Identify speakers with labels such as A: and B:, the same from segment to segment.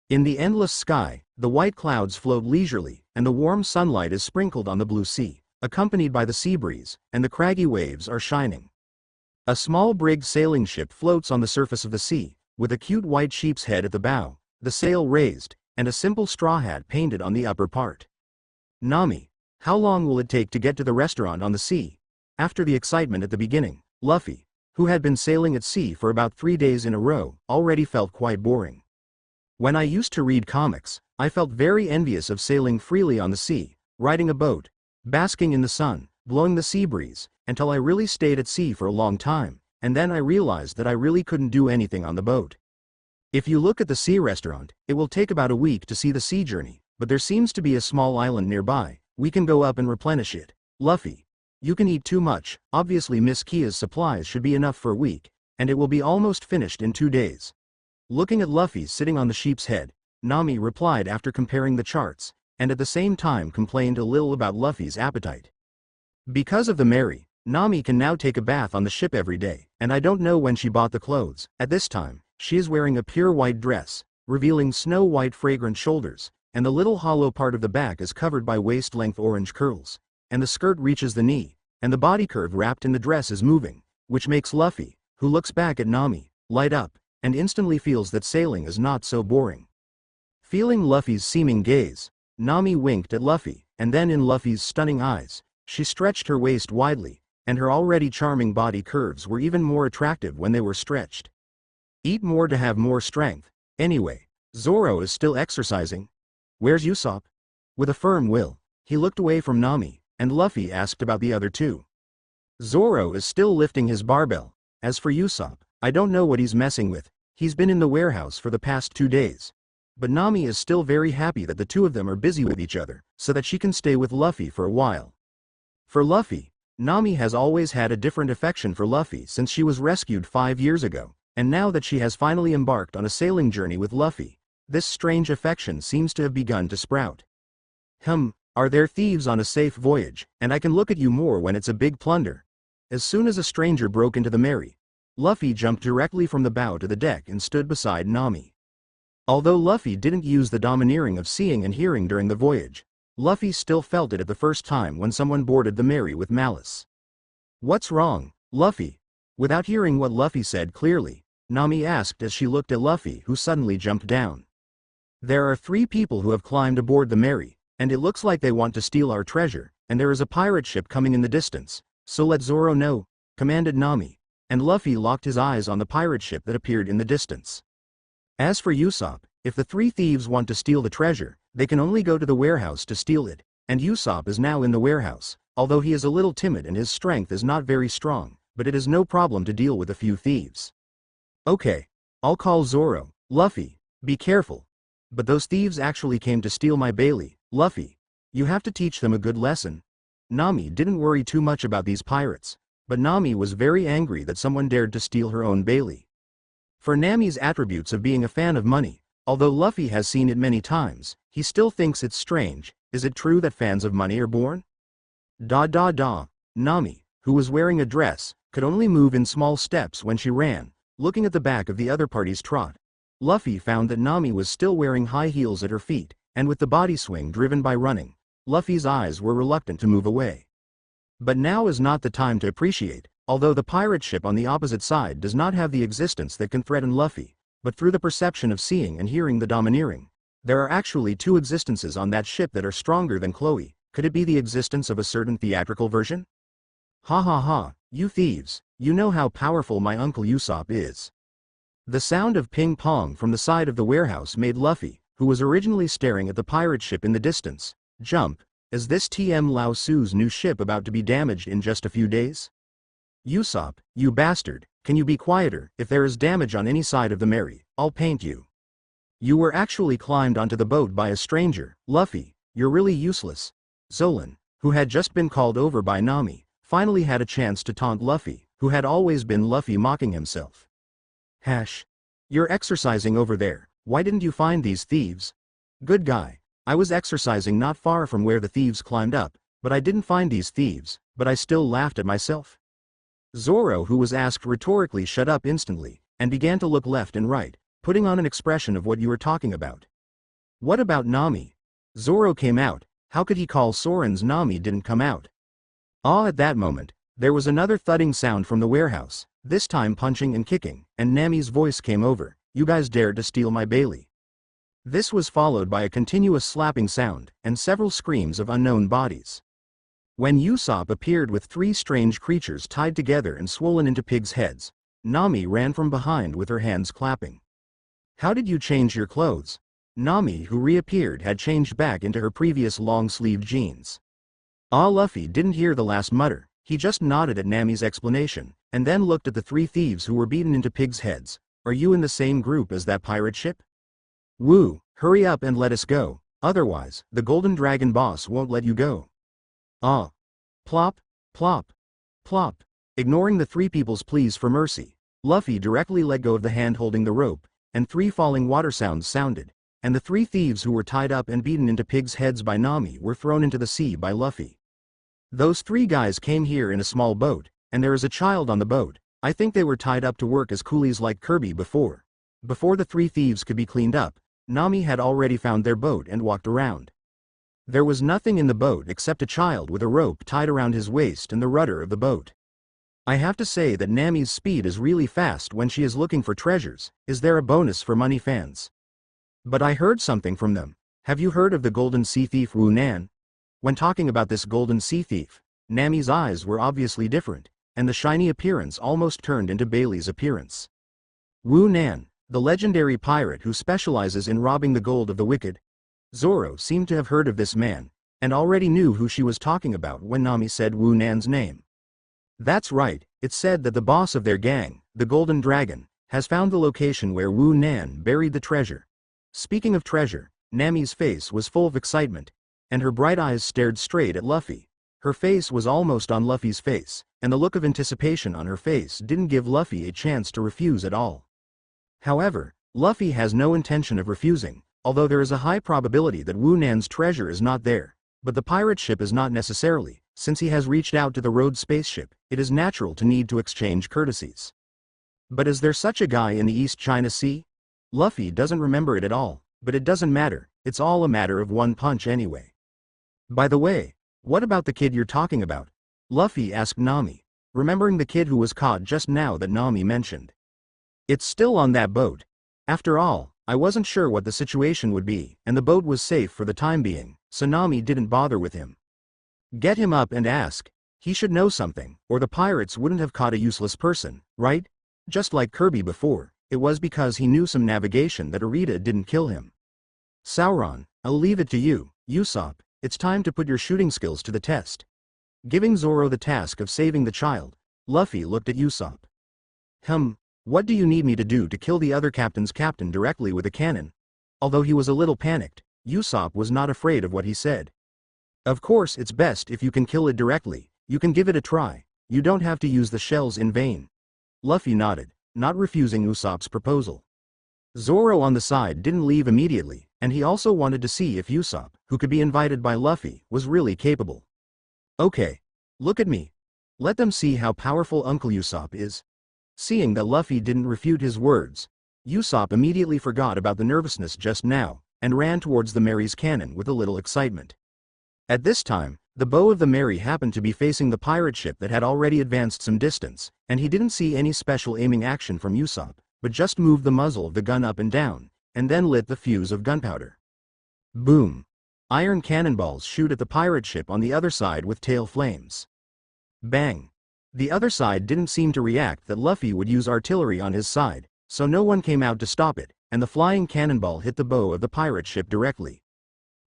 A: In the endless sky, the white clouds float leisurely, and the warm sunlight is sprinkled on the blue sea, accompanied by the sea breeze, and the craggy waves are shining. A small brig sailing ship floats on the surface of the sea, with a cute white sheep's head at the bow, the sail raised, and a simple straw hat painted on the upper part. Nami, how long will it take to get to the restaurant on the sea? After the excitement at the beginning, Luffy, who had been sailing at sea for about 3 days in a row, already felt quite boring. When I used to read comics, I felt very envious of sailing freely on the sea, riding a boat, basking in the sun, blowing the sea breeze, until I really stayed at sea for a long time, and then I realized that I really couldn't do anything on the boat. If you look at the sea restaurant, it will take about a week to see the sea journey, but there seems to be a small island nearby. We can go up and replenish it. Luffy, you can eat too much. Obviously Miss Kia's supplies should be enough for a week, and it will be almost finished in 2 days. Looking at Luffy sitting on the sheep's head, Nami replied after comparing the charts, and at the same time complained a little about Luffy's appetite. Because of the Mary, Nami can now take a bath on the ship every day, and I don't know when she bought the clothes. At this time, she is wearing a pure white dress, revealing snow-white fragrant shoulders, and the little hollow part of the back is covered by waist-length orange curls, and the skirt reaches the knee, and the body curve wrapped in the dress is moving, which makes Luffy, who looks back at Nami, light up, and instantly feels that sailing is not so boring. Feeling Luffy's seeming gaze, Nami winked at Luffy, and then in Luffy's stunning eyes, she stretched her waist widely, and her already charming body curves were even more attractive when they were stretched. Eat more to have more strength. Anyway, Zoro is still exercising. Where's Usopp? With a firm will, he looked away from Nami, and Luffy asked about the other two. Zoro is still lifting his barbell. As for Usopp, I don't know what he's messing with. He's been in the warehouse for the past 2 days. But Nami is still very happy that the two of them are busy with each other, so that she can stay with Luffy for a while. For Luffy, Nami has always had a different affection for Luffy since she was rescued 5 years ago, and now that she has finally embarked on a sailing journey with Luffy, this strange affection seems to have begun to sprout. Are there thieves on a safe voyage, and I can look at you more when it's a big plunder? As soon as a stranger broke into the Mary, Luffy jumped directly from the bow to the deck and stood beside Nami. Although Luffy didn't use the domineering of seeing and hearing during the voyage, Luffy still felt it at the first time when someone boarded the Mary with malice. What's wrong, Luffy? Without hearing what Luffy said clearly, Nami asked as she looked at Luffy, who suddenly jumped down. There are 3 people who have climbed aboard the Mary, and it looks like they want to steal our treasure, and there is a pirate ship coming in the distance, so let Zoro know, commanded Nami, and Luffy locked his eyes on the pirate ship that appeared in the distance. As for Usopp, if the 3 thieves want to steal the treasure, they can only go to the warehouse to steal it, and Usopp is now in the warehouse, although he is a little timid and his strength is not very strong, but it is no problem to deal with a few thieves. Okay, I'll call Zoro. Luffy, be careful. But those thieves actually came to steal my Bailey. Luffy, you have to teach them a good lesson. Nami didn't worry too much about these pirates, but Nami was very angry that someone dared to steal her own Bailey. For Nami's attributes of being a fan of money, although Luffy has seen it many times, he still thinks it's strange. Is it true that fans of money are born? Nami, who was wearing a dress, could only move in small steps when she ran, looking at the back of the other party's trot. Luffy found that Nami was still wearing high heels at her feet, and with the body swing driven by running, Luffy's eyes were reluctant to move away. But now is not the time to appreciate, although the pirate ship on the opposite side does not have the existence that can threaten Luffy, but through the perception of seeing and hearing the domineering, there are actually 2 existences on that ship that are stronger than Chloe. Could it be the existence of a certain theatrical version? Ha ha ha, you thieves, you know how powerful my uncle Usopp is. The sound of ping-pong from the side of the warehouse made Luffy, who was originally staring at the pirate ship in the distance, jump. Is this TM Lao Su's new ship about to be damaged in just a few days? Usopp, you bastard, can you be quieter? If there is damage on any side of the Mary, I'll paint you. You were actually climbed onto the boat by a stranger. Luffy, you're really useless. Zolan, who had just been called over by Nami, finally had a chance to taunt Luffy, who had always been Luffy mocking himself. You're exercising over there. Why didn't you find these thieves? Good guy. I was exercising not far from where the thieves climbed up, but I didn't find these thieves, but I still laughed at myself. Zoro, who was asked rhetorically, shut up instantly, and began to look left and right, putting on an expression of what you were talking about. What about Nami? Zoro came out, how could he call Soren's Nami didn't come out? At that moment, there was another thudding sound from the warehouse, this time punching and kicking, and Nami's voice came over, you guys dared to steal my Bailey. This was followed by a continuous slapping sound, and several screams of unknown bodies. When Usopp appeared with 3 strange creatures tied together and swollen into pigs' heads, Nami ran from behind with her hands clapping. How did you change your clothes? Nami, who reappeared, had changed back into her previous long-sleeved jeans. Luffy didn't hear the last mutter, he just nodded at Nami's explanation, and then looked at the 3 thieves who were beaten into pigs' heads. Are you in the same group as that pirate ship? Woo, hurry up and let us go, otherwise, the Golden Dragon boss won't let you go. Plop, plop, plop. Ignoring the 3 people's pleas for mercy, Luffy directly let go of the hand holding the rope, and 3 falling water sounds sounded, and the 3 thieves who were tied up and beaten into pigs' heads by Nami were thrown into the sea by Luffy. Those 3 guys came here in a small boat, and there is a child on the boat. I think they were tied up to work as coolies like Kirby before. Before the 3 thieves could be cleaned up, Nami had already found their boat and walked around. There was nothing in the boat except a child with a rope tied around his waist and the rudder of the boat. I have to say that Nami's speed is really fast when she is looking for treasures. Is there a bonus for money fans? But I heard something from them. Have you heard of the golden sea thief Wu Nan? When talking about this golden sea thief, Nami's eyes were obviously different, and the shiny appearance almost turned into Bailey's appearance. Wu Nan, the legendary pirate who specializes in robbing the gold of the wicked. Zoro seemed to have heard of this man, and already knew who she was talking about when Nami said Wu Nan's name. That's right, it's said that the boss of their gang, the Golden Dragon, has found the location where Wu Nan buried the treasure. Speaking of treasure, Nami's face was full of excitement, and her bright eyes stared straight at Luffy. Her face was almost on Luffy's face, and the look of anticipation on her face didn't give Luffy a chance to refuse at all. However, Luffy has no intention of refusing, although there is a high probability that Wu Nan's treasure is not there, but the pirate ship is not necessarily. Since he has reached out to the Rhodes spaceship, it is natural to need to exchange courtesies. But is there such a guy in the East China Sea? Luffy doesn't remember it at all, but it doesn't matter, it's all a matter of one punch anyway. By the way, what about the kid you're talking about? Luffy asked Nami, remembering the kid who was caught just now that Nami mentioned. It's still on that boat. After all, I wasn't sure what the situation would be, and the boat was safe for the time being, so Nami didn't bother with him. Get him up and ask. He should know something, or the pirates wouldn't have caught a useless person, right? Just like Kirby before, it was because he knew some navigation that Arita didn't kill him. Sauron, I'll leave it to you, Usopp, it's time to put your shooting skills to the test. Giving Zoro the task of saving the child, Luffy looked at Usopp. What do you need me to do to kill the other captain's captain directly with a cannon? Although he was a little panicked, Usopp was not afraid of what he said. Of course it's best if you can kill it directly, you can give it a try, you don't have to use the shells in vain. Luffy nodded, not refusing Usopp's proposal. Zoro on the side didn't leave immediately, and he also wanted to see if Usopp, who could be invited by Luffy, was really capable. Okay. Look at me. Let them see how powerful Uncle Usopp is. Seeing that Luffy didn't refute his words, Usopp immediately forgot about the nervousness just now, and ran towards the Mary's cannon with a little excitement. At this time, the bow of the Mary happened to be facing the pirate ship that had already advanced some distance, and he didn't see any special aiming action from Usopp, but just moved the muzzle of the gun up and down, and then lit the fuse of gunpowder. Boom! Iron cannonballs shoot at the pirate ship on the other side with tail flames. Bang! The other side didn't seem to react that Luffy would use artillery on his side, so no one came out to stop it, and the flying cannonball hit the bow of the pirate ship directly.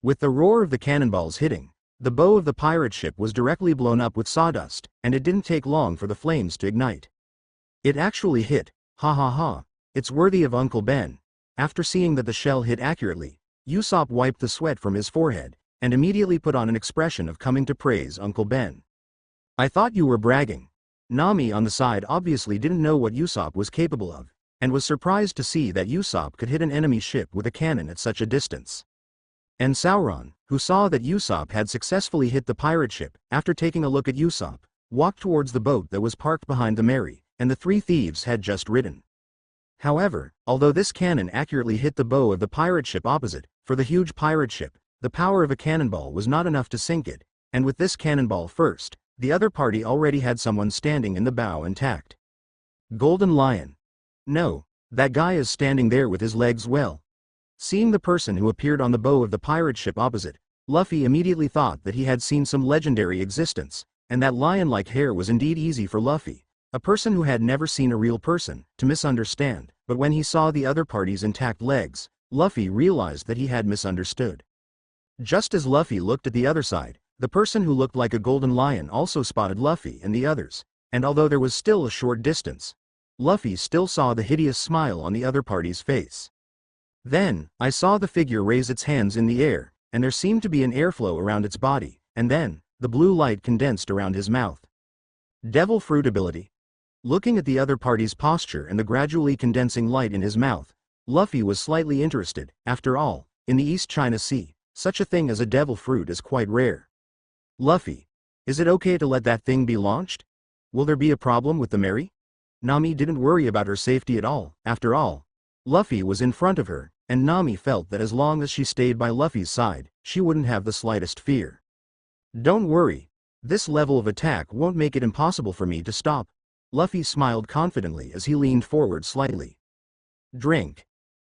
A: With the roar of the cannonballs hitting, the bow of the pirate ship was directly blown up with sawdust, and it didn't take long for the flames to ignite. It actually hit, ha ha ha, it's worthy of Uncle Ben. After seeing that the shell hit accurately, Usopp wiped the sweat from his forehead, and immediately put on an expression of coming to praise Uncle Ben. I thought you were bragging. Nami on the side obviously didn't know what Usopp was capable of, and was surprised to see that Usopp could hit an enemy ship with a cannon at such a distance. And Sauron, who saw that Usopp had successfully hit the pirate ship, after taking a look at Usopp, walked towards the boat that was parked behind the Mary, and the 3 thieves had just ridden. However, although this cannon accurately hit the bow of the pirate ship opposite, For the huge pirate ship, the power of a cannonball was not enough to sink it, and with this cannonball first, the other party already had someone standing in the bow intact. Golden Lion. No, that guy is standing there with his legs well. Seeing the person who appeared on the bow of the pirate ship opposite, Luffy immediately thought that he had seen some legendary existence, and that lion-like hair was indeed easy for Luffy, a person who had never seen a real person, to misunderstand. But when he saw the other party's intact legs, Luffy realized that he had misunderstood. Just as Luffy looked at the other side, the person who looked like a golden lion also spotted Luffy and the others, and although there was still a short distance, Luffy still saw the hideous smile on the other party's face. Then, I saw the figure raise its hands in the air, and there seemed to be an airflow around its body, and then, the blue light condensed around his mouth. Devil Fruit Ability. Looking at the other party's posture and the gradually condensing light in his mouth, Luffy was slightly interested. After all, in the East China Sea, such a thing as a devil fruit is quite rare. Luffy, is it okay to let that thing be launched? Will there be a problem with the Mary? Nami didn't worry about her safety at all. After all, Luffy was in front of her, and Nami felt that as long as she stayed by Luffy's side, she wouldn't have the slightest fear. Don't worry, this level of attack won't make it impossible for me to stop. Luffy smiled confidently as he leaned forward slightly. Drink.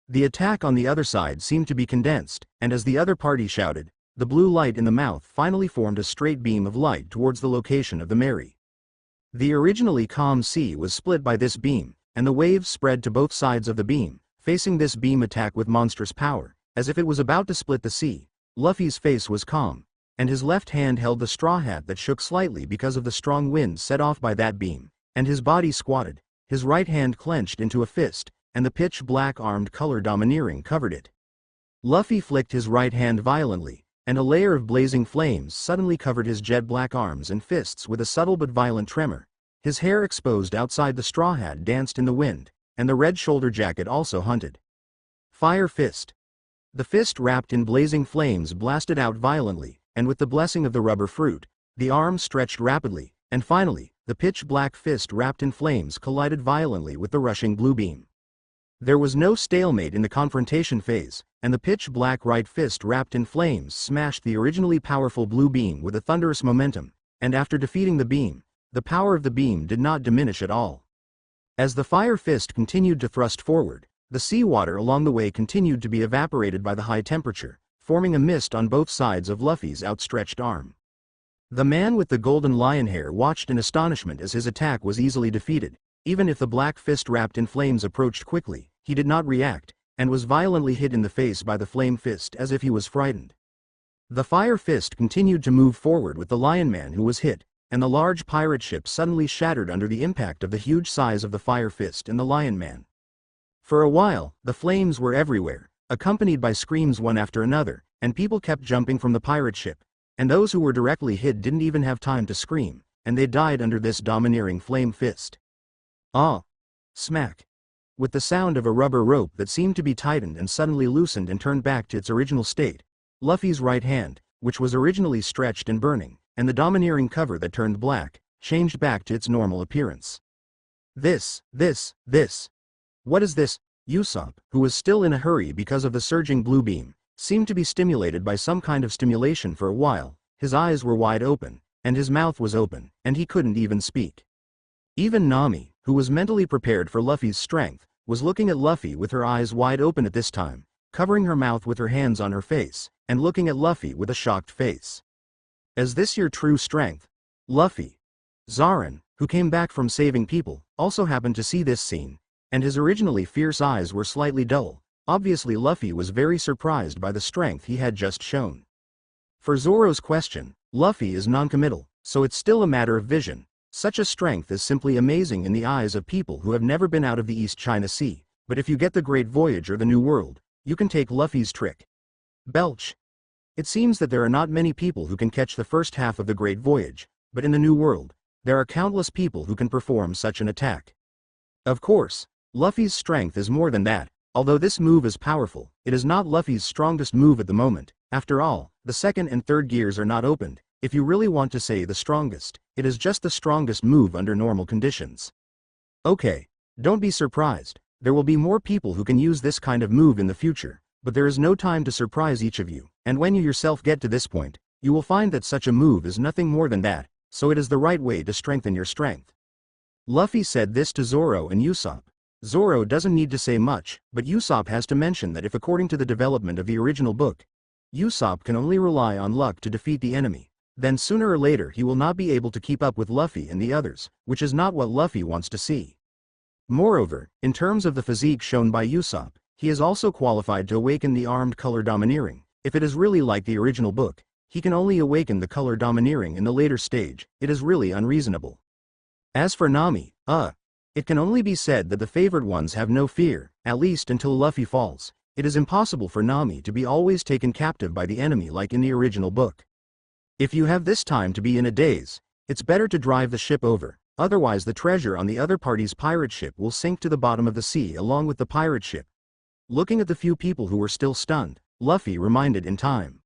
A: The attack on the other side seemed to be condensed, and as the other party shouted, the blue light in the mouth finally formed a straight beam of light towards the location of the Mary. The originally calm sea was split by this beam, and the waves spread to both sides of the beam, facing this beam attack with monstrous power, as if it was about to split the sea. Luffy's face was calm, and his left hand held the straw hat that shook slightly because of the strong wind set off by that beam, and his body squatted, his right hand clenched into a fist, and the pitch-black armed color domineering covered it. Luffy flicked his right hand violently, and a layer of blazing flames suddenly covered his jet-black arms and fists with a subtle but violent tremor. His hair exposed outside the straw hat danced in the wind, and the red shoulder jacket also hunted. Fire Fist. The fist wrapped in blazing flames blasted out violently, and with the blessing of the rubber fruit, the arm stretched rapidly, and finally, the pitch-black fist wrapped in flames collided violently with the rushing blue beam. There was no stalemate in the confrontation phase, and the pitch-black right fist wrapped in flames smashed the originally powerful blue beam with a thunderous momentum, and after defeating the beam, the power of the beam did not diminish at all. As the fire fist continued to thrust forward, the seawater along the way continued to be evaporated by the high temperature, forming a mist on both sides of Luffy's outstretched arm. The man with the golden lion hair watched in astonishment as his attack was easily defeated. Even if the black fist wrapped in flames approached quickly, he did not react, and was violently hit in the face by the flame fist as if he was frightened. The fire fist continued to move forward with the lion man who was hit, and the large pirate ship suddenly shattered under the impact of the huge size of the fire fist and the lion man. For a while, the flames were everywhere, accompanied by screams one after another, and people kept jumping from the pirate ship, and those who were directly hit didn't even have time to scream, and they died under this domineering flame fist. Ah! Smack! With the sound of a rubber rope that seemed to be tightened and suddenly loosened and turned back to its original state, Luffy's right hand, which was originally stretched and burning, and the domineering cover that turned black, changed back to its normal appearance. This. What is this? Usopp, who was still in a hurry because of the surging blue beam, seemed to be stimulated by some kind of stimulation for a while. His eyes were wide open, and his mouth was open, and he couldn't even speak. Even Nami, who was mentally prepared for Luffy's strength, was looking at Luffy with her eyes wide open at this time, covering her mouth with her hands on her face, and looking at Luffy with a shocked face. Is this your true strength? Luffy. Zarin, who came back from saving people, also happened to see this scene, and his originally fierce eyes were slightly dull. Obviously Luffy was very surprised by the strength he had just shown. For Zoro's question, Luffy is non-committal, so it's still a matter of vision. Such a strength is simply amazing in the eyes of people who have never been out of the East China Sea, but if you get the Great Voyage or the New World, you can take Luffy's trick. Belch. It seems that there are not many people who can catch the first half of the Great Voyage, but in the New World, there are countless people who can perform such an attack. Of course, Luffy's strength is more than that. Although this move is powerful, it is not Luffy's strongest move at the moment. After all, the second and third gears are not opened. If you really want to say the strongest, it is just the strongest move under normal conditions. Okay, don't be surprised, there will be more people who can use this kind of move in the future, but there is no time to surprise each of you, and when you yourself get to this point, you will find that such a move is nothing more than that, so it is the right way to strengthen your strength. Luffy said this to Zoro and Usopp. Zoro doesn't need to say much, but Usopp has to mention that if according to the development of the original book, Usopp can only rely on luck to defeat the enemy, then sooner or later he will not be able to keep up with Luffy and the others, which is not what Luffy wants to see. Moreover, in terms of the physique shown by Usopp, he is also qualified to awaken the armed color domineering. If it is really like the original book, he can only awaken the color domineering in the later stage. It is really unreasonable. As for Nami, it can only be said that the favored ones have no fear, at least until Luffy falls. It is impossible for Nami to be always taken captive by the enemy like in the original book. If you have this time to be in a daze, it's better to drive the ship over, otherwise the treasure on the other party's pirate ship will sink to the bottom of the sea along with the pirate ship. Looking at the few people who were still stunned, Luffy reminded in time.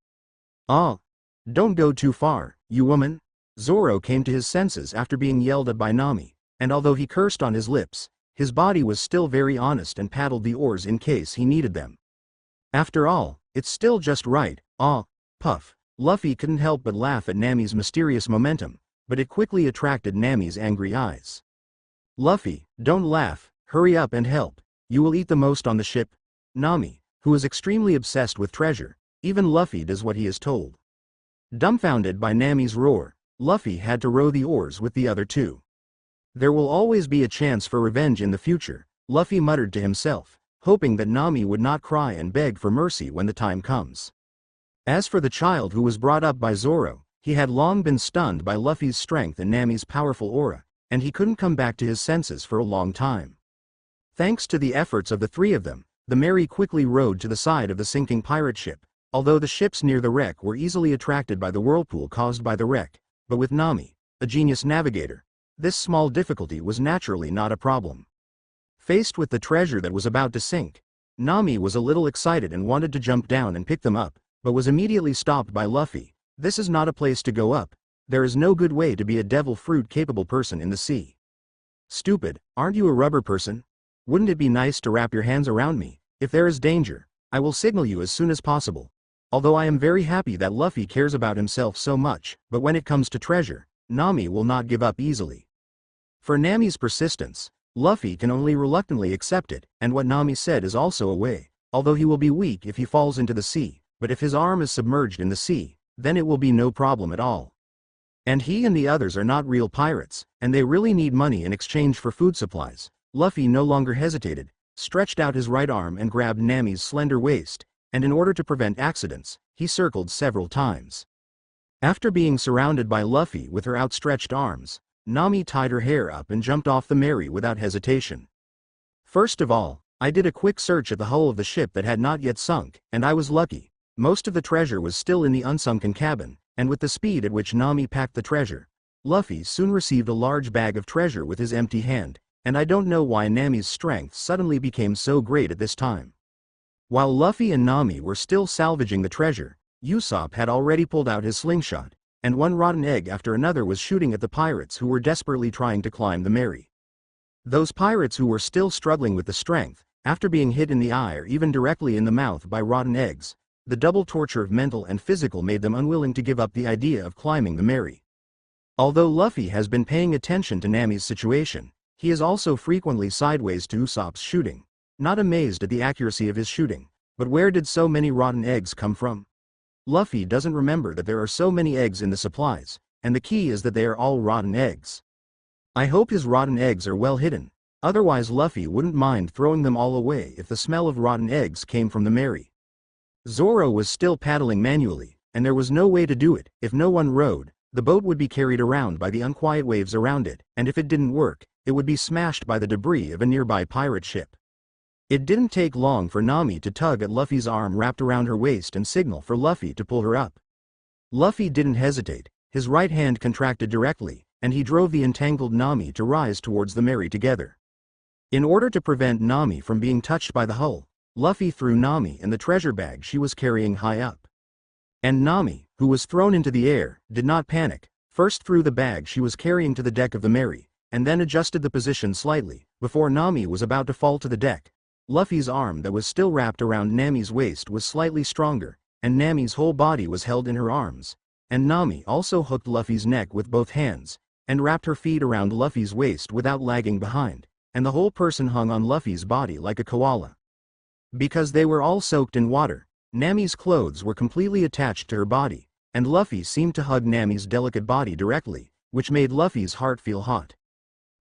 A: Don't go too far, you woman. Zoro came to his senses after being yelled at by Nami, and although he cursed on his lips, his body was still very honest and paddled the oars in case he needed them. After all, it's still just right. Puff. Luffy couldn't help but laugh at Nami's mysterious momentum, but it quickly attracted Nami's angry eyes. Luffy, don't laugh, hurry up and help. You will eat the most on the ship. Nami, who is extremely obsessed with treasure, even Luffy does what he is told. Dumbfounded by Nami's roar, Luffy had to row the oars with the other two. There will always be a chance for revenge in the future, Luffy muttered to himself, hoping that Nami would not cry and beg for mercy when the time comes. As for the child who was brought up by Zoro, he had long been stunned by Luffy's strength and Nami's powerful aura, and he couldn't come back to his senses for a long time. Thanks to the efforts of the three of them, the Mary quickly rowed to the side of the sinking pirate ship, although the ships near the wreck were easily attracted by the whirlpool caused by the wreck, but with Nami, a genius navigator, this small difficulty was naturally not a problem. Faced with the treasure that was about to sink, Nami was a little excited and wanted to jump down and pick them up, but was immediately stopped by Luffy. This is not a place to go up. There is no good way to be a devil fruit capable person in the sea. Stupid, aren't you a rubber person? Wouldn't it be nice to wrap your hands around me? If there is danger, I will signal you as soon as possible. Although I am very happy that Luffy cares about himself so much, but when it comes to treasure, Nami will not give up easily. For Nami's persistence, Luffy can only reluctantly accept it, and what Nami said is also a way, although he will be weak if he falls into the sea, but if his arm is submerged in the sea, then it will be no problem at all. And he and the others are not real pirates, and they really need money in exchange for food supplies. Luffy no longer hesitated, stretched out his right arm and grabbed Nami's slender waist, and in order to prevent accidents, he circled several times. After being surrounded by Luffy with her outstretched arms, Nami tied her hair up and jumped off the Mary without hesitation. First of all, I did a quick search at the hull of the ship that had not yet sunk, and I was lucky. Most of the treasure was still in the unsunken cabin, and with the speed at which Nami packed the treasure, Luffy soon received a large bag of treasure with his empty hand, and I don't know why Nami's strength suddenly became so great at this time. While Luffy and Nami were still salvaging the treasure, Usopp had already pulled out his slingshot, and one rotten egg after another was shooting at the pirates who were desperately trying to climb the Mary. Those pirates who were still struggling with the strength, after being hit in the eye or even directly in the mouth by rotten eggs, the double torture of mental and physical made them unwilling to give up the idea of climbing the Mary. Although Luffy has been paying attention to Nami's situation, he is also frequently sideways to Usopp's shooting, not amazed at the accuracy of his shooting. But where did so many rotten eggs come from? Luffy doesn't remember that there are so many eggs in the supplies, and the key is that they are all rotten eggs. I hope his rotten eggs are well hidden, otherwise Luffy wouldn't mind throwing them all away if the smell of rotten eggs came from the Mary. Zoro was still paddling manually, and there was no way to do it. If no one rowed, the boat would be carried around by the unquiet waves around it, and if it didn't work, it would be smashed by the debris of a nearby pirate ship. It didn't take long for Nami to tug at Luffy's arm wrapped around her waist and signal for Luffy to pull her up. Luffy didn't hesitate, his right hand contracted directly, and he drove the entangled Nami to rise towards the Mary together. In order to prevent Nami from being touched by the hull, Luffy threw Nami and the treasure bag she was carrying high up. And Nami, who was thrown into the air, did not panic, first threw the bag she was carrying to the deck of the Mary, and then adjusted the position slightly. Before Nami was about to fall to the deck, Luffy's arm that was still wrapped around Nami's waist was slightly stronger, and Nami's whole body was held in her arms. And Nami also hooked Luffy's neck with both hands, and wrapped her feet around Luffy's waist without lagging behind, and the whole person hung on Luffy's body like a koala. Because they were all soaked in water, Nami's clothes were completely attached to her body, and Luffy seemed to hug Nami's delicate body directly, which made Luffy's heart feel hot.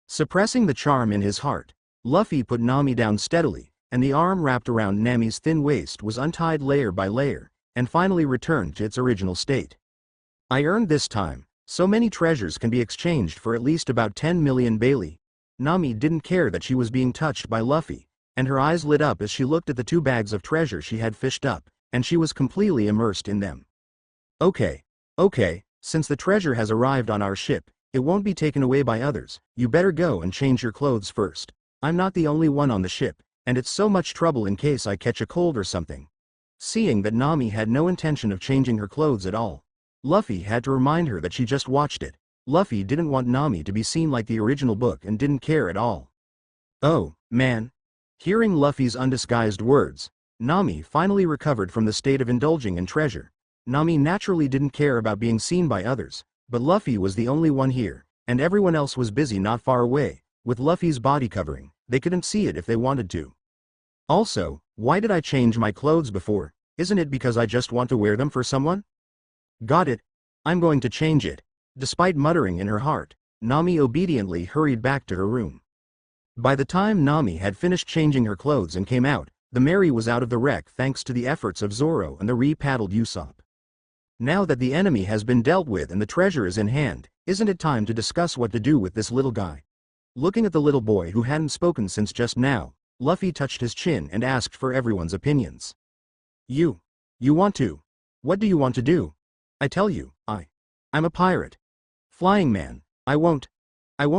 A: Suppressing the charm in his heart, Luffy put Nami down steadily, and the arm wrapped around Nami's thin waist was untied layer by layer, and finally returned to its original state. I earned this time. So many treasures can be exchanged for at least about 10 million Bailey. Nami didn't care that she was being touched by Luffy, and her eyes lit up as she looked at the 2 bags of treasure she had fished up, and she was completely immersed in them. Okay, since the treasure has arrived on our ship, it won't be taken away by others. You better go and change your clothes first. I'm not the only one on the ship, and it's so much trouble in case I catch a cold or something. Seeing that Nami had no intention of changing her clothes at all, Luffy had to remind her that she just watched it. Luffy didn't want Nami to be seen like the original book and didn't care at all. Oh, man. Hearing Luffy's undisguised words, Nami finally recovered from the state of indulging in treasure. Nami naturally didn't care about being seen by others, but Luffy was the only one here, and everyone else was busy not far away, with Luffy's body covering. They couldn't see it if they wanted to. Also, why did I change my clothes before? Isn't it because I just want to wear them for someone? Got it. I'm going to change it. Despite muttering in her heart, Nami obediently hurried back to her room. By the time Nami had finished changing her clothes and came out, the Mary was out of the wreck thanks to the efforts of Zoro and the re-paddled Usopp. Now that the enemy has been dealt with and the treasure is in hand, isn't it time to discuss what to do with this little guy? Looking at the little boy who hadn't spoken since just now, Luffy touched his chin and asked for everyone's opinions. You want to? What do you want to do? I tell you, I'm a pirate. Flying man, I won't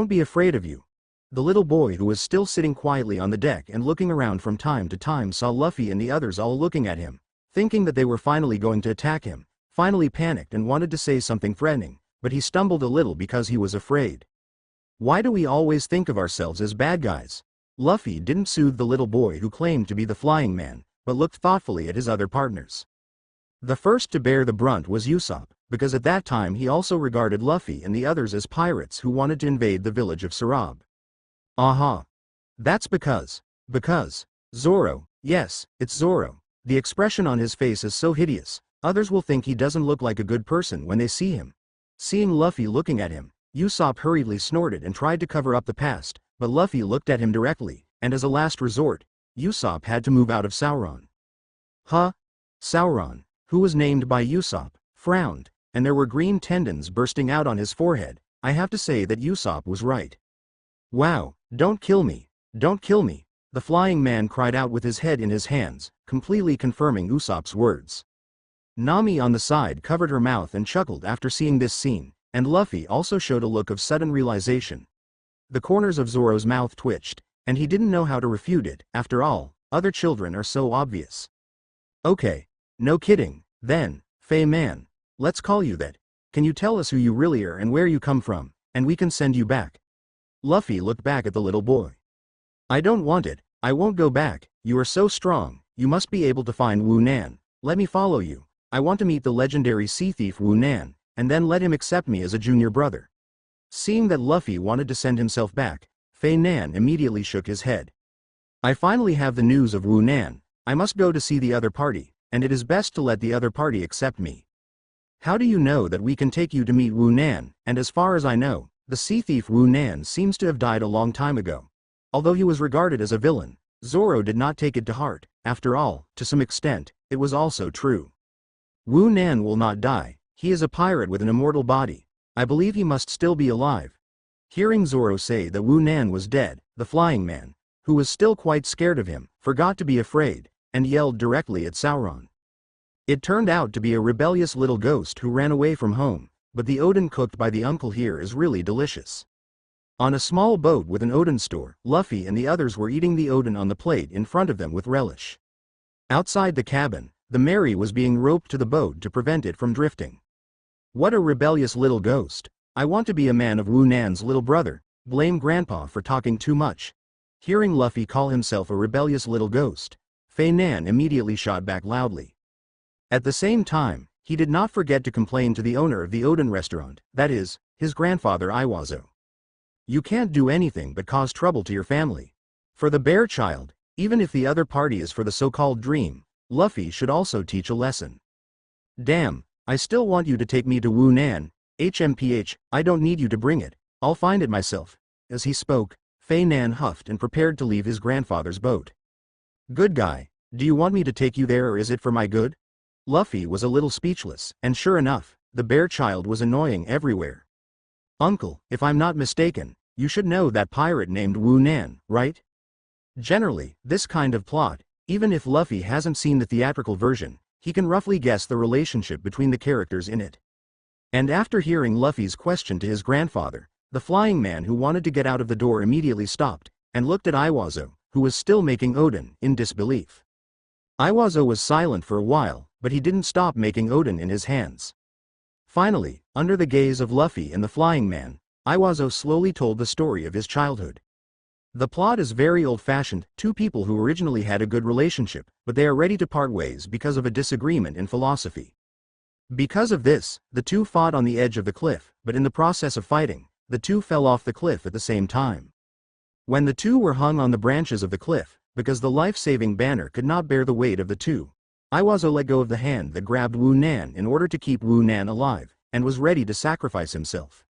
A: be afraid of you. The little boy who was still sitting quietly on the deck and looking around from time to time saw Luffy and the others all looking at him, thinking that they were finally going to attack him, finally panicked and wanted to say something threatening, but he stumbled a little because he was afraid. Why do we always think of ourselves as bad guys? Luffy didn't soothe the little boy who claimed to be the flying man, but looked thoughtfully at his other partners. The first to bear the brunt was Usopp, because at that time he also regarded Luffy and the others as pirates who wanted to invade the village of Sarab. Aha. That's because Zoro, yes, it's Zoro. The expression on his face is so hideous, others will think he doesn't look like a good person when they see him. Seeing Luffy looking at him, Usopp hurriedly snorted and tried to cover up the past, but Luffy looked at him directly, and as a last resort, Usopp had to move out of Sauron. Huh? Sauron, who was named by Usopp, frowned, and there were green tendons bursting out on his forehead. I have to say that Usopp was right. Wow, don't kill me, the flying man cried out with his head in his hands, completely confirming Usopp's words. Nami on the side covered her mouth and chuckled after seeing this scene, and Luffy also showed a look of sudden realization. The corners of Zoro's mouth twitched, and he didn't know how to refute it. After all, other children are so obvious. Okay, no kidding, then, Fei Man, let's call you that. Can you tell us who you really are and where you come from, and we can send you back? Luffy looked back at the little boy. I don't want it, I won't go back. You are so strong, you must be able to find Wu Nan. Let me follow you. I want to meet the legendary sea thief Wu Nan, and then let him accept me as a junior brother. Seeing that Luffy wanted to send himself back, Fei Nan immediately shook his head. I finally have the news of Wu Nan. I must go to see the other party, and it is best to let the other party accept me. How do you know that we can take you to meet Wu Nan? And as far as I know, the sea thief Wu Nan seems to have died a long time ago. Although he was regarded as a villain, Zoro did not take it to heart. After all, to some extent, it was also true. Wu Nan will not die. He is a pirate with an immortal body. I believe he must still be alive. Hearing Zoro say that Wu Nan was dead, the flying man, who was still quite scared of him, forgot to be afraid, and yelled directly at Sauron. It turned out to be a rebellious little ghost who ran away from home, but the Odin cooked by the uncle here is really delicious. On a small boat with an Odin store, Luffy and the others were eating the Odin on the plate in front of them with relish. Outside the cabin, the Mary was being roped to the boat to prevent it from drifting. What a rebellious little ghost. I want to be a man of Wu Nan's little brother. Blame Grandpa for talking too much. Hearing Luffy call himself a rebellious little ghost, Fei Nan immediately shot back loudly. At the same time, he did not forget to complain to the owner of the Odin restaurant, that is, his grandfather Iwazo. You can't do anything but cause trouble to your family. For the bear child, even if the other party is for the so-called dream, Luffy should also teach a lesson. Damn, I still want you to take me to Wu Nan, HMPH, I don't need you to bring it, I'll find it myself. As he spoke, Fei Nan huffed and prepared to leave his grandfather's boat. Good guy, do you want me to take you there or is it for my good? Luffy was a little speechless, and sure enough, the bear child was annoying everywhere. Uncle, if I'm not mistaken, you should know that pirate named Wu Nan, right? Generally, this kind of plot, even if Luffy hasn't seen the theatrical version, he can roughly guess the relationship between the characters in it. And after hearing Luffy's question to his grandfather, the flying man who wanted to get out of the door immediately stopped, and looked at Iwazo, who was still making Odin, in disbelief. Iwazo was silent for a while, but he didn't stop making Odin in his hands. Finally, under the gaze of Luffy and the flying man, Iwazo slowly told the story of his childhood. The plot is very old-fashioned, two people who originally had a good relationship, but they are ready to part ways because of a disagreement in philosophy. Because of this, the two fought on the edge of the cliff, but in the process of fighting, the two fell off the cliff at the same time. When the two were hung on the branches of the cliff, because the life-saving banner could not bear the weight of the two, Iwazo let go of the hand that grabbed Wu Nan in order to keep Wu Nan alive, and was ready to sacrifice himself.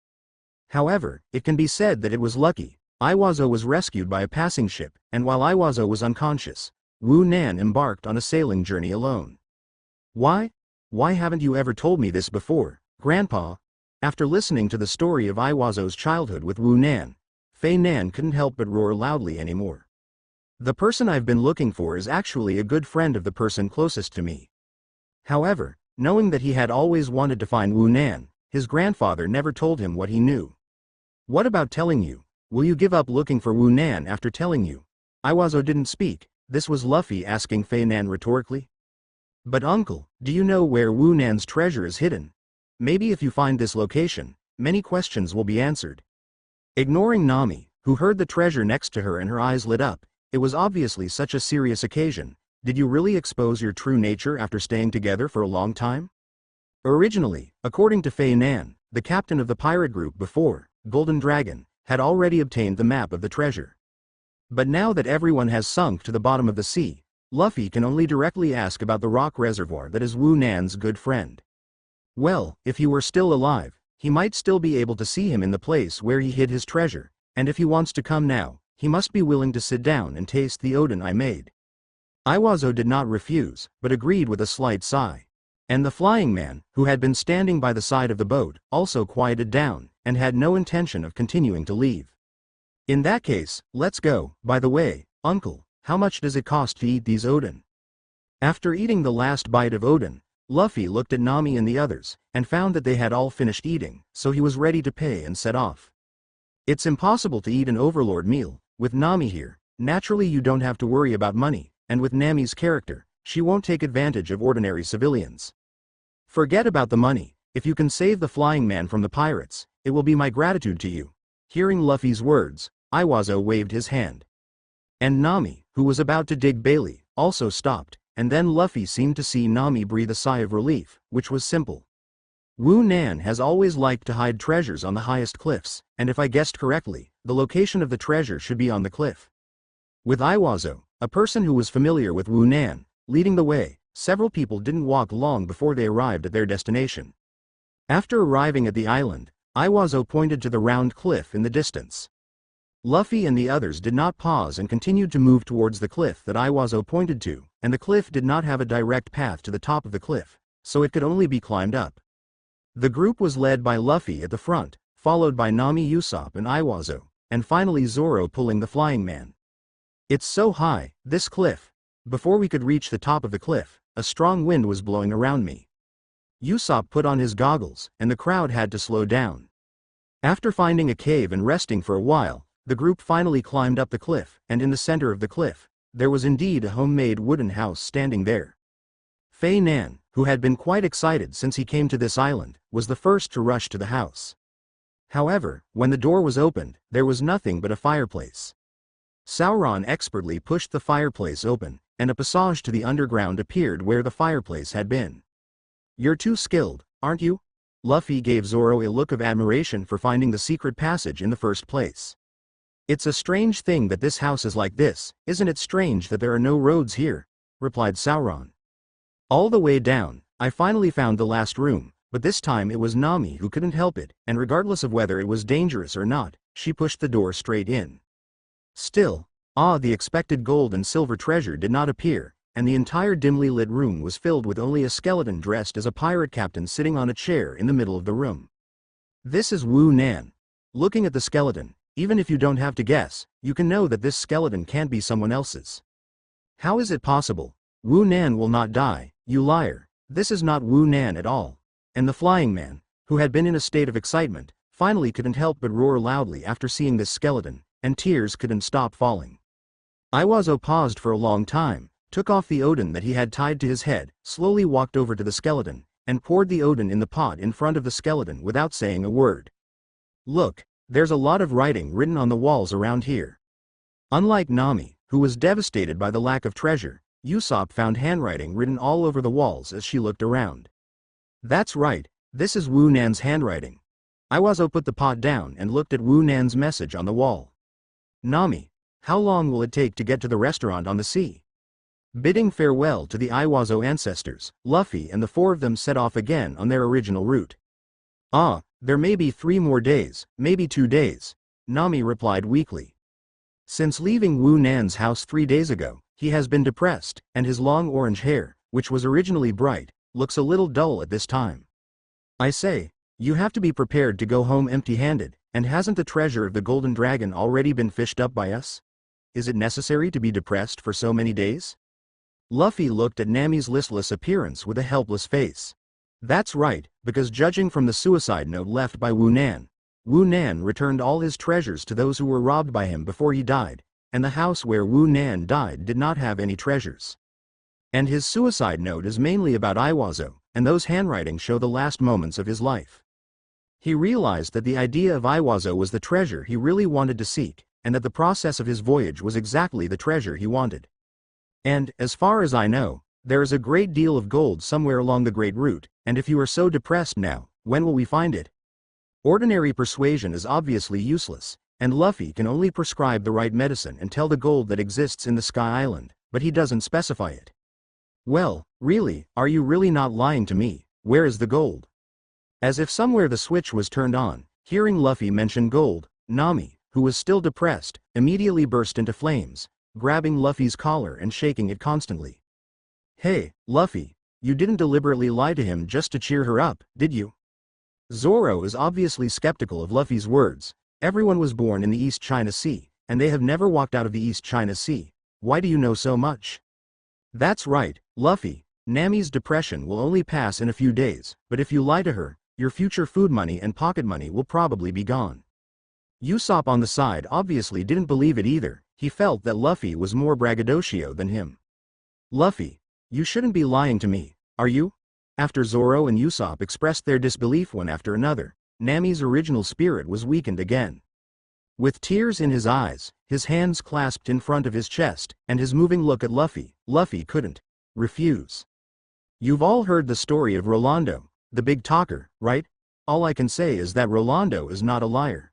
A: However, it can be said that it was lucky. Iwazo was rescued by a passing ship, and while Iwazo was unconscious, Wu Nan embarked on a sailing journey alone. Why? Why haven't you ever told me this before, Grandpa? After listening to the story of Iwazo's childhood with Wu Nan, Fei Nan couldn't help but roar loudly anymore. The person I've been looking for is actually a good friend of the person closest to me. However, knowing that he had always wanted to find Wu Nan, his grandfather never told him what he knew. What about telling you? Will you give up looking for Wu Nan after telling you? Iwazo didn't speak. This was Luffy asking Fei Nan rhetorically. But uncle, do you know where Wu Nan's treasure is hidden? Maybe if you find this location, many questions will be answered. Ignoring Nami, who heard the treasure next to her and her eyes lit up, it was obviously such a serious occasion. Did you really expose your true nature after staying together for a long time? Originally, according to Fei Nan, the captain of the pirate group before, Golden Dragon, had already obtained the map of the treasure. But now that everyone has sunk to the bottom of the sea, Luffy can only directly ask about the rock reservoir that is Wu Nan's good friend. Well, if he were still alive, he might still be able to see him in the place where he hid his treasure, and if he wants to come now, he must be willing to sit down and taste the Odin I made. Iwazo did not refuse, but agreed with a slight sigh. And the flying man, who had been standing by the side of the boat, also quieted down, and had no intention of continuing to leave. In that case, let's go. By the way, uncle, how much does it cost to eat these Odin? After eating the last bite of Odin, Luffy looked at Nami and the others, and found that they had all finished eating, so he was ready to pay and set off. It's impossible to eat an overlord meal, with Nami here. Naturally you don't have to worry about money, and with Nami's character, she won't take advantage of ordinary civilians. Forget about the money. If you can save the flying man from the pirates, it will be my gratitude to you. Hearing Luffy's words, Iwazo waved his hand. And Nami, who was about to dig Bailey, also stopped, and then Luffy seemed to see Nami breathe a sigh of relief, which was simple. Wu Nan has always liked to hide treasures on the highest cliffs, and if I guessed correctly, the location of the treasure should be on the cliff. With Iwazo, a person who was familiar with Wu Nan, leading the way, several people didn't walk long before they arrived at their destination. After arriving at the island, Iwazo pointed to the round cliff in the distance. Luffy and the others did not pause and continued to move towards the cliff that Iwazo pointed to, and the cliff did not have a direct path to the top of the cliff, so it could only be climbed up. The group was led by Luffy at the front, followed by Nami, Usopp and Iwazo, and finally Zoro pulling the flying man. It's so high, this cliff. Before we could reach the top of the cliff, a strong wind was blowing around me. Usopp put on his goggles, and the crowd had to slow down. After finding a cave and resting for a while, the group finally climbed up the cliff, and in the center of the cliff, there was indeed a homemade wooden house standing there. Fei Nan, who had been quite excited since he came to this island, was the first to rush to the house. However, when the door was opened, there was nothing but a fireplace. Sauron expertly pushed the fireplace open, and a passage to the underground appeared where the fireplace had been. "You're too skilled, aren't you?" Luffy gave Zoro a look of admiration for finding the secret passage in the first place. "It's a strange thing that this house is like this, isn't it strange that there are no roads here?" replied Sauron. "All the way down, I finally found the last room, but this time it was Nami who couldn't help it, and regardless of whether it was dangerous or not, she pushed the door straight in. Still, the expected gold and silver treasure did not appear, and the entire dimly lit room was filled with only a skeleton dressed as a pirate captain sitting on a chair in the middle of the room. This is Wu Nan. Looking at the skeleton, even if you don't have to guess, you can know that this skeleton can't be someone else's. How is it possible? Wu Nan will not die, you liar. This is not Wu Nan at all." And the flying man, who had been in a state of excitement, finally couldn't help but roar loudly after seeing this skeleton, and tears couldn't stop falling. Iwazo paused for a long time, took off the Odin that he had tied to his head, slowly walked over to the skeleton, and poured the Odin in the pot in front of the skeleton without saying a word. "Look, there's a lot of writing written on the walls around here." Unlike Nami, who was devastated by the lack of treasure, Usopp found handwriting written all over the walls as she looked around. "That's right, this is Wu Nan's handwriting." Iwazo put the pot down and looked at Wu Nan's message on the wall. "Nami, how long will it take to get to the restaurant on the sea?" Bidding farewell to the Iwazo ancestors, Luffy and the four of them set off again on their original route. There may be 3 more days, maybe 2 days," Nami replied weakly. Since leaving Wu Nan's house 3 days ago, he has been depressed, and his long orange hair, which was originally bright, looks a little dull at this time. "I say, you have to be prepared to go home empty-handed, and hasn't the treasure of the Golden Dragon already been fished up by us? Is it necessary to be depressed for so many days?" Luffy looked at Nami's listless appearance with a helpless face. "That's right, because judging from the suicide note left by Wu Nan returned all his treasures to those who were robbed by him before he died, and the house where Wu Nan died did not have any treasures. And his suicide note is mainly about Iwazo, and those handwritings show the last moments of his life." He realized that the idea of Iwazo was the treasure he really wanted to seek, and that the process of his voyage was exactly the treasure he wanted. "And, as far as I know, there is a great deal of gold somewhere along the Great Route, and if you are so depressed now, when will we find it?" Ordinary persuasion is obviously useless, and Luffy can only prescribe the right medicine and tell the gold that exists in the Sky Island, but he doesn't specify it. "Well, really, are you really not lying to me? Where is the gold?" As if somewhere the switch was turned on, hearing Luffy mention gold, Nami, who was still depressed, immediately burst into flames, grabbing Luffy's collar and shaking it constantly. "Hey, Luffy, you didn't deliberately lie to him just to cheer her up, did you?" Zoro is obviously skeptical of Luffy's words. Everyone was born in the East China Sea, and they have never walked out of the East China Sea. Why do you know so much? "That's right, Luffy, Nami's depression will only pass in a few days, but if you lie to her, your future food money and pocket money will probably be gone." Usopp on the side obviously didn't believe it either. He felt that Luffy was more braggadocio than him. "Luffy, you shouldn't be lying to me, are you?" After Zoro and Usopp expressed their disbelief one after another, Nami's original spirit was weakened again. With tears in his eyes, his hands clasped in front of his chest, and his moving look at Luffy, Luffy couldn't refuse. "You've all heard the story of Rolando, the big talker, right? All I can say is that Rolando is not a liar."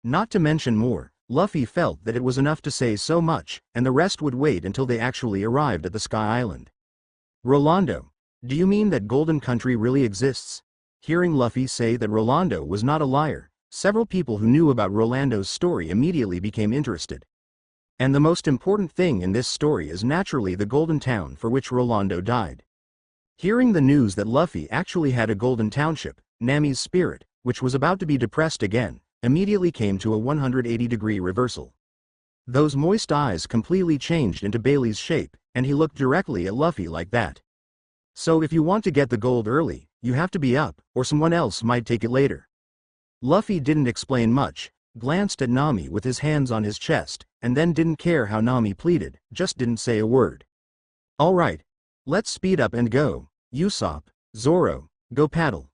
A: Not to mention more, Luffy felt that it was enough to say so much, and the rest would wait until they actually arrived at the Sky Island. "Rolando, do you mean that Golden Country really exists?" Hearing Luffy say that Rolando was not a liar, several people who knew about Rolando's story immediately became interested. And the most important thing in this story is naturally the Golden Town for which Rolando died. Hearing the news that Luffy actually had a golden township, Nami's spirit, which was about to be depressed again, immediately came to a 180-degree reversal. Those moist eyes completely changed into Bailey's shape, and he looked directly at Luffy like that. "So if you want to get the gold early, you have to be up, or someone else might take it later." Luffy didn't explain much, glanced at Nami with his hands on his chest, and then didn't care how Nami pleaded, just didn't say a word. "All right, let's speed up and go. Usopp, Zoro, go paddle."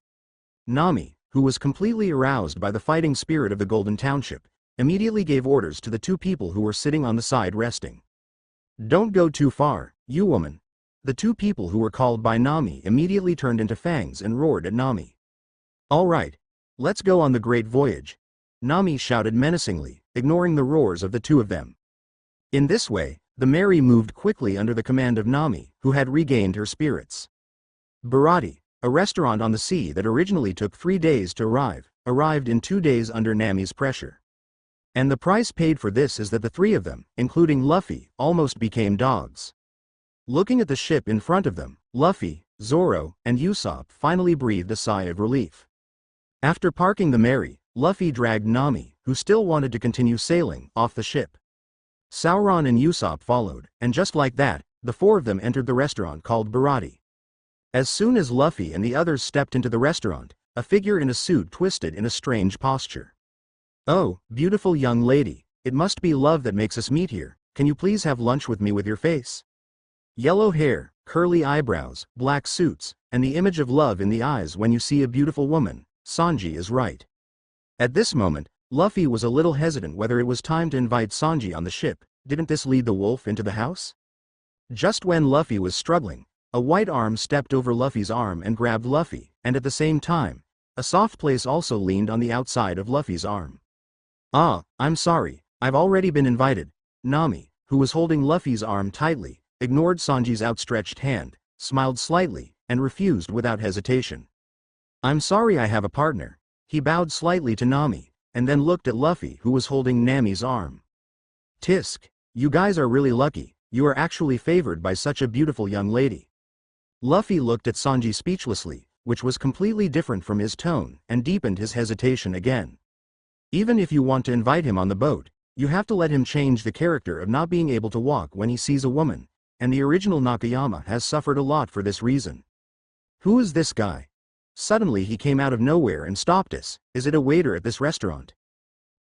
A: Nami, who was completely aroused by the fighting spirit of the Golden Township, immediately gave orders to the two people who were sitting on the side resting. "Don't go too far, you woman." The two people who were called by Nami immediately turned into fangs and roared at Nami. "All right. Let's go on the great voyage," Nami shouted menacingly, ignoring the roars of the two of them. In this way, the Mary moved quickly under the command of Nami, who had regained her spirits. Bharati, a restaurant on the sea that originally took 3 days to arrive, arrived in 2 days under Nami's pressure. And the price paid for this is that the three of them, including Luffy, almost became dogs. Looking at the ship in front of them, Luffy, Zoro, and Usopp finally breathed a sigh of relief. After parking the Mary, Luffy dragged Nami, who still wanted to continue sailing, off the ship. Sauron and Usopp followed, and just like that, the four of them entered the restaurant called Bharati. As soon as Luffy and the others stepped into the restaurant, a figure in a suit twisted in a strange posture. "Oh, beautiful young lady, it must be love that makes us meet here. Can you please have lunch with me with your face?" Yellow hair, curly eyebrows, black suits, and the image of love in the eyes when you see a beautiful woman, Sanji is right. At this moment, Luffy was a little hesitant whether it was time to invite Sanji on the ship. Didn't this lead the wolf into the house? Just when Luffy was struggling, a white arm stepped over Luffy's arm and grabbed Luffy, and at the same time, a soft place also leaned on the outside of Luffy's arm. "Ah, I'm sorry, I've already been invited." Nami, who was holding Luffy's arm tightly, ignored Sanji's outstretched hand, smiled slightly, and refused without hesitation. "I'm sorry, I have a partner." He bowed slightly to Nami, and then looked at Luffy, who was holding Nami's arm. "Tisk, you guys are really lucky, you are actually favored by such a beautiful young lady." Luffy looked at Sanji speechlessly, which was completely different from his tone, and deepened his hesitation again. Even if you want to invite him on the boat, you have to let him change the character of not being able to walk when he sees a woman, and the original Nakayama has suffered a lot for this reason. "Who is this guy? Suddenly he came out of nowhere and stopped us. Is it a waiter at this restaurant?"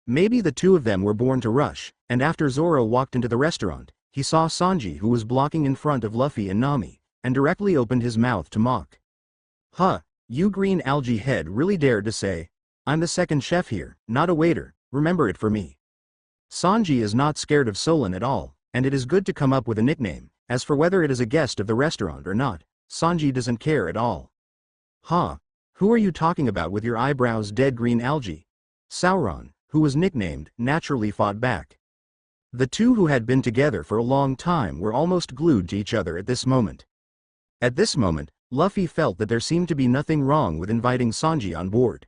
A: Maybe the two of them were born to rush, and after Zoro walked into the restaurant, he saw Sanji, who was blocking in front of Luffy and Nami, and directly opened his mouth to mock. "Huh, you green algae head really dared to say, 'I'm the second chef here, not a waiter, remember it for me.'" Sanji is not scared of Solon at all, and it is good to come up with a nickname. As for whether it is a guest of the restaurant or not, Sanji doesn't care at all. "Huh, who are you talking about with your eyebrows dead green algae?" Sauron, who was nicknamed, naturally fought back. The two who had been together for a long time were almost glued to each other at this moment. At this moment, Luffy felt that there seemed to be nothing wrong with inviting Sanji on board.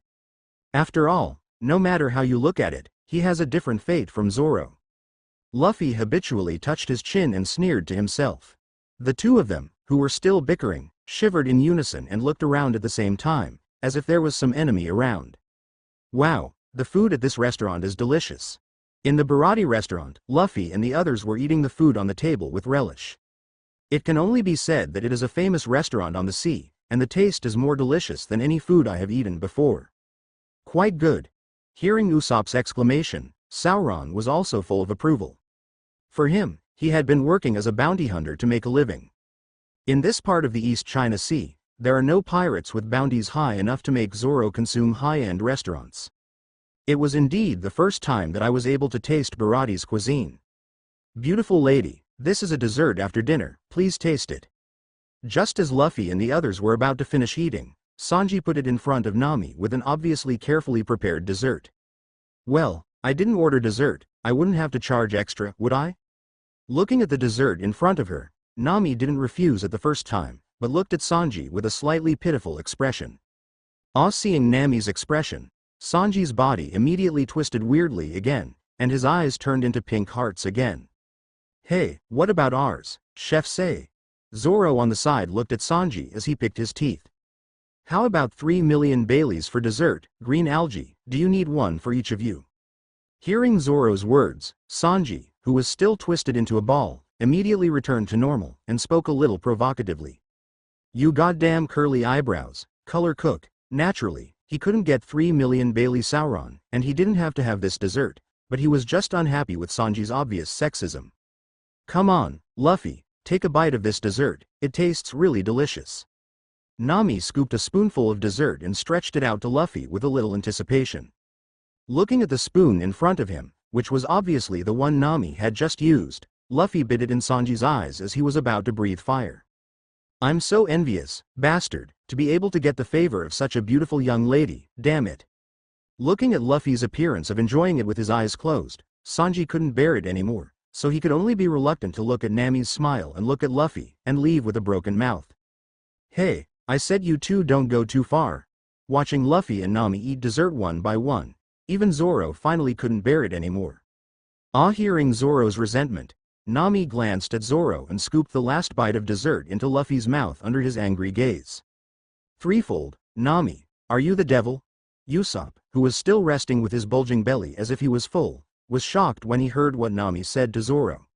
A: After all, no matter how you look at it, he has a different fate from Zoro. Luffy habitually touched his chin and sneered to himself. The two of them, who were still bickering, shivered in unison and looked around at the same time, as if there was some enemy around. Wow, the food at this restaurant is delicious. In the Bharati restaurant, Luffy and the others were eating the food on the table with relish. It can only be said that it is a famous restaurant on the sea, and the taste is more delicious than any food I have eaten before. Quite good. Hearing Usopp's exclamation, Sauron was also full of approval. For him, he had been working as a bounty hunter to make a living. In this part of the East China Sea, there are no pirates with bounties high enough to make Zoro consume high-end restaurants. It was indeed the first time that I was able to taste Bharati's cuisine. "Beautiful lady, this is a dessert after dinner, please taste it." Just as Luffy and the others were about to finish eating, Sanji put it in front of Nami with an obviously carefully prepared dessert. "Well, I didn't order dessert, I wouldn't have to charge extra, would I?" Looking at the dessert in front of her, Nami didn't refuse at the first time, but looked at Sanji with a slightly pitiful expression. Seeing Nami's expression, Sanji's body immediately twisted weirdly again, and his eyes turned into pink hearts again. "Hey, what about ours, Chef Say?" Zoro on the side looked at Sanji as he picked his teeth. "How about 3 million Baileys for dessert, green algae, do you need one for each of you?" Hearing Zoro's words, Sanji, who was still twisted into a ball, immediately returned to normal, and spoke a little provocatively. "You goddamn curly eyebrows, color cook." Naturally, he couldn't get 3 million Bailey Sauron, and he didn't have to have this dessert, but he was just unhappy with Sanji's obvious sexism. "Come on, Luffy, take a bite of this dessert, it tastes really delicious." Nami scooped a spoonful of dessert and stretched it out to Luffy with a little anticipation. Looking at the spoon in front of him, which was obviously the one Nami had just used. Luffy bit it in Sanji's eyes as he was about to breathe fire. I'm so envious, bastard, to be able to get the favor of such a beautiful young lady, damn it. Looking at Luffy's appearance of enjoying it with his eyes closed, Sanji couldn't bear it anymore, so he could only be reluctant to look at Nami's smile and look at Luffy, and leave with a broken mouth. Hey, I said you two don't go too far. Watching Luffy and Nami eat dessert one by one, even Zoro finally couldn't bear it anymore. Hearing Zoro's resentment, Nami glanced at Zoro and scooped the last bite of dessert into Luffy's mouth under his angry gaze. Threefold, Nami, are you the devil? Usopp, who was still resting with his bulging belly as if he was full, was shocked when he heard what Nami said to Zoro.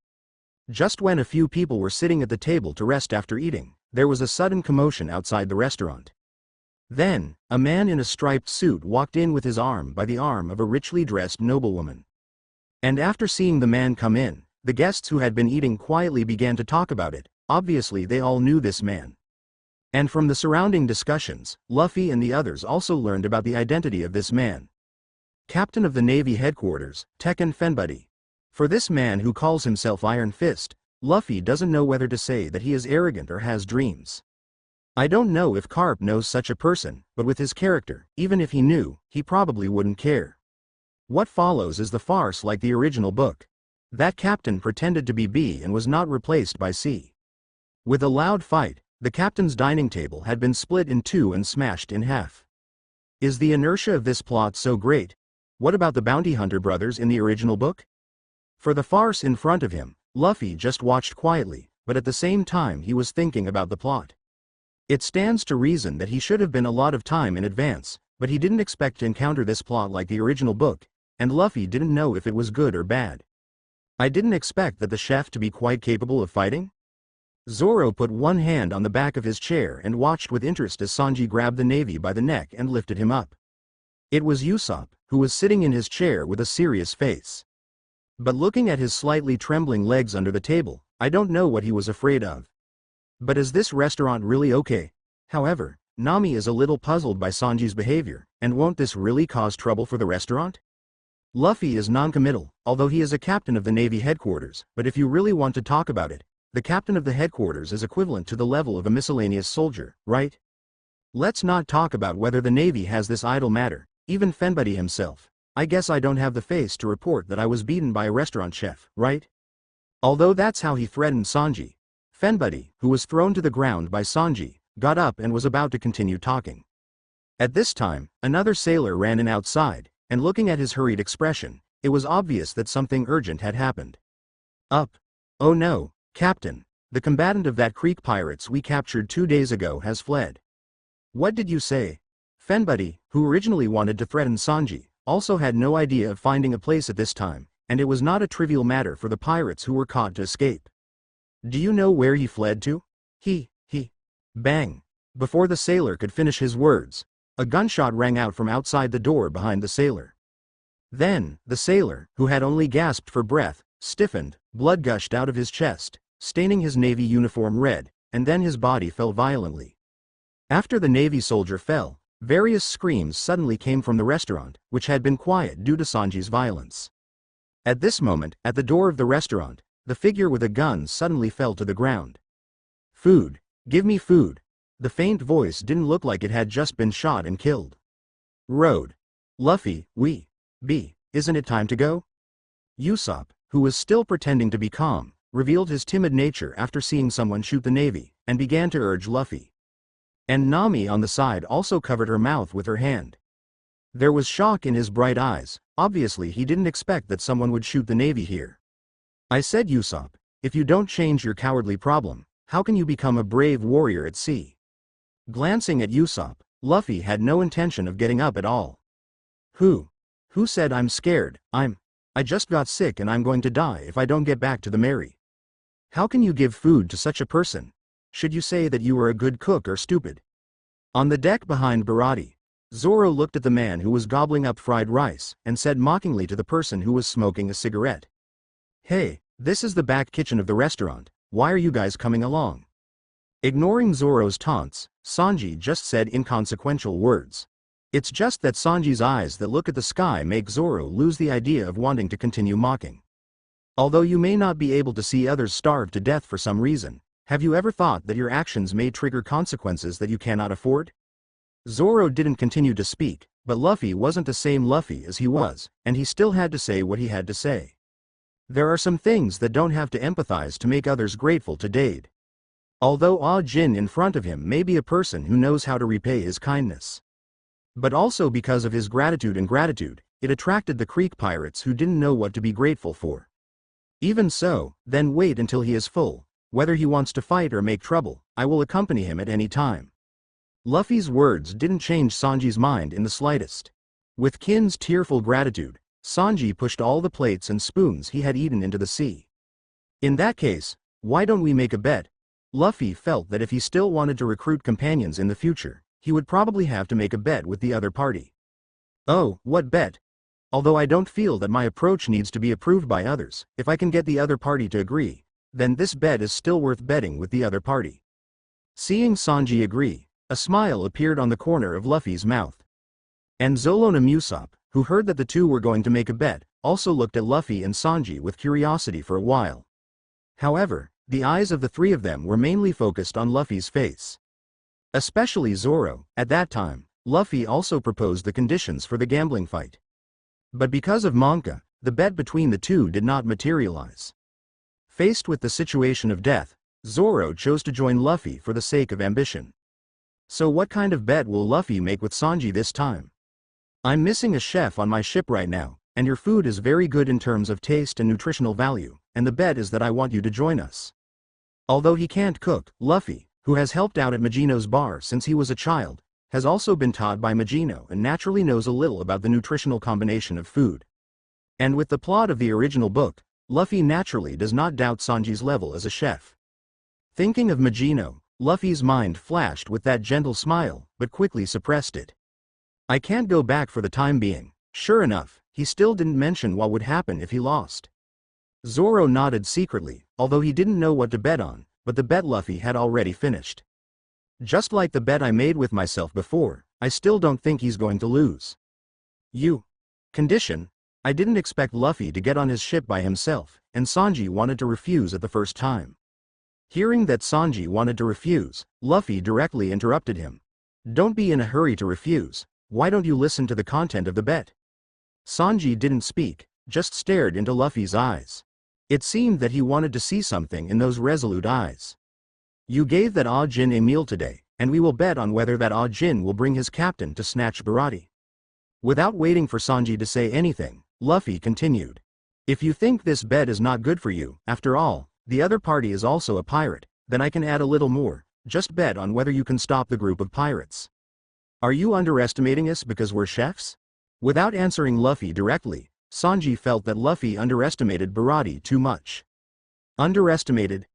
A: Just when a few people were sitting at the table to rest after eating, there was a sudden commotion outside the restaurant. Then, a man in a striped suit walked in with his arm by the arm of a richly dressed noblewoman. And after seeing the man come in, the guests who had been eating quietly began to talk about it. Obviously they all knew this man. And from the surrounding discussions, Luffy and the others also learned about the identity of this man. Captain of the Navy Headquarters, Tekken Fenbuddy. For this man who calls himself Iron Fist, Luffy doesn't know whether to say that he is arrogant or has dreams. I don't know if Carp knows such a person, but with his character, even if he knew, he probably wouldn't care. What follows is the farce like the original book. That captain pretended to be B and was not replaced by C. With a loud fight, the captain's dining table had been split in two and smashed in half. Is the inertia of this plot so great? What about the bounty hunter brothers in the original book? For the farce in front of him, Luffy just watched quietly, but at the same time he was thinking about the plot. It stands to reason that he should have been a lot of time in advance, but he didn't expect to encounter this plot like the original book, and Luffy didn't know if it was good or bad. I didn't expect that the chef to be quite capable of fighting. Zoro put one hand on the back of his chair and watched with interest as Sanji grabbed the Navy by the neck and lifted him up. It was Usopp, who was sitting in his chair with a serious face. But looking at his slightly trembling legs under the table, I don't know what he was afraid of. But is this restaurant really okay? However, Nami is a little puzzled by Sanji's behavior, and won't this really cause trouble for the restaurant? Luffy is non-committal, although he is a captain of the Navy headquarters, but if you really want to talk about it, the captain of the headquarters is equivalent to the level of a miscellaneous soldier, right? Let's not talk about whether the Navy has this idle matter, even Fenbuddy himself. I guess I don't have the face to report that I was beaten by a restaurant chef, right? Although that's how he threatened Sanji. Fenbuddy, who was thrown to the ground by Sanji, got up and was about to continue talking. At this time, another sailor ran in outside, and looking at his hurried expression, it was obvious that something urgent had happened. Up. Oh no, Captain, the combatant of that Creek pirates we captured 2 days ago has fled. What did you say? Fenbuddy, who originally wanted to threaten Sanji, also had no idea of finding a place at this time, and it was not a trivial matter for the pirates who were caught to escape. Do you know where he fled to? Bang. Before the sailor could finish his words, a gunshot rang out from outside the door behind the sailor. Then, the sailor, who had only gasped for breath, stiffened, blood gushed out of his chest, staining his Navy uniform red, and then his body fell violently. After the Navy soldier fell, various screams suddenly came from the restaurant, which had been quiet due to Sanji's violence. At this moment, at the door of the restaurant, the figure with a gun suddenly fell to the ground. Food. Give me food. The faint voice didn't look like it had just been shot and killed. Road. Luffy, isn't it time to go? Usopp, who was still pretending to be calm, revealed his timid nature after seeing someone shoot the Navy, and began to urge Luffy. And Nami on the side also covered her mouth with her hand. There was shock in his bright eyes. Obviously he didn't expect that someone would shoot the Navy here. I said, Usopp, if you don't change your cowardly problem, how can you become a brave warrior at sea? Glancing at Usopp, Luffy had no intention of getting up at all. Who said I'm scared? I just got sick and I'm going to die if I don't get back to the Mary. How can you give food to such a person? Should you say that you are a good cook or stupid? On the deck behind Baratie, Zoro looked at the man who was gobbling up fried rice, and said mockingly to the person who was smoking a cigarette. Hey, this is the back kitchen of the restaurant, why are you guys coming along? Ignoring Zoro's taunts, Sanji just said inconsequential words. It's just that Sanji's eyes that look at the sky make Zoro lose the idea of wanting to continue mocking. Although you may not be able to see others starve to death for some reason, have you ever thought that your actions may trigger consequences that you cannot afford? Zoro didn't continue to speak, but Luffy wasn't the same Luffy as he was, and he still had to say what he had to say. There are some things that don't have to empathize to make others grateful to Dade. Although Ah Jin in front of him may be a person who knows how to repay his kindness. But also because of his gratitude and gratitude, it attracted the Creek pirates who didn't know what to be grateful for. Even so, then wait until he is full. Whether he wants to fight or make trouble, I will accompany him at any time. Luffy's words didn't change Sanji's mind in the slightest. With Kin's tearful gratitude, Sanji pushed all the plates and spoons he had eaten into the sea. In that case, why don't we make a bet? Luffy felt that if he still wanted to recruit companions in the future, he would probably have to make a bet with the other party. Oh, what bet? Although I don't feel that my approach needs to be approved by others, if I can get the other party to agree, then this bet is still worth betting with the other party. Seeing Sanji agree, a smile appeared on the corner of Luffy's mouth. And Zolon and Usopp, who heard that the two were going to make a bet, also looked at Luffy and Sanji with curiosity for a while. However, the eyes of the three of them were mainly focused on Luffy's face. Especially Zoro. At that time, Luffy also proposed the conditions for the gambling fight. But because of Manga, the bet between the two did not materialize. Faced with the situation of death, Zoro chose to join Luffy for the sake of ambition. So what kind of bet will Luffy make with Sanji this time? I'm missing a chef on my ship right now, and your food is very good in terms of taste and nutritional value, and the bet is that I want you to join us. Although he can't cook, Luffy, who has helped out at Magino's bar since he was a child, has also been taught by Magino and naturally knows a little about the nutritional combination of food. And with the plot of the original book, Luffy naturally does not doubt Sanji's level as a chef. Thinking of Magino, Luffy's mind flashed with that gentle smile, but quickly suppressed it. I can't go back for the time being. Sure enough, he still didn't mention what would happen if he lost. Zoro nodded secretly, although he didn't know what to bet on, but the bet Luffy had already finished. Just like the bet I made with myself before, I still don't think he's going to lose. Condition? I didn't expect Luffy to get on his ship by himself, and Sanji wanted to refuse at the first time. Hearing that Sanji wanted to refuse, Luffy directly interrupted him. Don't be in a hurry to refuse. Why don't you listen to the content of the bet? Sanji didn't speak, just stared into Luffy's eyes. It seemed that he wanted to see something in those resolute eyes. You gave that Ah Jin a meal today, and we will bet on whether that Ah Jin will bring his captain to snatch Baratie. Without waiting for Sanji to say anything, Luffy continued. If you think this bet is not good for you, after all, the other party is also a pirate, then I can add a little more. Just bet on whether you can stop the group of pirates. Are you underestimating us because we're chefs? Without answering Luffy directly, Sanji felt that Luffy underestimated Baratie too much. Underestimated?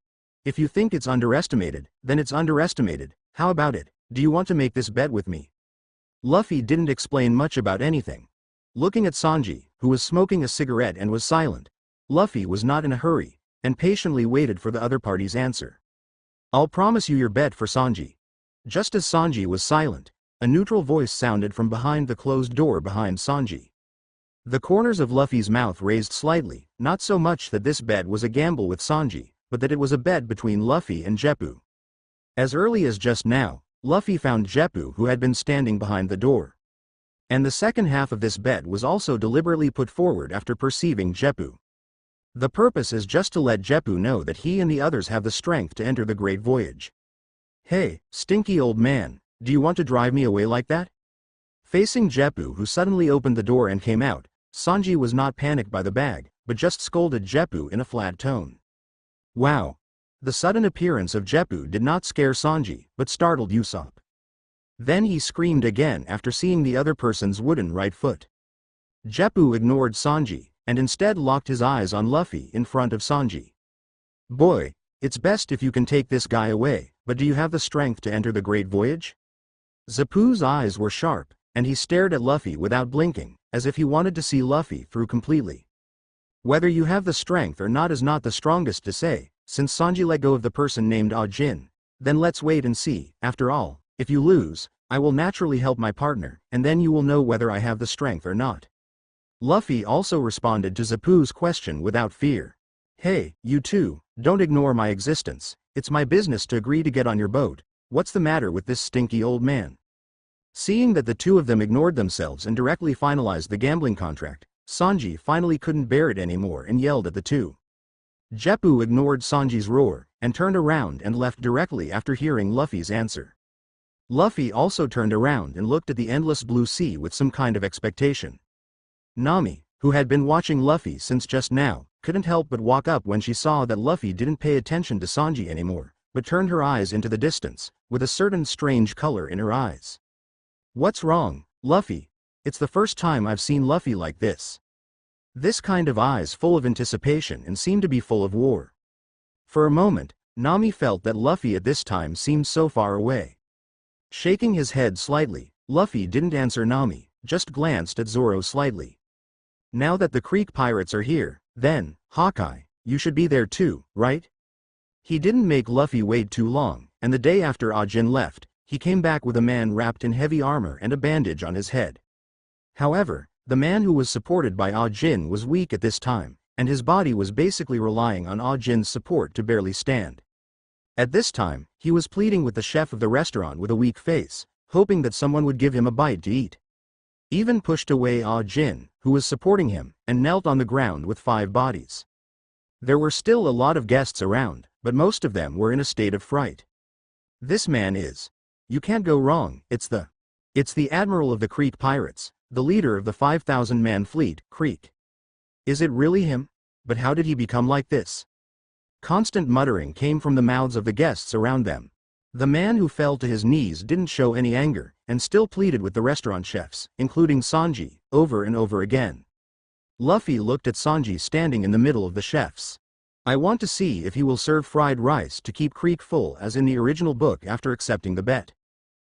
A: If you think it's underestimated, then it's underestimated. How about it? Do you want to make this bet with me? Luffy didn't explain much about anything. Looking at Sanji, who was smoking a cigarette and was silent, Luffy was not in a hurry, and patiently waited for the other party's answer. I'll promise you your bet for Sanji. Just as Sanji was silent, a neutral voice sounded from behind the closed door behind Sanji. The corners of Luffy's mouth raised slightly, not so much that this bet was a gamble with Sanji, but that it was a bet between Luffy and Jeppu. As early as just now, Luffy found Jeppu who had been standing behind the door. And the second half of this bet was also deliberately put forward after perceiving Jeppu. The purpose is just to let Jeppu know that he and the others have the strength to enter the great voyage. Hey, stinky old man, do you want to drive me away like that? Facing Jeppu, who suddenly opened the door and came out, Sanji was not panicked by the bag, but just scolded Jeppu in a flat tone. Wow! The sudden appearance of Jeppu did not scare Sanji, but startled Usopp. Then he screamed again after seeing the other person's wooden right foot. Jeppu ignored Sanji, and instead locked his eyes on Luffy in front of Sanji. Boy, it's best if you can take this guy away, but do you have the strength to enter the great voyage? Jeppu's eyes were sharp, and he stared at Luffy without blinking, as if he wanted to see Luffy through completely. Whether you have the strength or not is not the strongest to say, since Sanji let go of the person named Ah Jin. Then let's wait and see. After all, if you lose, I will naturally help my partner, and then you will know whether I have the strength or not. Luffy also responded to Zapu's question without fear. Hey, you two, don't ignore my existence. It's my business to agree to get on your boat. What's the matter with this stinky old man? Seeing that the two of them ignored themselves and directly finalized the gambling contract, Sanji finally couldn't bear it anymore and yelled at the two. Zeppu ignored Sanji's roar, and turned around and left directly after hearing Luffy's answer. Luffy also turned around and looked at the endless blue sea with some kind of expectation. Nami, who had been watching Luffy since just now, couldn't help but walk up when she saw that Luffy didn't pay attention to Sanji anymore, but turned her eyes into the distance, with a certain strange color in her eyes. What's wrong, Luffy? It's the first time I've seen Luffy like this. This kind of eyes full of anticipation and seemed to be full of war. For a moment, Nami felt that Luffy at this time seemed so far away. Shaking his head slightly, Luffy didn't answer Nami, just glanced at Zoro slightly. Now that the Creek pirates are here, then, Hawkeye, you should be there too, right? He didn't make Luffy wait too long, and the day after Ajin left, he came back with a man wrapped in heavy armor and a bandage on his head. However, the man who was supported by Ajin was weak at this time, and his body was basically relying on Ajin's support to barely stand. At this time, he was pleading with the chef of the restaurant with a weak face, hoping that someone would give him a bite to eat. Even pushed away Ajin, who was supporting him, and knelt on the ground with 5 bodies. There were still a lot of guests around, but most of them were in a state of fright. This man is. You can't go wrong, it's the admiral of the Creek pirates, the leader of the 5,000-man fleet, Creek. Is it really him? But how did he become like this? Constant muttering came from the mouths of the guests around them. The man who fell to his knees didn't show any anger, and still pleaded with the restaurant chefs, including Sanji, over and over again. Luffy looked at Sanji standing in the middle of the chefs. I want to see if he will serve fried rice to keep Creek full as in the original book after accepting the bet.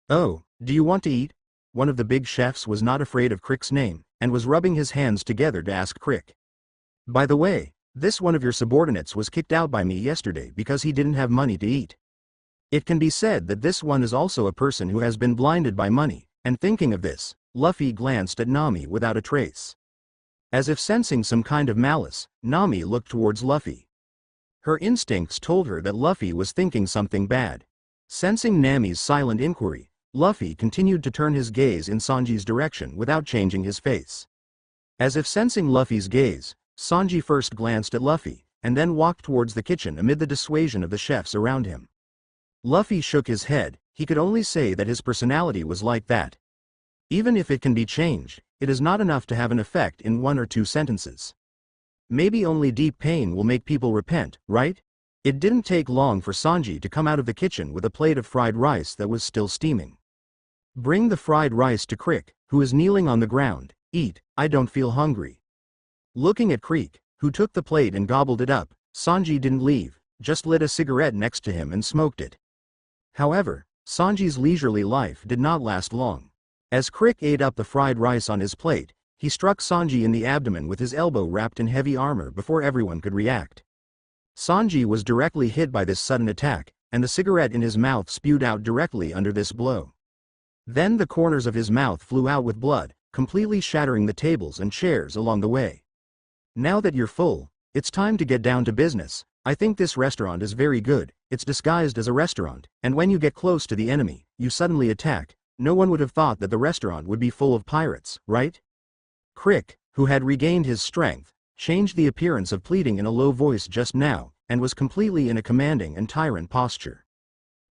A: Oh, do you want to eat? One of the big chefs was not afraid of Crick's name, and was rubbing his hands together to ask Crick. By the way, this one of your subordinates was kicked out by me yesterday because he didn't have money to eat. It can be said that this one is also a person who has been blinded by money, and thinking of this, Luffy glanced at Nami without a trace. As if sensing some kind of malice, Nami looked towards Luffy. Her instincts told her that Luffy was thinking something bad. Sensing Nami's silent inquiry, Luffy continued to turn his gaze in Sanji's direction without changing his face. As if sensing Luffy's gaze, Sanji first glanced at Luffy, and then walked towards the kitchen amid the dissuasion of the chefs around him. Luffy shook his head. He could only say that his personality was like that. Even if it can be changed, it is not enough to have an effect in 1 or 2 sentences. Maybe only deep pain will make people repent, right? It didn't take long for Sanji to come out of the kitchen with a plate of fried rice that was still steaming. Bring the fried rice to Crick, who is kneeling on the ground. Eat, I don't feel hungry. Looking at Crick, who took the plate and gobbled it up, Sanji didn't leave, just lit a cigarette next to him and smoked it. However, Sanji's leisurely life did not last long. As Crick ate up the fried rice on his plate, he struck Sanji in the abdomen with his elbow wrapped in heavy armor before everyone could react. Sanji was directly hit by this sudden attack, and the cigarette in his mouth spewed out directly under this blow. Then the corners of his mouth flew out with blood, completely shattering the tables and chairs along the way. Now that you're full, it's time to get down to business. I think this restaurant is very good. It's disguised as a restaurant, and when you get close to the enemy, you suddenly attack. No one would have thought that the restaurant would be full of pirates, right? Crick, who had regained his strength, changed the appearance of pleading in a low voice just now, and was completely in a commanding and tyrant posture.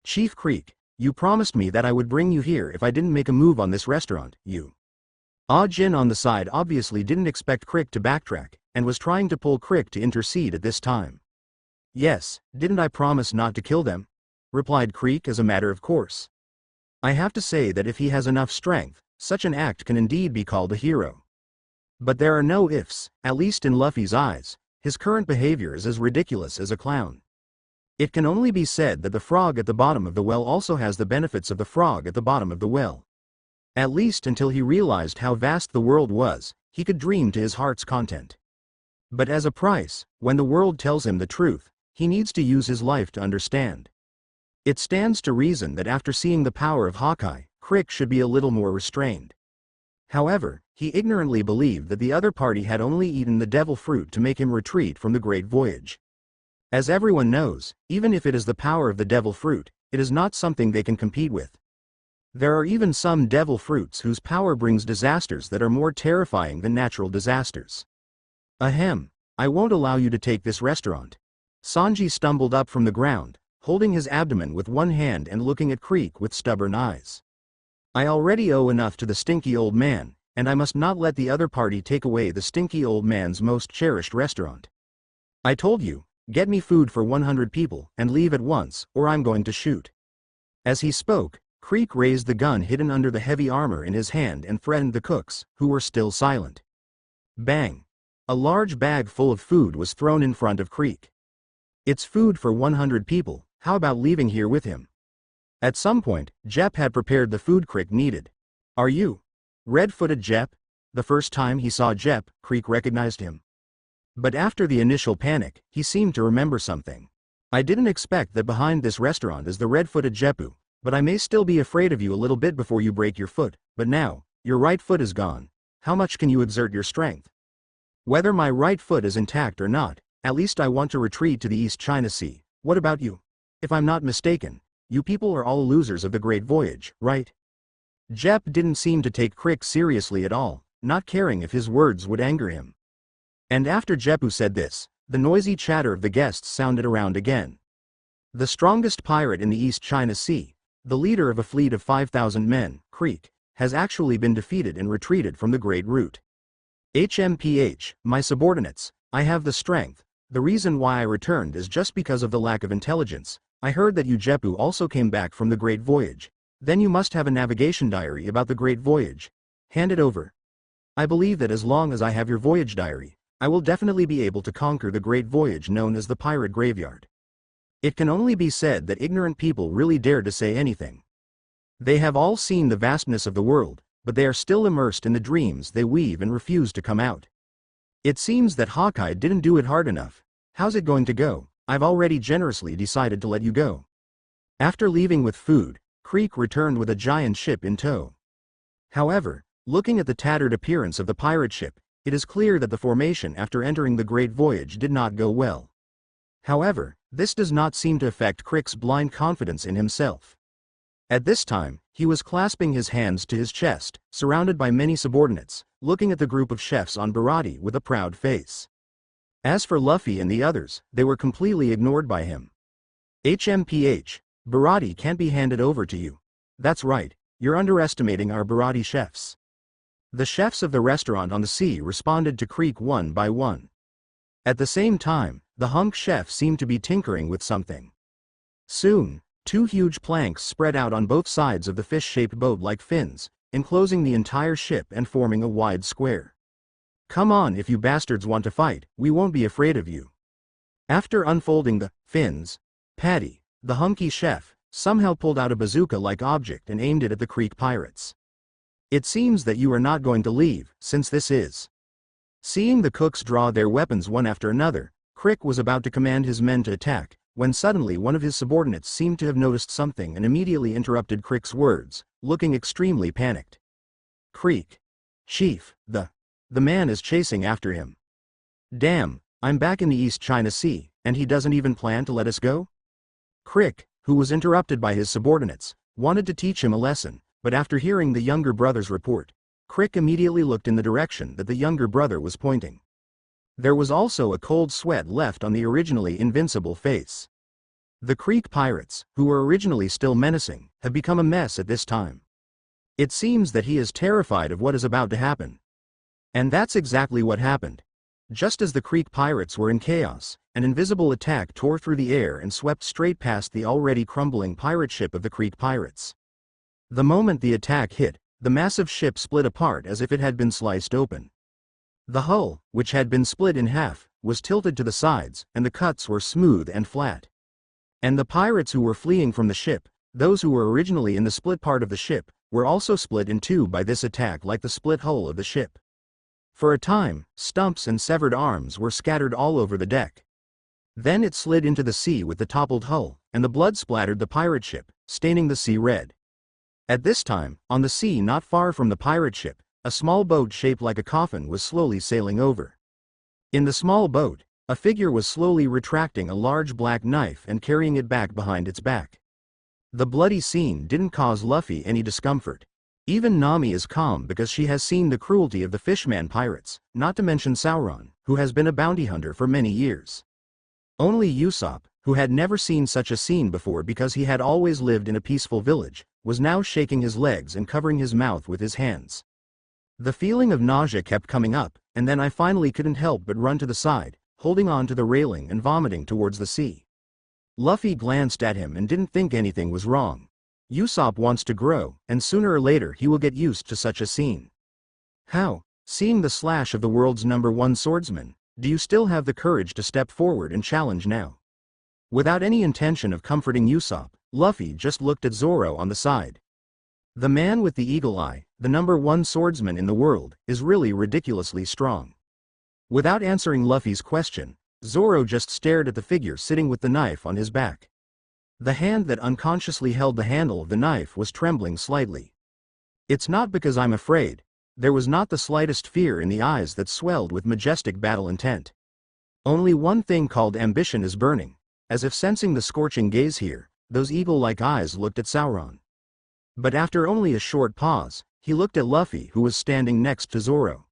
A: Chief Crick, you promised me that I would bring you here if I didn't make a move on this restaurant, you. Jin on the side obviously didn't expect Crick to backtrack, and was trying to pull Crick to intercede at this time. Yes, didn't I promise not to kill them? Replied Crick as a matter of course. I have to say that if he has enough strength, such an act can indeed be called a hero. But there are no ifs, at least in Luffy's eyes. His current behavior is as ridiculous as a clown. It can only be said that the frog at the bottom of the well also has the benefits of the frog at the bottom of the well. At least until he realized how vast the world was, he could dream to his heart's content. But as a price, when the world tells him the truth, he needs to use his life to understand. It stands to reason that after seeing the power of Hawkeye, Crick should be a little more restrained. However, he ignorantly believed that the other party had only eaten the devil fruit to make him retreat from the great voyage. As everyone knows, even if it is the power of the devil fruit, it is not something they can compete with. There are even some devil fruits whose power brings disasters that are more terrifying than natural disasters. Ahem, I won't allow you to take this restaurant. Sanji stumbled up from the ground, holding his abdomen with one hand and looking at Crick with stubborn eyes. I already owe enough to the stinky old man, and I must not let the other party take away the stinky old man's most cherished restaurant. I told you, get me food for 100 people and leave at once, or I'm going to shoot. As he spoke, Crick raised the gun hidden under the heavy armor in his hand and threatened the cooks, who were still silent. Bang! A large bag full of food was thrown in front of Crick. It's food for 100 people, how about leaving here with him? At some point, Jep had prepared the food Crick needed. Are you red-footed Jep? The first time he saw Jep, Crick recognized him. But after the initial panic, he seemed to remember something. I didn't expect that behind this restaurant is the red-footed Jeppu, but I may still be afraid of you a little bit before you break your foot, but now, your right foot is gone. How much can you exert your strength? Whether my right foot is intact or not, at least I want to retreat to the East China Sea. What about you? If I'm not mistaken, you people are all losers of the Great Voyage, right? Jep didn't seem to take Crick seriously at all, not caring if his words would anger him. And after Jeppu said this, the noisy chatter of the guests sounded around again. The strongest pirate in the East China Sea, the leader of a fleet of 5,000 men, Crick, has actually been defeated and retreated from the Great Route. HMPH, my subordinates, I have the strength. The reason why I returned is just because of the lack of intelligence. I heard that you Jeppu also came back from the Great Voyage. Then you must have a navigation diary about the Great Voyage. Hand it over. I believe that as long as I have your voyage diary, I will definitely be able to conquer the Great Voyage known as the Pirate Graveyard. It can only be said that ignorant people really dare to say anything. They have all seen the vastness of the world, but they are still immersed in the dreams they weave and refuse to come out. It seems that Hawkeye didn't do it hard enough. How's it going to go? I've already generously decided to let you go. After leaving with food, Crick returned with a giant ship in tow. However, looking at the tattered appearance of the pirate ship, it is clear that the formation after entering the Great Voyage did not go well. However, this does not seem to affect Crick's blind confidence in himself. At this time, he was clasping his hands to his chest, surrounded by many subordinates, looking at the group of chefs on Baratie with a proud face. As for Luffy and the others, they were completely ignored by him. HMPH, Baratie can't be handed over to you. That's right, you're underestimating our Baratie chefs. The chefs of the restaurant on the sea responded to Crick one by one. At the same time, the hunk chef seemed to be tinkering with something. Soon, two huge planks spread out on both sides of the fish-shaped boat like fins, enclosing the entire ship and forming a wide square. Come on, if you bastards want to fight, we won't be afraid of you. After unfolding the fins, Patty, the hunky chef, somehow pulled out a bazooka-like object and aimed it at the Crick pirates. It seems that you are not going to leave, since this is. Seeing the cooks draw their weapons one after another, Crick was about to command his men to attack, when suddenly one of his subordinates seemed to have noticed something and immediately interrupted Crick's words, looking extremely panicked. Crick. Chief, the man is chasing after him. Damn, I'm back in the East China Sea, and he doesn't even plan to let us go? Crick, who was interrupted by his subordinates, wanted to teach him a lesson, but after hearing the younger brother's report, Crick immediately looked in the direction that the younger brother was pointing. There was also a cold sweat left on the originally invincible face. The Crick pirates, who were originally still menacing, have become a mess at this time. It seems that he is terrified of what is about to happen. And that's exactly what happened. Just as the Crick pirates were in chaos, an invisible attack tore through the air and swept straight past the already crumbling pirate ship of the Crick pirates. The moment the attack hit, the massive ship split apart as if it had been sliced open. The hull, which had been split in half, was tilted to the sides, and the cuts were smooth and flat. And the pirates who were fleeing from the ship, those who were originally in the split part of the ship, were also split in two by this attack like the split hull of the ship. For a time, stumps and severed arms were scattered all over the deck. Then it slid into the sea with the toppled hull, and the blood splattered the pirate ship, staining the sea red. At this time, on the sea not far from the pirate ship, a small boat shaped like a coffin was slowly sailing over. In the small boat, a figure was slowly retracting a large black knife and carrying it back behind its back. The bloody scene didn't cause Luffy any discomfort. Even Nami is calm because she has seen the cruelty of the fishman pirates, not to mention Sauron, who has been a bounty hunter for many years. Only Usopp, who had never seen such a scene before because he had always lived in a peaceful village, was now shaking his legs and covering his mouth with his hands. The feeling of nausea kept coming up, and then I finally couldn't help but run to the side, holding on to the railing and vomiting towards the sea. Luffy glanced at him and didn't think anything was wrong. Usopp wants to grow, and sooner or later he will get used to such a scene. How? Seeing the slash of the world's #1 swordsman, do you still have the courage to step forward and challenge now? Without any intention of comforting Usopp, Luffy just looked at Zoro on the side. The man with the eagle eye, the #1 swordsman in the world, is really ridiculously strong. Without answering Luffy's question, Zoro just stared at the figure sitting with the knife on his back. The hand that unconsciously held the handle of the knife was trembling slightly. It's not because I'm afraid. There was not the slightest fear in the eyes that swelled with majestic battle intent. Only one thing called ambition is burning. As if sensing the scorching gaze here, those eagle-like eyes looked at Sauron. But after only a short pause, he looked at Luffy, who was standing next to Zoro.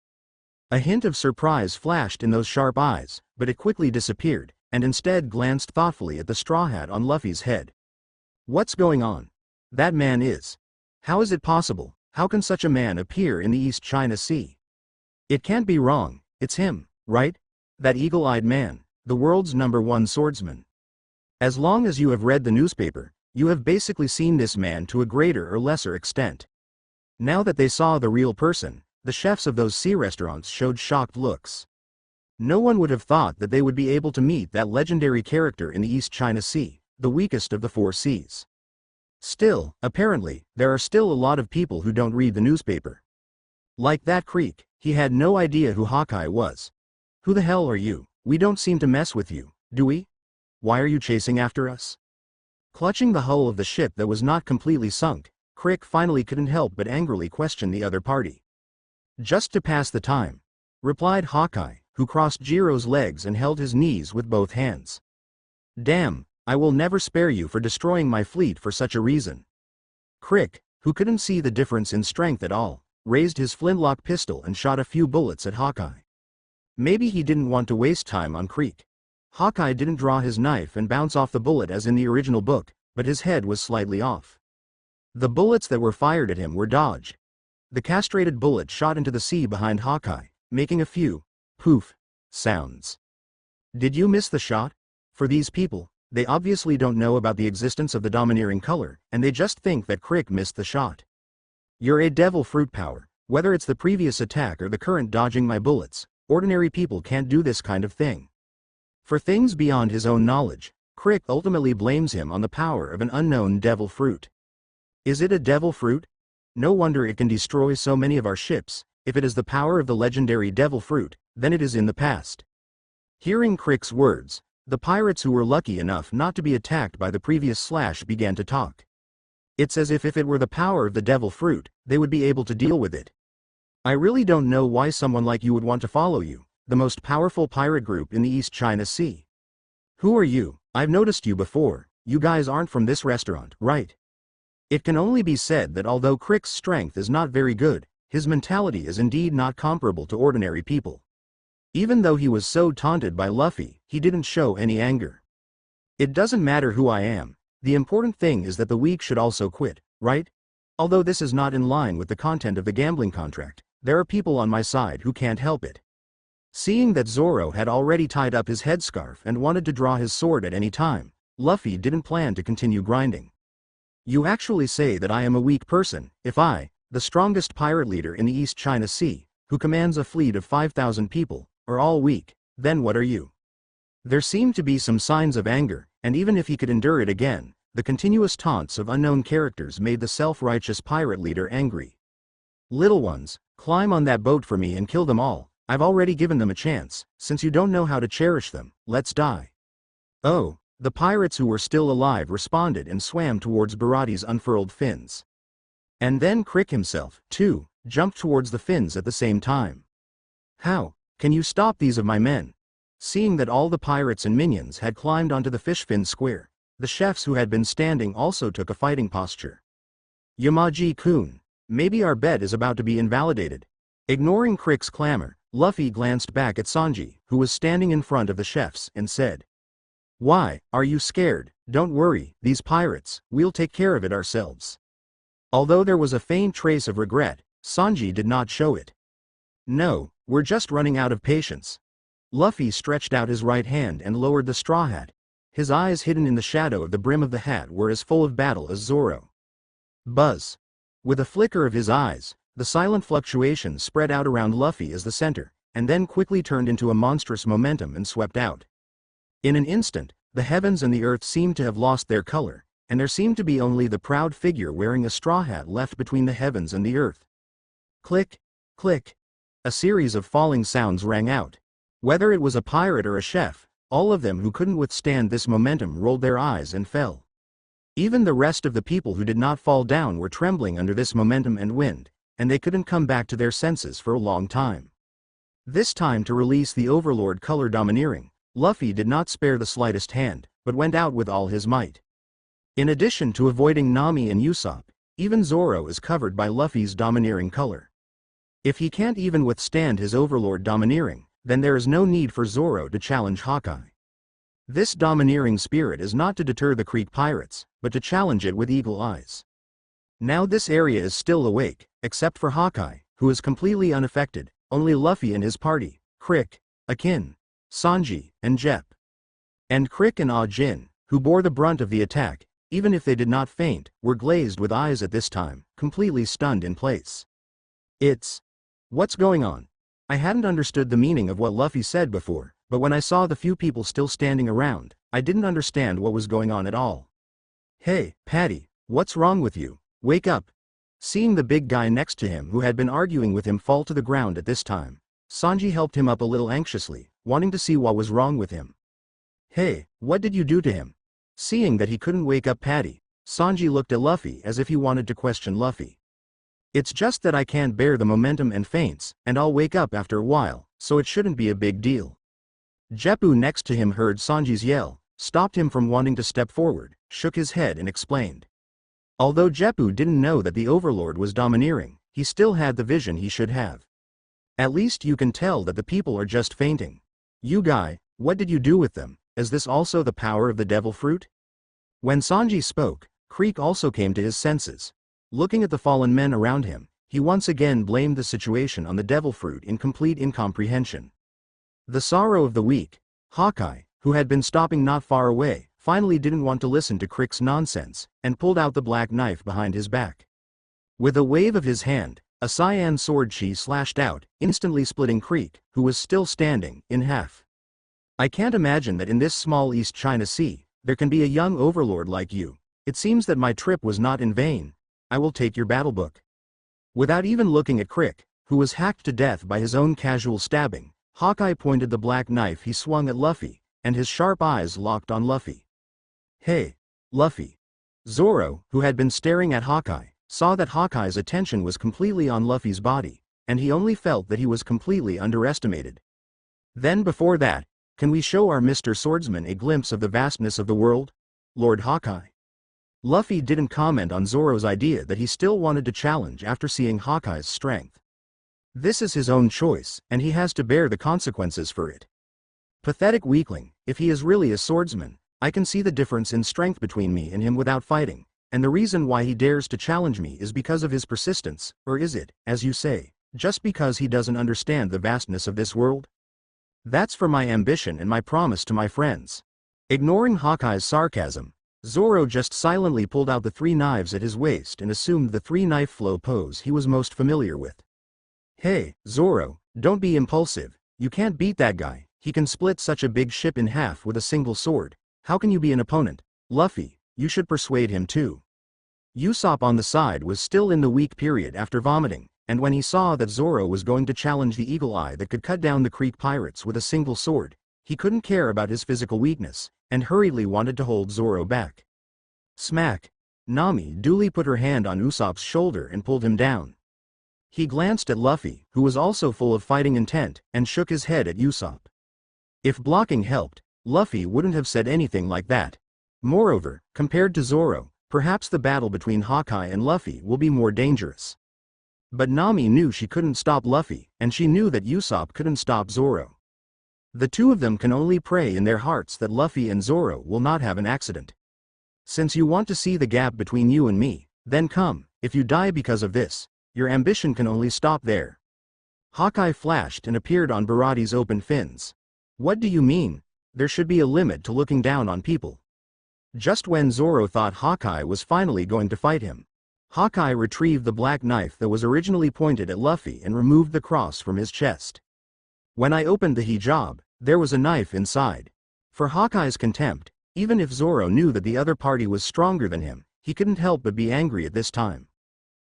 A: A hint of surprise flashed in those sharp eyes, but it quickly disappeared, and instead glanced thoughtfully at the straw hat on Luffy's head. What's going on? That man is. How is it possible? How can such a man appear in the East China Sea? It can't be wrong, it's him, right? That eagle-eyed man, the world's #1 swordsman. As long as you have read the newspaper, you have basically seen this man to a greater or lesser extent. Now that they saw the real person, the chefs of those sea restaurants showed shocked looks. No one would have thought that they would be able to meet that legendary character in the East China Sea, the weakest of the 4 seas. Still, apparently, there are still a lot of people who don't read the newspaper. Like that Creek, he had no idea who Hawkeye was. Who the hell are you? We don't seem to mess with you, do we? Why are you chasing after us? Clutching the hull of the ship that was not completely sunk, Crick finally couldn't help but angrily question the other party. Just to pass the time, replied Hawkeye, who crossed Jiro's legs and held his knees with both hands. Damn, I will never spare you for destroying my fleet for such a reason. Crick, who couldn't see the difference in strength at all, raised his flintlock pistol and shot a few bullets at Hawkeye. Maybe he didn't want to waste time on Creek. Hawkeye didn't draw his knife and bounce off the bullet as in the original book, but his head was slightly off. The bullets that were fired at him were dodged. The castrated bullet shot into the sea behind Hawkeye, making a few poof sounds. Did you miss the shot? For these people, they obviously don't know about the existence of the domineering color, and they just think that Crick missed the shot. You're a devil fruit power, whether it's the previous attack or the current dodging my bullets, ordinary people can't do this kind of thing. For things beyond his own knowledge, Crick ultimately blames him on the power of an unknown devil fruit. Is it a devil fruit? No wonder it can destroy so many of our ships. If it is the power of the legendary devil fruit, then it is in the past. Hearing Crick's words, the pirates who were lucky enough not to be attacked by the previous slash began to talk. It's as if it were the power of the devil fruit, they would be able to deal with it. I really don't know why someone like you would want to follow you, the most powerful pirate group in the East China Sea. Who are you? I've noticed you before. You guys aren't from this restaurant, right? It can only be said that although Crick's strength is not very good, his mentality is indeed not comparable to ordinary people. Even though he was so taunted by Luffy, he didn't show any anger. It doesn't matter who I am. The important thing is that the weak should also quit, right? Although this is not in line with the content of the gambling contract, there are people on my side who can't help it. Seeing that Zoro had already tied up his headscarf and wanted to draw his sword at any time, Luffy didn't plan to continue grinding. You actually say that I am a weak person, if I, the strongest pirate leader in the East China Sea, who commands a fleet of 5,000 people, are all weak, then what are you? There seemed to be some signs of anger, and even if he could endure it again, the continuous taunts of unknown characters made the self-righteous pirate leader angry. Little ones, climb on that boat for me and kill them all. I've already given them a chance. Since you don't know how to cherish them, let's die. Oh, the pirates who were still alive responded and swam towards Barati's unfurled fins. And then Crick himself, too, jumped towards the fins at the same time. How can you stop these of my men? Seeing that all the pirates and minions had climbed onto the fish fin square, the chefs who had been standing also took a fighting posture. Yamaji-kun, maybe our bet is about to be invalidated. Ignoring Crick's clamor, Luffy glanced back at Sanji, who was standing in front of the chefs, and said, "Why, are you scared? Don't worry, these pirates, we'll take care of it ourselves." Although there was a faint trace of regret, Sanji did not show it. "No, we're just running out of patience." Luffy stretched out his right hand and lowered the straw hat. His eyes hidden in the shadow of the brim of the hat were as full of battle as Zoro. Buzz. With a flicker of his eyes, the silent fluctuations spread out around Luffy as the center, and then quickly turned into a monstrous momentum and swept out. In an instant, the heavens and the earth seemed to have lost their color, and there seemed to be only the proud figure wearing a straw hat left between the heavens and the earth. Click, click. A series of falling sounds rang out. Whether it was a pirate or a chef, all of them who couldn't withstand this momentum rolled their eyes and fell. Even the rest of the people who did not fall down were trembling under this momentum and wind, and they couldn't come back to their senses for a long time. This time, to release the Overlord color domineering, Luffy did not spare the slightest hand, but went out with all his might. In addition to avoiding Nami and Usopp, even Zoro is covered by Luffy's domineering color. If he can't even withstand his Overlord domineering, then there is no need for Zoro to challenge Hawkeye. This domineering spirit is not to deter the Creek pirates, but to challenge it with eagle eyes. Now this area is still awake, except for Hawkeye, who is completely unaffected, only Luffy and his party, Crick, Akin, Sanji, and Jep. And Crick and Ah Jin, who bore the brunt of the attack, even if they did not faint, were glazed with eyes at this time, completely stunned in place. What's going on? I hadn't understood the meaning of what Luffy said before, but when I saw the few people still standing around, I didn't understand what was going on at all. "Hey, Patty, what's wrong with you? Wake up." Seeing the big guy next to him who had been arguing with him fall to the ground at this time, Sanji helped him up a little anxiously, wanting to see what was wrong with him. "Hey, what did you do to him?" Seeing that he couldn't wake up Patty, Sanji looked at Luffy as if he wanted to question Luffy. "It's just that I can't bear the momentum and faints, and I'll wake up after a while, so it shouldn't be a big deal." Jeppu next to him heard Sanji's yell, stopped him from wanting to step forward, shook his head and explained. Although Jeppu didn't know that the Overlord was domineering, he still had the vision he should have. "At least you can tell that the people are just fainting. You guy, what did you do with them? Is this also the power of the devil fruit?" When Sanji spoke, Creek also came to his senses. Looking at the fallen men around him, he once again blamed the situation on the devil fruit in complete incomprehension. The sorrow of the weak, Hawkeye, who had been stopping not far away, finally didn't want to listen to Crick's nonsense, and pulled out the black knife behind his back. With a wave of his hand, a cyan sword chi slashed out, instantly splitting Creek, who was still standing, in half. "I can't imagine that in this small East China Sea, there can be a young overlord like you. It seems that my trip was not in vain. I will take your battle book." Without even looking at Crick, who was hacked to death by his own casual stabbing, Hawkeye pointed the black knife he swung at Luffy, and his sharp eyes locked on Luffy. "Hey, Luffy." Zoro, who had been staring at Hawkeye, saw that Hawkeye's attention was completely on Luffy's body, and he only felt that he was completely underestimated. "Then before that, can we show our Mr. Swordsman a glimpse of the vastness of the world, Lord Hawkeye?" Luffy didn't comment on Zoro's idea that he still wanted to challenge after seeing Hawkeye's strength. This is his own choice, and he has to bear the consequences for it. Pathetic weakling, if he is really a swordsman, I can see the difference in strength between me and him without fighting, and the reason why he dares to challenge me is because of his persistence, or is it, as you say, just because he doesn't understand the vastness of this world? That's for my ambition and my promise to my friends. Ignoring Hawkeye's sarcasm, Zoro just silently pulled out the 3 knives at his waist and assumed the 3-knife flow pose he was most familiar with. "Hey, Zoro, don't be impulsive, you can't beat that guy, he can split such a big ship in half with a single sword, how can you be an opponent? Luffy, you should persuade him too." Usopp on the side was still in the weak period after vomiting, and when he saw that Zoro was going to challenge the eagle eye that could cut down the Creek pirates with a single sword, he couldn't care about his physical weakness, and hurriedly wanted to hold Zoro back. Smack! Nami duly put her hand on Usopp's shoulder and pulled him down. He glanced at Luffy, who was also full of fighting intent, and shook his head at Usopp. If blocking helped, Luffy wouldn't have said anything like that. Moreover, compared to Zoro, perhaps the battle between Hawkeye and Luffy will be more dangerous. But Nami knew she couldn't stop Luffy, and she knew that Usopp couldn't stop Zoro. The two of them can only pray in their hearts that Luffy and Zoro will not have an accident. Since you want to see the gap between you and me, then come. If you die because of this, your ambition can only stop there. Hawkeye flashed and appeared on Baraty's open fins. What do you mean? There should be a limit to looking down on people. Just when Zoro thought Hawkeye was finally going to fight him, Hawkeye retrieved the black knife that was originally pointed at Luffy and removed the cross from his chest. When I opened the hijab, there was a knife inside. For Hawkeye's contempt, even if Zoro knew that the other party was stronger than him, he couldn't help but be angry at this time.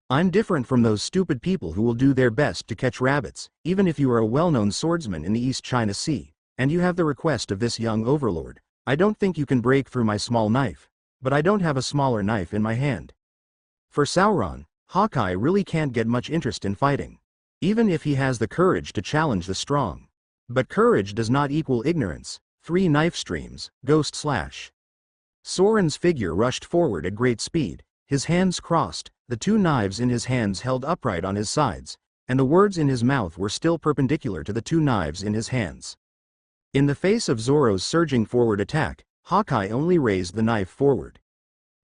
A: I'm different from those stupid people who will do their best to catch rabbits, even if you are a well-known swordsman in the East China Sea, and you have the request of this young overlord. I don't think you can break through my small knife, but I don't have a smaller knife in my hand. For Sauron, Hawkeye really can't get much interest in fighting, even if he has the courage to challenge the strong. But courage does not equal ignorance. 3 knife streams, ghost slash. Soren's figure rushed forward at great speed, his hands crossed, the 2 knives in his hands held upright on his sides, and the words in his mouth were still perpendicular to the 2 knives in his hands. In the face of Zoro's surging forward attack, Hawkeye only raised the knife forward.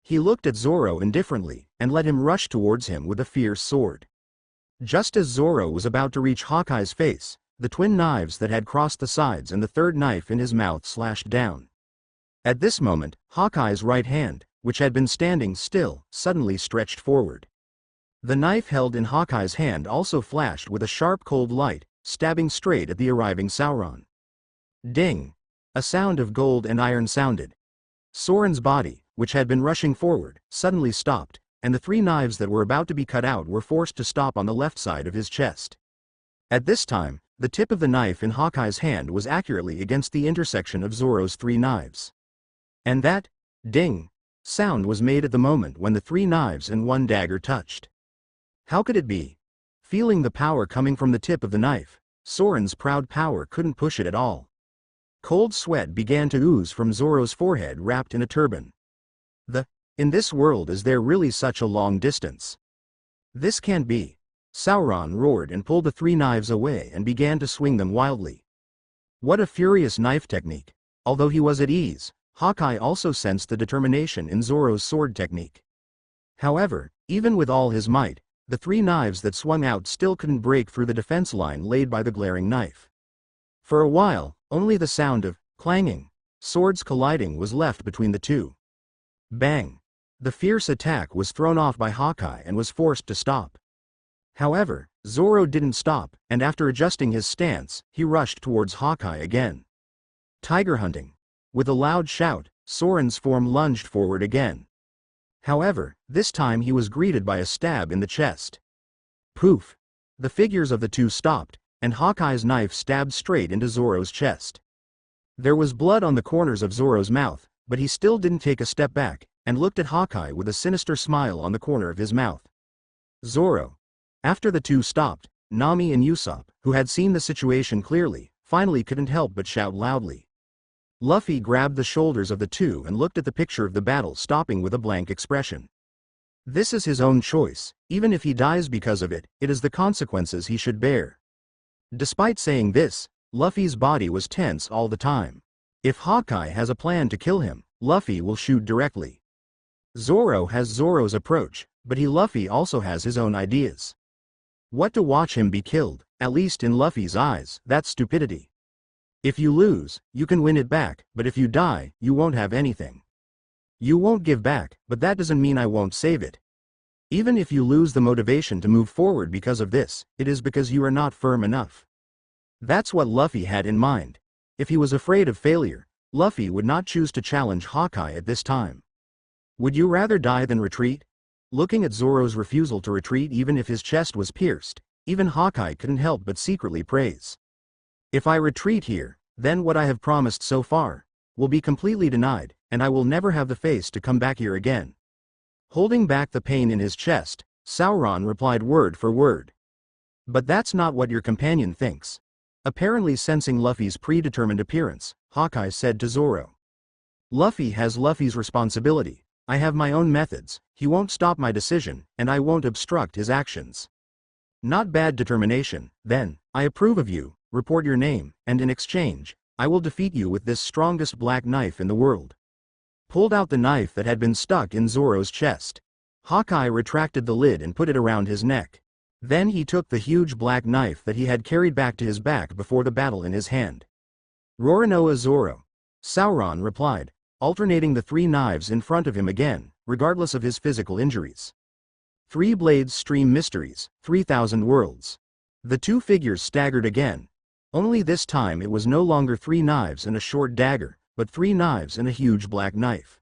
A: He looked at Zoro indifferently, and let him rush towards him with a fierce sword. Just as Zoro was about to reach Hawkeye's face, the twin knives that had crossed the sides and the 3rd knife in his mouth slashed down. At this moment, Hawkeye's right hand, which had been standing still, suddenly stretched forward. The knife held in Hawkeye's hand also flashed with a sharp cold light, stabbing straight at the arriving Sauron. Ding! A sound of gold and iron sounded. Soren's body, which had been rushing forward, suddenly stopped, and the 3 knives that were about to be cut out were forced to stop on the left side of his chest. At this time, the tip of the knife in Hawkeye's hand was accurately against the intersection of Zoro's 3 knives. And that, ding, sound was made at the moment when the 3 knives and 1 dagger touched. How could it be? Feeling the power coming from the tip of the knife, Soren's proud power couldn't push it at all. Cold sweat began to ooze from Zoro's forehead wrapped in a turban. In this world is there really such a long distance? This can't be. Sauron roared and pulled the 3 knives away and began to swing them wildly. What a furious knife technique! Although he was at ease, Hawkeye also sensed the determination in Zoro's sword technique. However, even with all his might, the 3 knives that swung out still couldn't break through the defense line laid by the glaring knife. For a while, only the sound of clanging swords colliding was left between the 2. Bang! The fierce attack was thrown off by Hawkeye and was forced to stop. However, Zoro didn't stop, and after adjusting his stance, he rushed towards Hawkeye again. Tiger hunting. With a loud shout, Soren's form lunged forward again. However, this time he was greeted by a stab in the chest. Poof! The figures of the 2 stopped, and Hawkeye's knife stabbed straight into Zoro's chest. There was blood on the corners of Zoro's mouth, but he still didn't take a step back, and looked at Hawkeye with a sinister smile on the corner of his mouth. Zoro. After the 2 stopped, Nami and Usopp, who had seen the situation clearly, finally couldn't help but shout loudly. Luffy grabbed the shoulders of the 2 and looked at the picture of the battle stopping with a blank expression. This is his own choice. Even if he dies because of it, it is the consequences he should bear. Despite saying this, Luffy's body was tense all the time. If Hawkeye has a plan to kill him, Luffy will shoot directly. Zoro has Zoro's approach, but Luffy also has his own ideas. What to watch him be killed, at least in Luffy's eyes, that's stupidity. If you lose, you can win it back, but if you die, you won't have anything. You won't give back, but that doesn't mean I won't save it. Even if you lose the motivation to move forward because of this, it is because you are not firm enough. That's what Luffy had in mind. If he was afraid of failure, Luffy would not choose to challenge Hawkeye at this time. Would you rather die than retreat? Looking at Zoro's refusal to retreat even if his chest was pierced, even Hawkeye couldn't help but secretly praise. If I retreat here, then what I have promised so far will be completely denied, and I will never have the face to come back here again. Holding back the pain in his chest, Sauron replied word for word. But that's not what your companion thinks. Apparently sensing Luffy's predetermined appearance, Hawkeye said to Zoro. Luffy has Luffy's responsibility. I have my own methods, he won't stop my decision, and I won't obstruct his actions. Not bad determination, then. I approve of you, report your name, and in exchange, I will defeat you with this strongest black knife in the world. Pulled out the knife that had been stuck in Zoro's chest. Hawkeye retracted the lid and put it around his neck. Then he took the huge black knife that he had carried back to his back before the battle in his hand. Roronoa Zoro. Sauron replied, alternating the 3 knives in front of him again, regardless of his physical injuries. 3 blades stream mysteries, 3,000 worlds. The 2 figures staggered again. Only this time it was no longer 3 knives and a short dagger, but 3 knives and a huge black knife.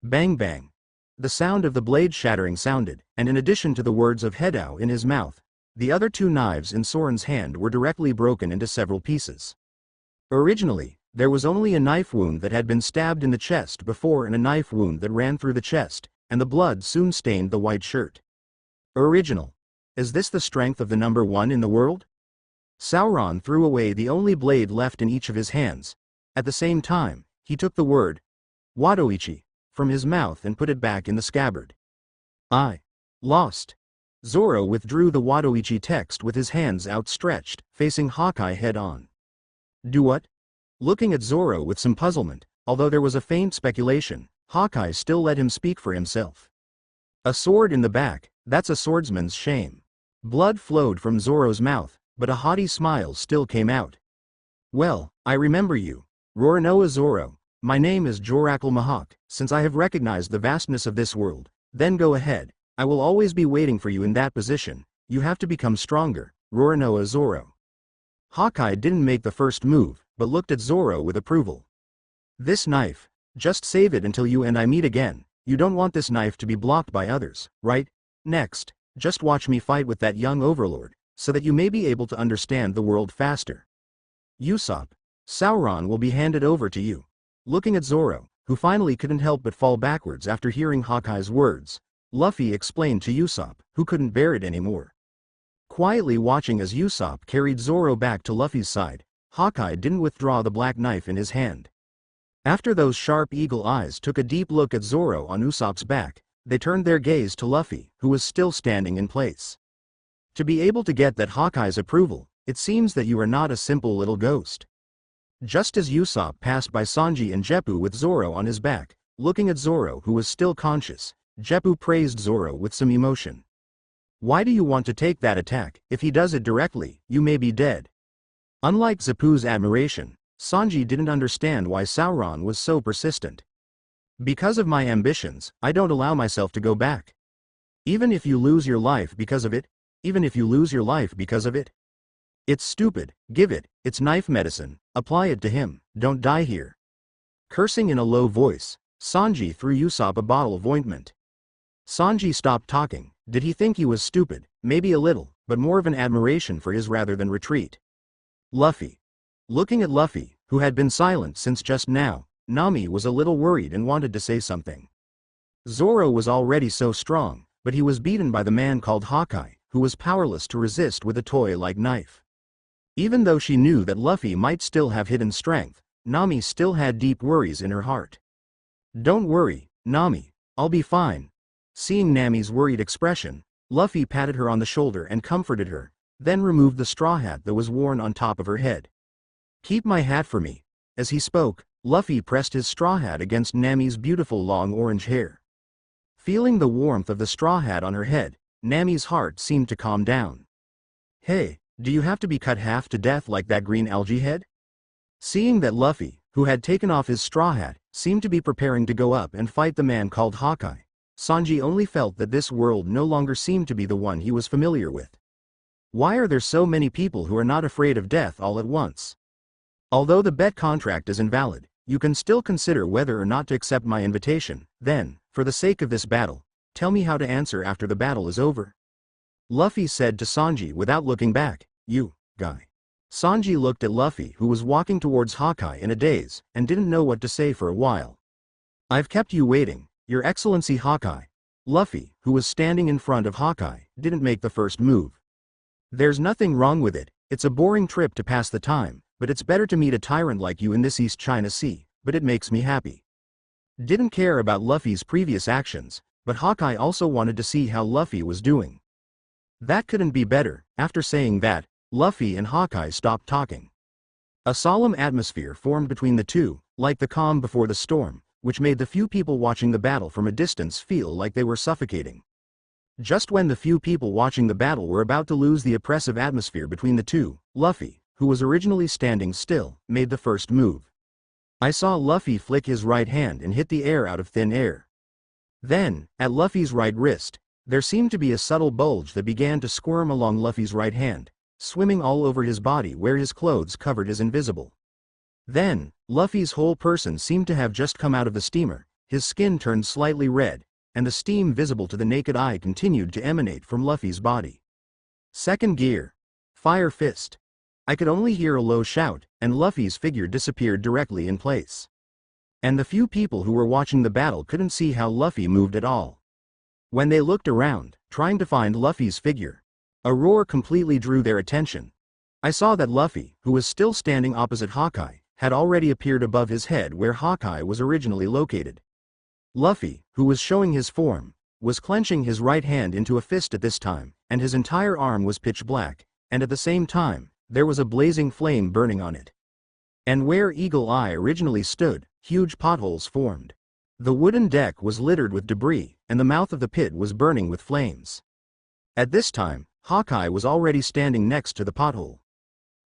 A: Bang bang. The sound of the blade shattering sounded, and in addition to the words of Hedao in his mouth, the other 2 knives in Soren's hand were directly broken into several pieces. Originally, there was only a knife wound that had been stabbed in the chest before and a knife wound that ran through the chest, and the blood soon stained the white shirt. Original. Is this the strength of the number 1 in the world? Sauron threw away the only blade left in each of his hands. At the same time, he took the word, Wadoichi, from his mouth and put it back in the scabbard. I lost. Zoro withdrew the Wadoichi text with his hands outstretched, facing Hawkeye head-on. Do what? Looking at Zoro with some puzzlement, although there was a faint speculation, Hawkeye still let him speak for himself. A sword in the back, that's a swordsman's shame. Blood flowed from Zoro's mouth, but a haughty smile still came out. Well, I remember you. Roronoa Zoro. My name is Jorakal Mahawk. Since I have recognized the vastness of this world, then go ahead. I will always be waiting for you in that position. You have to become stronger, Roronoa Zoro. Hawkeye didn't make the first move, but looked at Zoro with approval. This knife. Just save it until you and I meet again. You don't want this knife to be blocked by others, right? Next, just watch me fight with that young overlord, so that you may be able to understand the world faster. Usopp. Sauron will be handed over to you. Looking at Zoro, who finally couldn't help but fall backwards after hearing Hawkeye's words, Luffy explained to Usopp, who couldn't bear it anymore. Quietly watching as Usopp carried Zoro back to Luffy's side, Hawkeye didn't withdraw the black knife in his hand. After those sharp eagle eyes took a deep look at Zoro on Usopp's back, they turned their gaze to Luffy, who was still standing in place. To be able to get that Hawkeye's approval, it seems that you are not a simple little ghost. Just as Usopp passed by Sanji and Jeppu with Zoro on his back, looking at Zoro who was still conscious, Jeppu praised Zoro with some emotion. Why do you want to take that attack? If he does it directly, you may be dead. Unlike Zeppu's admiration, Sanji didn't understand why Sauron was so persistent. Because of my ambitions, I don't allow myself to go back. Even if you lose your life because of it? Even if you lose your life because of it? It's stupid. Give it. It's knife medicine. Apply it to him. Don't die here. Cursing in a low voice, Sanji threw Usopp a bottle of ointment. Sanji stopped talking. Did he think he was stupid? Maybe a little, but more of an admiration for his rather than retreat. Luffy. Looking at Luffy, who had been silent since just now, Nami was a little worried and wanted to say something. Zoro was already so strong, but he was beaten by the man called Hawkeye, who was powerless to resist with a toy-like knife. Even though she knew that Luffy might still have hidden strength, Nami still had deep worries in her heart. Don't worry, Nami, I'll be fine. Seeing Nami's worried expression, Luffy patted her on the shoulder and comforted her, then removed the straw hat that was worn on top of her head. Keep my hat for me. As he spoke, Luffy pressed his straw hat against Nami's beautiful long orange hair. Feeling the warmth of the straw hat on her head, Nami's heart seemed to calm down. Hey, do you have to be cut half to death like that green algae head? Seeing that Luffy, who had taken off his straw hat, seemed to be preparing to go up and fight the man called Hawkeye, Sanji only felt that this world no longer seemed to be the one he was familiar with. Why are there so many people who are not afraid of death all at once? Although the bet contract is invalid, you can still consider whether or not to accept my invitation. Then, for the sake of this battle, tell me how to answer after the battle is over. Luffy said to Sanji without looking back. You, guy. Sanji looked at Luffy, who was walking towards Hawkeye in a daze, and didn't know what to say for a while. I've kept you waiting, Your Excellency Hawkeye. Luffy, who was standing in front of Hawkeye, didn't make the first move. There's nothing wrong with it, it's a boring trip to pass the time, but it's better to meet a tyrant like you in this East China Sea, but it makes me happy. Didn't care about Luffy's previous actions, but Hawkeye also wanted to see how Luffy was doing. That couldn't be better. After saying that, Luffy and Hawkeye stopped talking. A solemn atmosphere formed between the two, like the calm before the storm, which made the few people watching the battle from a distance feel like they were suffocating. Just when the few people watching the battle were about to lose the oppressive atmosphere between the two, Luffy, who was originally standing still, made the first move. I saw Luffy flick his right hand and hit the air out of thin air. Then, at Luffy's right wrist, there seemed to be a subtle bulge that began to squirm along Luffy's right hand, swimming all over his body where his clothes covered his invisible. Then, Luffy's whole person seemed to have just come out of the steamer, his skin turned slightly red, and the steam visible to the naked eye continued to emanate from Luffy's body. Second gear. Fire fist. I could only hear a low shout, and Luffy's figure disappeared directly in place. And the few people who were watching the battle couldn't see how Luffy moved at all. When they looked around, trying to find Luffy's figure, a roar completely drew their attention. I saw that Luffy, who was still standing opposite Hawkeye, had already appeared above his head where Hawkeye was originally located. Luffy, who was showing his form, was clenching his right hand into a fist at this time, and his entire arm was pitch black, and at the same time, there was a blazing flame burning on it. And where Eagle Eye originally stood, huge potholes formed. The wooden deck was littered with debris, and the mouth of the pit was burning with flames. At this time, Hawkeye was already standing next to the pothole.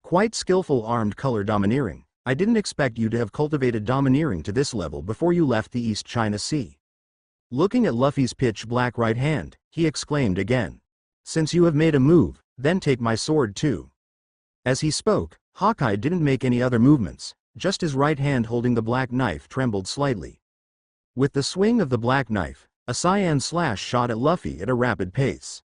A: Quite skillful armed color domineering. I didn't expect you to have cultivated domineering to this level before you left the East China Sea. Looking at Luffy's pitch black right hand, he exclaimed again. Since you have made a move, then take my sword too. As he spoke, Hawkeye didn't make any other movements, just his right hand holding the black knife trembled slightly. With the swing of the black knife, a cyan slash shot at Luffy at a rapid pace.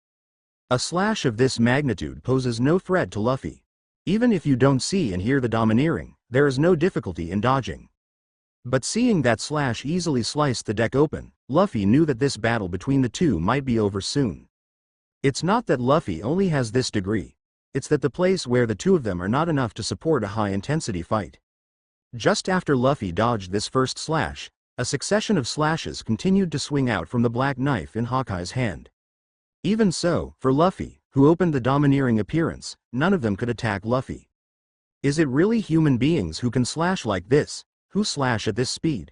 A: A slash of this magnitude poses no threat to Luffy. Even if you don't see and hear the domineering, there is no difficulty in dodging. But seeing that slash easily sliced the deck open, Luffy knew that this battle between the two might be over soon. It's not that Luffy only has this degree, it's that the place where the two of them are not enough to support a high-intensity fight. Just after Luffy dodged this first slash, a succession of slashes continued to swing out from the black knife in Hawkeye's hand. Even so, for Luffy, who opened the domineering appearance, none of them could attack Luffy. Is it really human beings who can slash like this, who slash at this speed?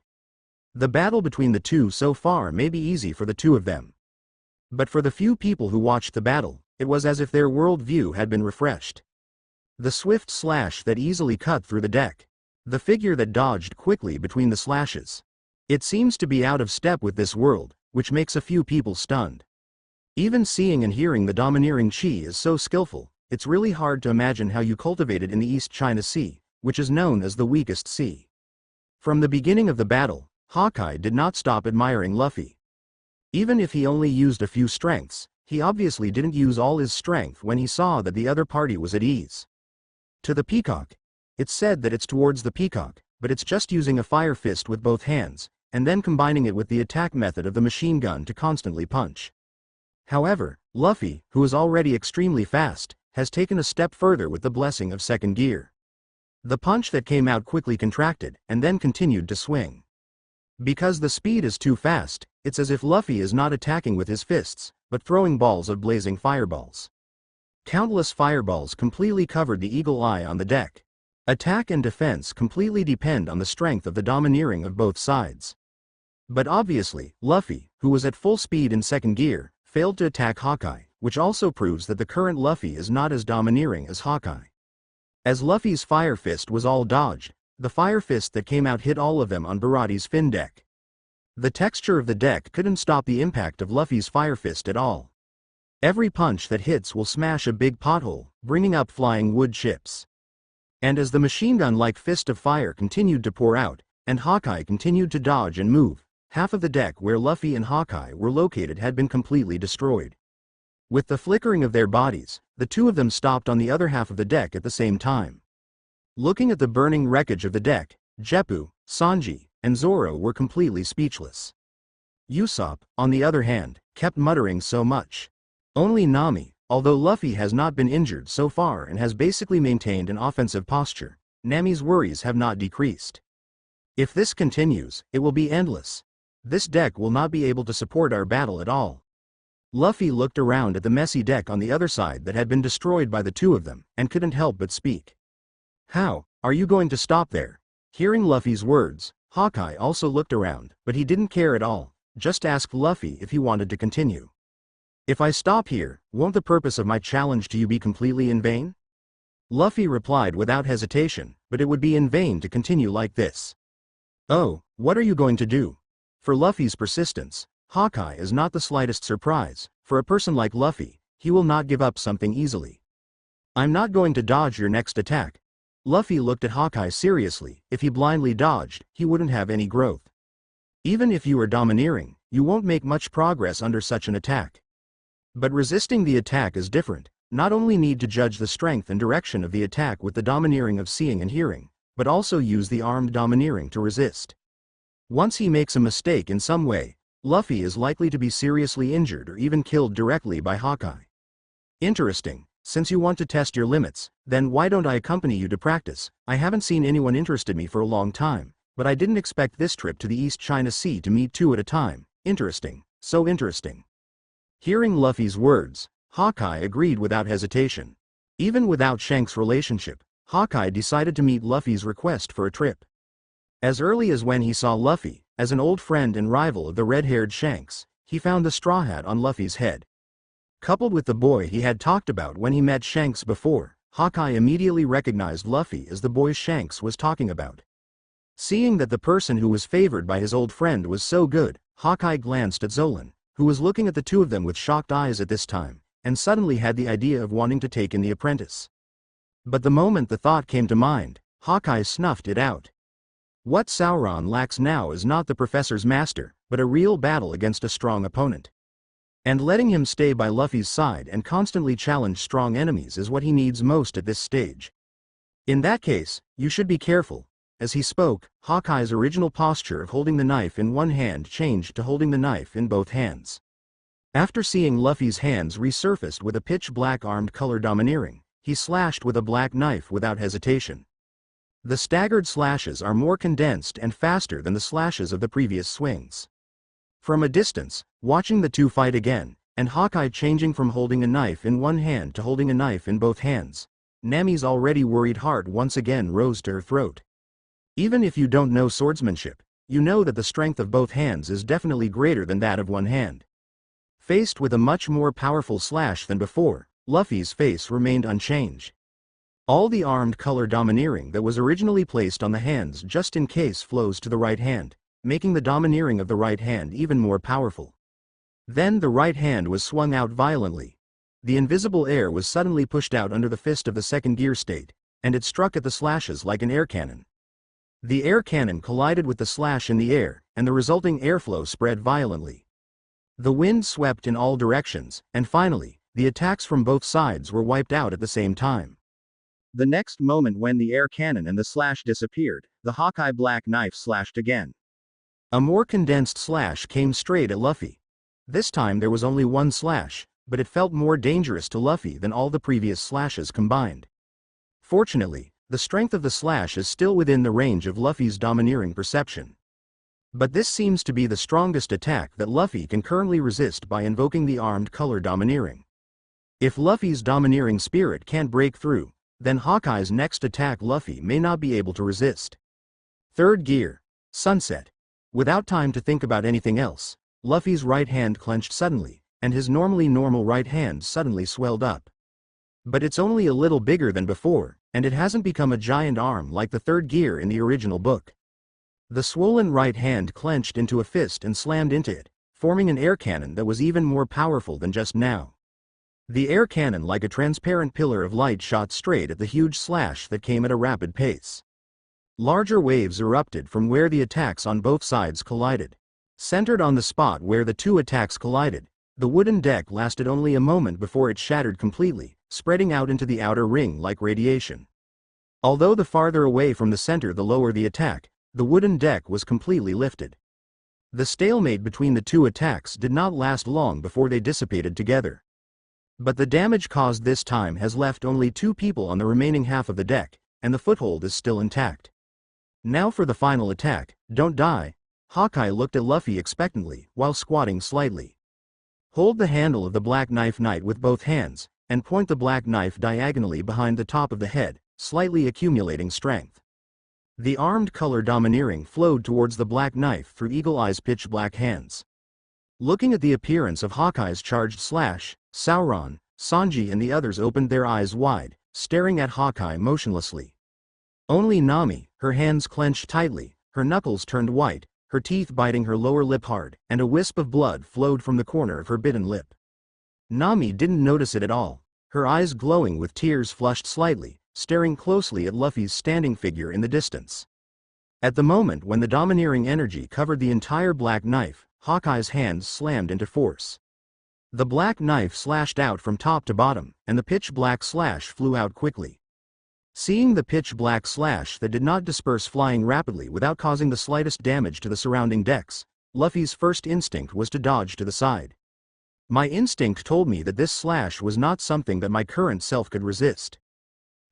A: The battle between the two so far may be easy for the two of them. But for the few people who watched the battle, it was as if their world view had been refreshed. The swift slash that easily cut through the deck. The figure that dodged quickly between the slashes. It seems to be out of step with this world, which makes a few people stunned. Even seeing and hearing the domineering chi is so skillful, it's really hard to imagine how you cultivate it in the East China Sea, which is known as the weakest sea. From the beginning of the battle, Hawkeye did not stop admiring Luffy. Even if he only used a few strengths, he obviously didn't use all his strength when he saw that the other party was at ease. To the peacock. It's said that it's towards the peacock, but it's just using a fire fist with both hands, and then combining it with the attack method of the machine gun to constantly punch. However, Luffy, who is already extremely fast, has taken a step further with the blessing of second gear. The punch that came out quickly contracted, and then continued to swing. Because the speed is too fast, it's as if Luffy is not attacking with his fists, but throwing balls of blazing fireballs. Countless fireballs completely covered the eagle eye on the deck. Attack and defense completely depend on the strength of the domineering of both sides. But obviously, Luffy, who was at full speed in second gear, failed to attack Hawkeye, which also proves that the current Luffy is not as domineering as Hawkeye. As Luffy's fire fist was all dodged, the fire fist that came out hit all of them on Baraty's fin deck. The texture of the deck couldn't stop the impact of Luffy's fire fist at all. Every punch that hits will smash a big pothole, bringing up flying wood chips. And as the machine gun-like fist of fire continued to pour out, and Hawkeye continued to dodge and move, half of the deck where Luffy and Hawkeye were located had been completely destroyed. With the flickering of their bodies, the two of them stopped on the other half of the deck at the same time. Looking at the burning wreckage of the deck, Jeppu, Sanji, and Zoro were completely speechless. Usopp, on the other hand, kept muttering so much. Only Nami, although Luffy has not been injured so far and has basically maintained an offensive posture, Nami's worries have not decreased. If this continues, it will be endless. This deck will not be able to support our battle at all. Luffy looked around at the messy deck on the other side that had been destroyed by the two of them, and couldn't help but speak. How are you going to stop there? Hearing Luffy's words, Hawkeye also looked around, but he didn't care at all, just asked Luffy if he wanted to continue. If I stop here, won't the purpose of my challenge to you be completely in vain? Luffy replied without hesitation, but it would be in vain to continue like this. Oh, what are you going to do? For Luffy's persistence, Hawkeye is not the slightest surprise. For a person like Luffy, he will not give up something easily. I'm not going to dodge your next attack. Luffy looked at Hawkeye seriously. If he blindly dodged, he wouldn't have any growth. Even if you are domineering, you won't make much progress under such an attack. But resisting the attack is different. Not only need to judge the strength and direction of the attack with the domineering of seeing and hearing, but also use the armed domineering to resist. Once he makes a mistake in some way, Luffy is likely to be seriously injured or even killed directly by Hawkeye. Interesting. Since you want to test your limits, then why don't I accompany you to practice? I haven't seen anyone interested me for a long time, but I didn't expect this trip to the East China Sea to meet two at a time. Interesting. So interesting. Hearing Luffy's words, Hawkeye agreed without hesitation. Even without Shanks' relationship, Hawkeye decided to meet Luffy's request for a trip. As early as when he saw Luffy, as an old friend and rival of the red-haired Shanks, he found the straw hat on Luffy's head. Coupled with the boy he had talked about when he met Shanks before, Hawkeye immediately recognized Luffy as the boy Shanks was talking about. Seeing that the person who was favored by his old friend was so good, Hawkeye glanced at Zolan, who was looking at the two of them with shocked eyes at this time, and suddenly had the idea of wanting to take in the apprentice. But the moment the thought came to mind, Hawkeye snuffed it out. What Sauron lacks now is not the professor's master, but a real battle against a strong opponent. And letting him stay by Luffy's side and constantly challenge strong enemies is what he needs most at this stage. In that case, you should be careful. As he spoke, Hawkeye's original posture of holding the knife in one hand changed to holding the knife in both hands. After seeing Luffy's hands resurfaced with a pitch-black armed color domineering, he slashed with a black knife without hesitation. The staggered slashes are more condensed and faster than the slashes of the previous swings. From a distance, watching the two fight again, and Hawkeye changing from holding a knife in one hand to holding a knife in both hands, Nami's already worried heart once again rose to her throat. Even if you don't know swordsmanship, you know that the strength of both hands is definitely greater than that of one hand. Faced with a much more powerful slash than before, Luffy's face remained unchanged. All the armed color domineering that was originally placed on the hands just in case flows to the right hand, making the domineering of the right hand even more powerful. Then the right hand was swung out violently. The invisible air was suddenly pushed out under the fist of the second gear state, and it struck at the slashes like an air cannon. The air cannon collided with the slash in the air, and the resulting airflow spread violently. The wind swept in all directions, and finally, the attacks from both sides were wiped out at the same time. The next moment when the air cannon and the slash disappeared, the Hawkeye black knife slashed again. A more condensed slash came straight at Luffy. This time there was only one slash, but it felt more dangerous to Luffy than all the previous slashes combined. Fortunately, the strength of the slash is still within the range of Luffy's domineering perception. But this seems to be the strongest attack that Luffy can currently resist by invoking the armed color domineering. If Luffy's domineering spirit can't break through, then Hawkeye's next attack Luffy may not be able to resist. Third gear, sunset. Without time to think about anything else, Luffy's right hand clenched suddenly, and his normally normal right hand suddenly swelled up. But it's only a little bigger than before, and it hasn't become a giant arm like the third gear in the original book. The swollen right hand clenched into a fist and slammed into it, forming an air cannon that was even more powerful than just now. The air cannon like a transparent pillar of light shot straight at the huge slash that came at a rapid pace. Larger waves erupted from where the attacks on both sides collided. Centered on the spot where the two attacks collided, the wooden deck lasted only a moment before it shattered completely, spreading out into the outer ring like radiation. Although the farther away from the center the lower the attack, the wooden deck was completely lifted. The stalemate between the two attacks did not last long before they dissipated together. But the damage caused this time has left only 2 people on the remaining half of the deck, and the foothold is still intact. Now for the final attack, don't die. Hawkeye looked at Luffy expectantly, while squatting slightly. Hold the handle of the black knife knight with both hands, and point the black knife diagonally behind the top of the head, slightly accumulating strength. The armed color domineering flowed towards the black knife through Eagle Eye's pitch black hands. Looking at the appearance of Hawkeye's charged slash, Sauron, Sanji and the others opened their eyes wide, staring at Hawkeye motionlessly. Only Nami, her hands clenched tightly, her knuckles turned white, her teeth biting her lower lip hard, and a wisp of blood flowed from the corner of her bitten lip. Nami didn't notice it at all, her eyes glowing with tears flushed slightly, staring closely at Luffy's standing figure in the distance. At the moment when the domineering energy covered the entire black knife, Hawkeye's hands slammed into force. The black knife slashed out from top to bottom, and the pitch black slash flew out quickly. Seeing the pitch black slash that did not disperse flying rapidly without causing the slightest damage to the surrounding decks, Luffy's first instinct was to dodge to the side. My instinct told me that this slash was not something that my current self could resist.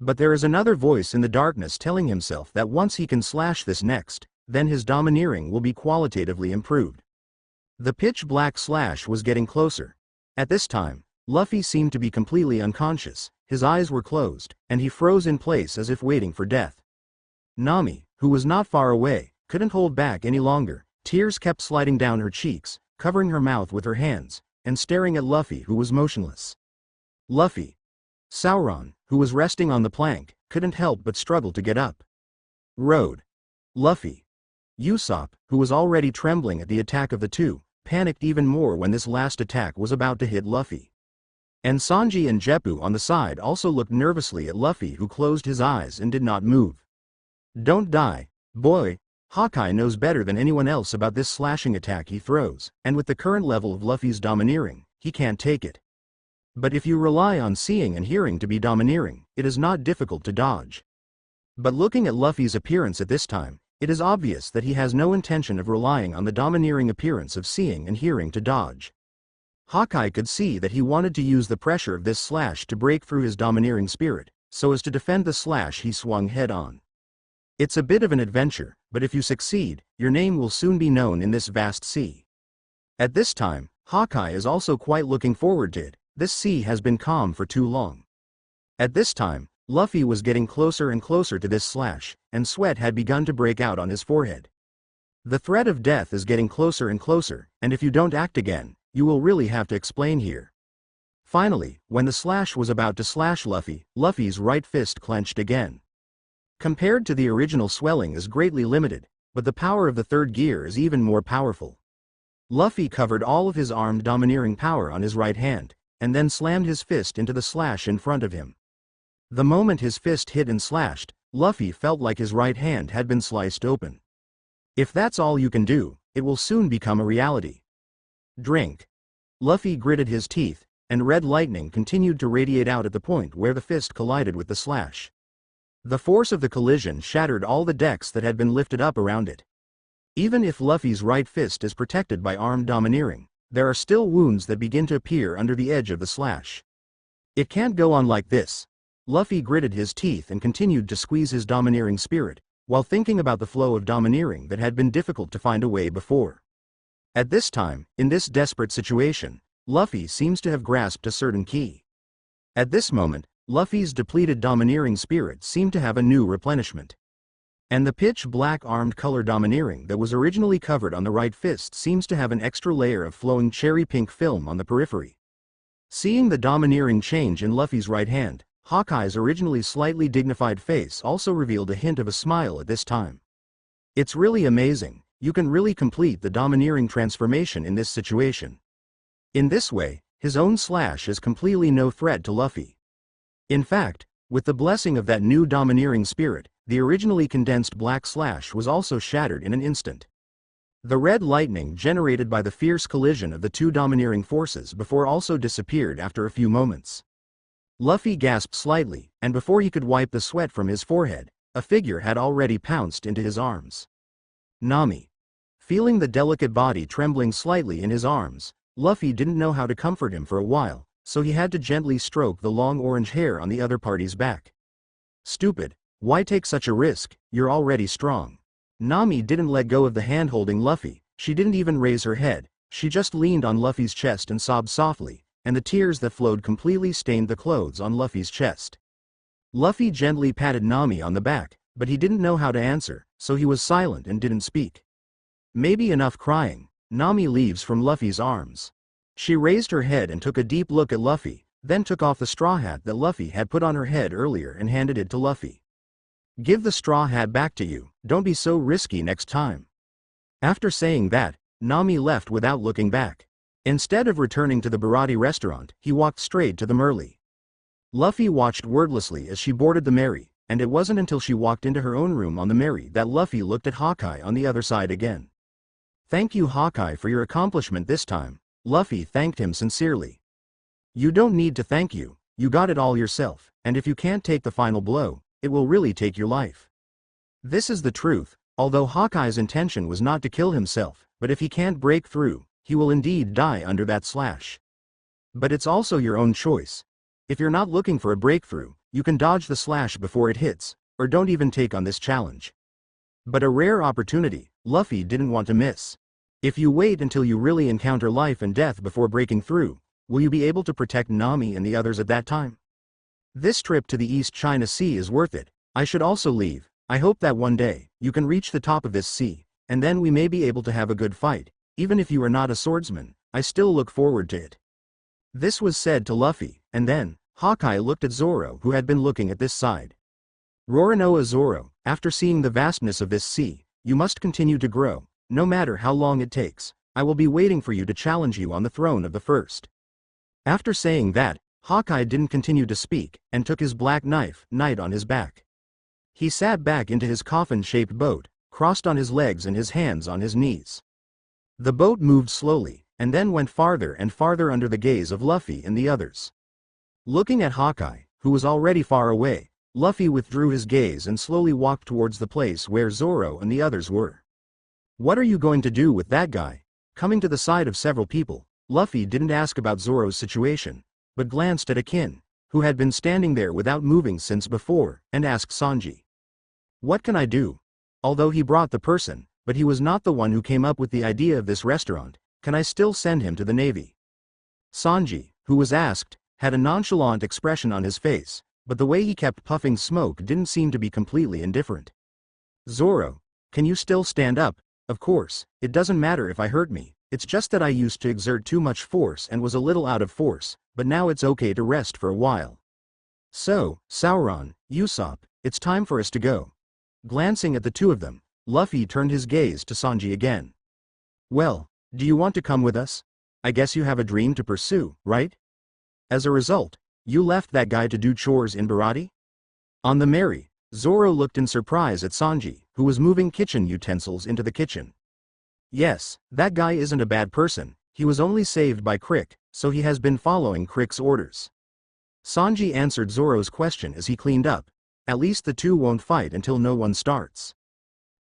A: But there is another voice in the darkness telling himself that once he can slash this next, then his domineering will be qualitatively improved. The pitch black slash was getting closer. At this time, Luffy seemed to be completely unconscious, his eyes were closed, and he froze in place as if waiting for death. Nami, who was not far away, couldn't hold back any longer, tears kept sliding down her cheeks, covering her mouth with her hands, and staring at Luffy who was motionless. Luffy. Sauron, who was resting on the plank, couldn't help but struggle to get up. Road. Luffy. Usopp, who was already trembling at the attack of the two, panicked even more when this last attack was about to hit Luffy. And Sanji and Jeppu on the side also looked nervously at Luffy who closed his eyes and did not move. Don't die, boy. Hawkeye knows better than anyone else about this slashing attack he throws, and with the current level of Luffy's domineering, he can't take it. But if you rely on seeing and hearing to be domineering, it is not difficult to dodge. But looking at Luffy's appearance at this time, it is obvious that he has no intention of relying on the domineering appearance of seeing and hearing to dodge. Hawkeye could see that he wanted to use the pressure of this slash to break through his domineering spirit, so as to defend the slash he swung head-on. It's a bit of an adventure, but if you succeed, your name will soon be known in this vast sea. At this time, Hawkeye is also quite looking forward to it. This sea has been calm for too long. At this time, Luffy was getting closer and closer to this slash, and sweat had begun to break out on his forehead. The threat of death is getting closer and closer, and if you don't act again, you will really have to explain here. Finally, when the slash was about to slash Luffy, Luffy's right fist clenched again. Compared to the original, swelling is greatly limited, but the power of the third gear is even more powerful. Luffy covered all of his armed domineering power on his right hand, and then slammed his fist into the slash in front of him. The moment his fist hit and slashed, Luffy felt like his right hand had been sliced open. If that's all you can do, it will soon become a reality. Drink. Luffy gritted his teeth, and red lightning continued to radiate out at the point where the fist collided with the slash. The force of the collision shattered all the decks that had been lifted up around it. Even if Luffy's right fist is protected by armed domineering, there are still wounds that begin to appear under the edge of the slash. It can't go on like this. Luffy gritted his teeth and continued to squeeze his domineering spirit, while thinking about the flow of domineering that had been difficult to find a way before. At this time, in this desperate situation, Luffy seems to have grasped a certain key. At this moment, Luffy's depleted domineering spirit seemed to have a new replenishment. And the pitch black armed color domineering that was originally covered on the right fist seems to have an extra layer of flowing cherry pink film on the periphery. Seeing the domineering change in Luffy's right hand, Hawkeye's originally slightly dignified face also revealed a hint of a smile at this time. It's really amazing, you can really complete the domineering transformation in this situation. In this way, his own slash is completely no threat to Luffy. In fact, with the blessing of that new domineering spirit, the originally condensed black slash was also shattered in an instant. The red lightning generated by the fierce collision of the two domineering forces before also disappeared after a few moments. Luffy gasped slightly, and before he could wipe the sweat from his forehead, a figure had already pounced into his arms. Nami. Feeling the delicate body trembling slightly in his arms, Luffy didn't know how to comfort him for a while, so he had to gently stroke the long orange hair on the other party's back. Stupid, why take such a risk, you're already strong. Nami didn't let go of the hand holding Luffy, she didn't even raise her head, she just leaned on Luffy's chest and sobbed softly, and the tears that flowed completely stained the clothes on Luffy's chest. Luffy gently patted Nami on the back, but he didn't know how to answer, so he was silent and didn't speak. Maybe enough crying. Nami leaves from Luffy's arms. She raised her head and took a deep look at Luffy, then took off the straw hat that Luffy had put on her head earlier and handed it to Luffy. Give the straw hat back to you, don't be so risky next time. After saying that, Nami left without looking back. Instead of returning to the Baratie restaurant, he walked straight to the Merly. Luffy watched wordlessly as she boarded the Merry, and it wasn't until she walked into her own room on the Merry that Luffy looked at Hawkeye on the other side again. Thank you Hawkeye for your accomplishment this time, Luffy thanked him sincerely. You don't need to thank you got it all yourself, and if you can't take the final blow, it will really take your life. This is the truth, although Hawkeye's intention was not to kill himself, but if he can't break through, he will indeed die under that slash. But it's also your own choice. If you're not looking for a breakthrough, you can dodge the slash before it hits, or don't even take on this challenge. But a rare opportunity, Luffy didn't want to miss. If you wait until you really encounter life and death before breaking through, will you be able to protect Nami and the others at that time? This trip to the East China Sea is worth it. I should also leave. I hope that one day, you can reach the top of this sea, and then we may be able to have a good fight. Even if you are not a swordsman, I still look forward to it. This was said to Luffy, and then, Hawkeye looked at Zoro who had been looking at this side. Roronoa Zoro, after seeing the vastness of this sea, you must continue to grow, no matter how long it takes. I will be waiting for you to challenge you on the throne of the first. After saying that, Hawkeye didn't continue to speak, and took his black knife, Knight on his back. He sat back into his coffin-shaped boat, crossed on his legs and his hands on his knees. The boat moved slowly, and then went farther and farther under the gaze of Luffy and the others. Looking at Hawkeye, who was already far away, Luffy withdrew his gaze and slowly walked towards the place where Zoro and the others were. What are you going to do with that guy? Coming to the side of several people, Luffy didn't ask about Zoro's situation, but glanced at Akin, who had been standing there without moving since before, and asked Sanji. What can I do? Although he brought the person, but he was not the one who came up with the idea of this restaurant, can I still send him to the Navy? Sanji, who was asked, had a nonchalant expression on his face, but the way he kept puffing smoke didn't seem to be completely indifferent. Zoro, can you still stand up? Of course, it doesn't matter if I hurt me, it's just that I used to exert too much force and was a little out of force, but now it's okay to rest for a while. So, Sauron, Usopp, it's time for us to go. Glancing at the two of them, Luffy turned his gaze to Sanji again. Well, do you want to come with us? I guess you have a dream to pursue, right? As a result, you left that guy to do chores in Baratie? On the Merry, Zoro looked in surprise at Sanji, who was moving kitchen utensils into the kitchen. Yes, that guy isn't a bad person, he was only saved by Crick, so he has been following Crick's orders. Sanji answered Zoro's question as he cleaned up. At least the two won't fight until no one starts.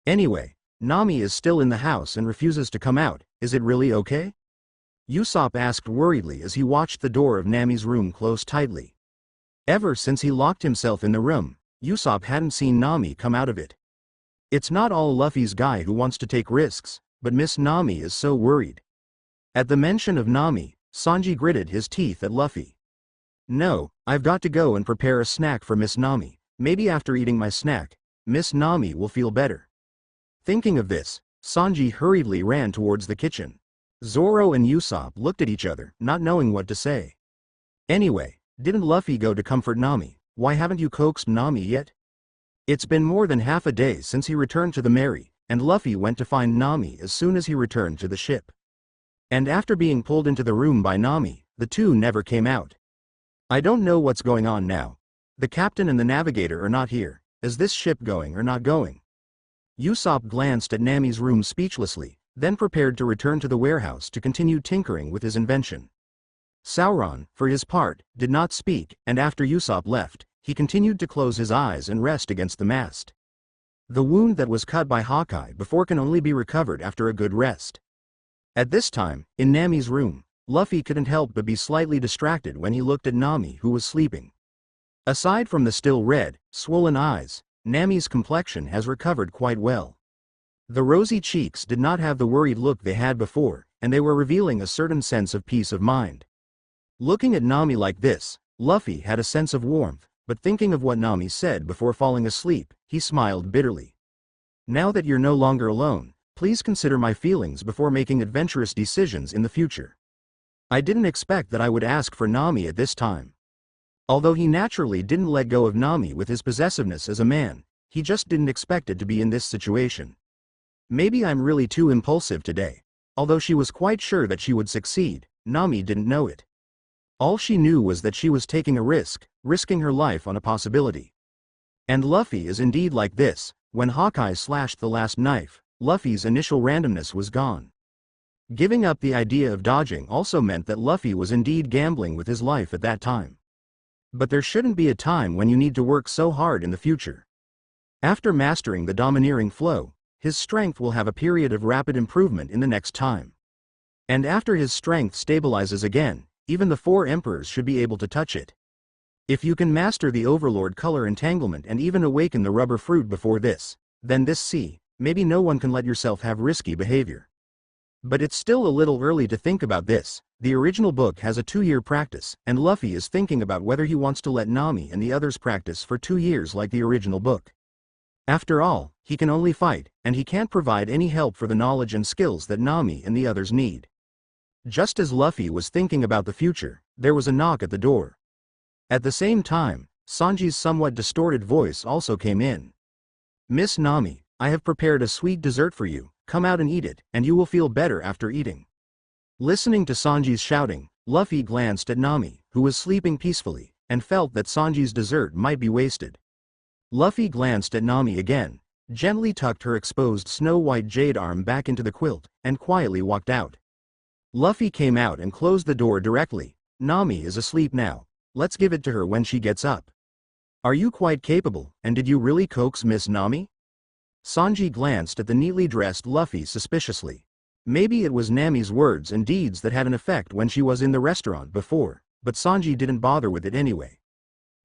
A: Anyway, Nami is still in the house and refuses to come out, is it really okay? Usopp asked worriedly as he watched the door of Nami's room close tightly. Ever since he locked himself in the room, Usopp hadn't seen Nami come out of it. It's not all Luffy's guy who wants to take risks, but Miss Nami is so worried. At the mention of Nami, Sanji gritted his teeth at Luffy. No, I've got to go and prepare a snack for Miss Nami. Maybe after eating my snack, Miss Nami will feel better. Thinking of this, Sanji hurriedly ran towards the kitchen. Zoro and Usopp looked at each other, not knowing what to say. Anyway, didn't Luffy go to comfort Nami? Why haven't you coaxed Nami yet? It's been more than half a day since he returned to the Merry, and Luffy went to find Nami as soon as he returned to the ship. And after being pulled into the room by Nami, the two never came out. I don't know what's going on now. The captain and the navigator are not here. Is this ship going or not going? Usopp glanced at Nami's room speechlessly, then prepared to return to the warehouse to continue tinkering with his invention. Sauron, for his part, did not speak, and after Usopp left, he continued to close his eyes and rest against the mast. The wound that was cut by Hawkeye before can only be recovered after a good rest. At this time, in Nami's room, Luffy couldn't help but be slightly distracted when he looked at Nami, who was sleeping. Aside from the still red, swollen eyes, Nami's complexion has recovered quite well. The rosy cheeks did not have the worried look they had before, and they were revealing a certain sense of peace of mind. Looking at Nami like this, Luffy had a sense of warmth, but thinking of what Nami said before falling asleep, he smiled bitterly. Now that you're no longer alone, please consider my feelings before making adventurous decisions in the future. I didn't expect that I would ask for Nami at this time. Although he naturally didn't let go of Nami with his possessiveness as a man, he just didn't expect it to be in this situation. Maybe I'm really too impulsive today. Although she was quite sure that she would succeed, Nami didn't know it. All she knew was that she was taking a risk, risking her life on a possibility. And Luffy is indeed like this. When Hawkeye slashed the last knife, Luffy's initial randomness was gone. Giving up the idea of dodging also meant that Luffy was indeed gambling with his life at that time. But there shouldn't be a time when you need to work so hard in the future. After mastering the domineering flow, his strength will have a period of rapid improvement in the next time. And after his strength stabilizes again, even the 4 emperors should be able to touch it. If you can master the overlord color entanglement and even awaken the rubber fruit before this, then maybe no one can let yourself have risky behavior. But it's still a little early to think about this. The original book has a 2-year practice, and Luffy is thinking about whether he wants to let Nami and the others practice for 2 years like the original book. After all, he can only fight, and he can't provide any help for the knowledge and skills that Nami and the others need. Just as Luffy was thinking about the future, there was a knock at the door. At the same time, Sanji's somewhat distorted voice also came in. "Miss Nami, I have prepared a sweet dessert for you, come out and eat it, and you will feel better after eating." Listening to Sanji's shouting, Luffy glanced at Nami, who was sleeping peacefully, and felt that Sanji's dessert might be wasted. Luffy glanced at Nami again, gently tucked her exposed snow-white jade arm back into the quilt, and quietly walked out. Luffy came out and closed the door directly. "Nami is asleep now. Let's give it to her when she gets up." "Are you quite capable, and did you really coax Miss Nami?" Sanji glanced at the neatly dressed Luffy suspiciously. Maybe it was Nami's words and deeds that had an effect when she was in the restaurant before, but Sanji didn't bother with it anyway.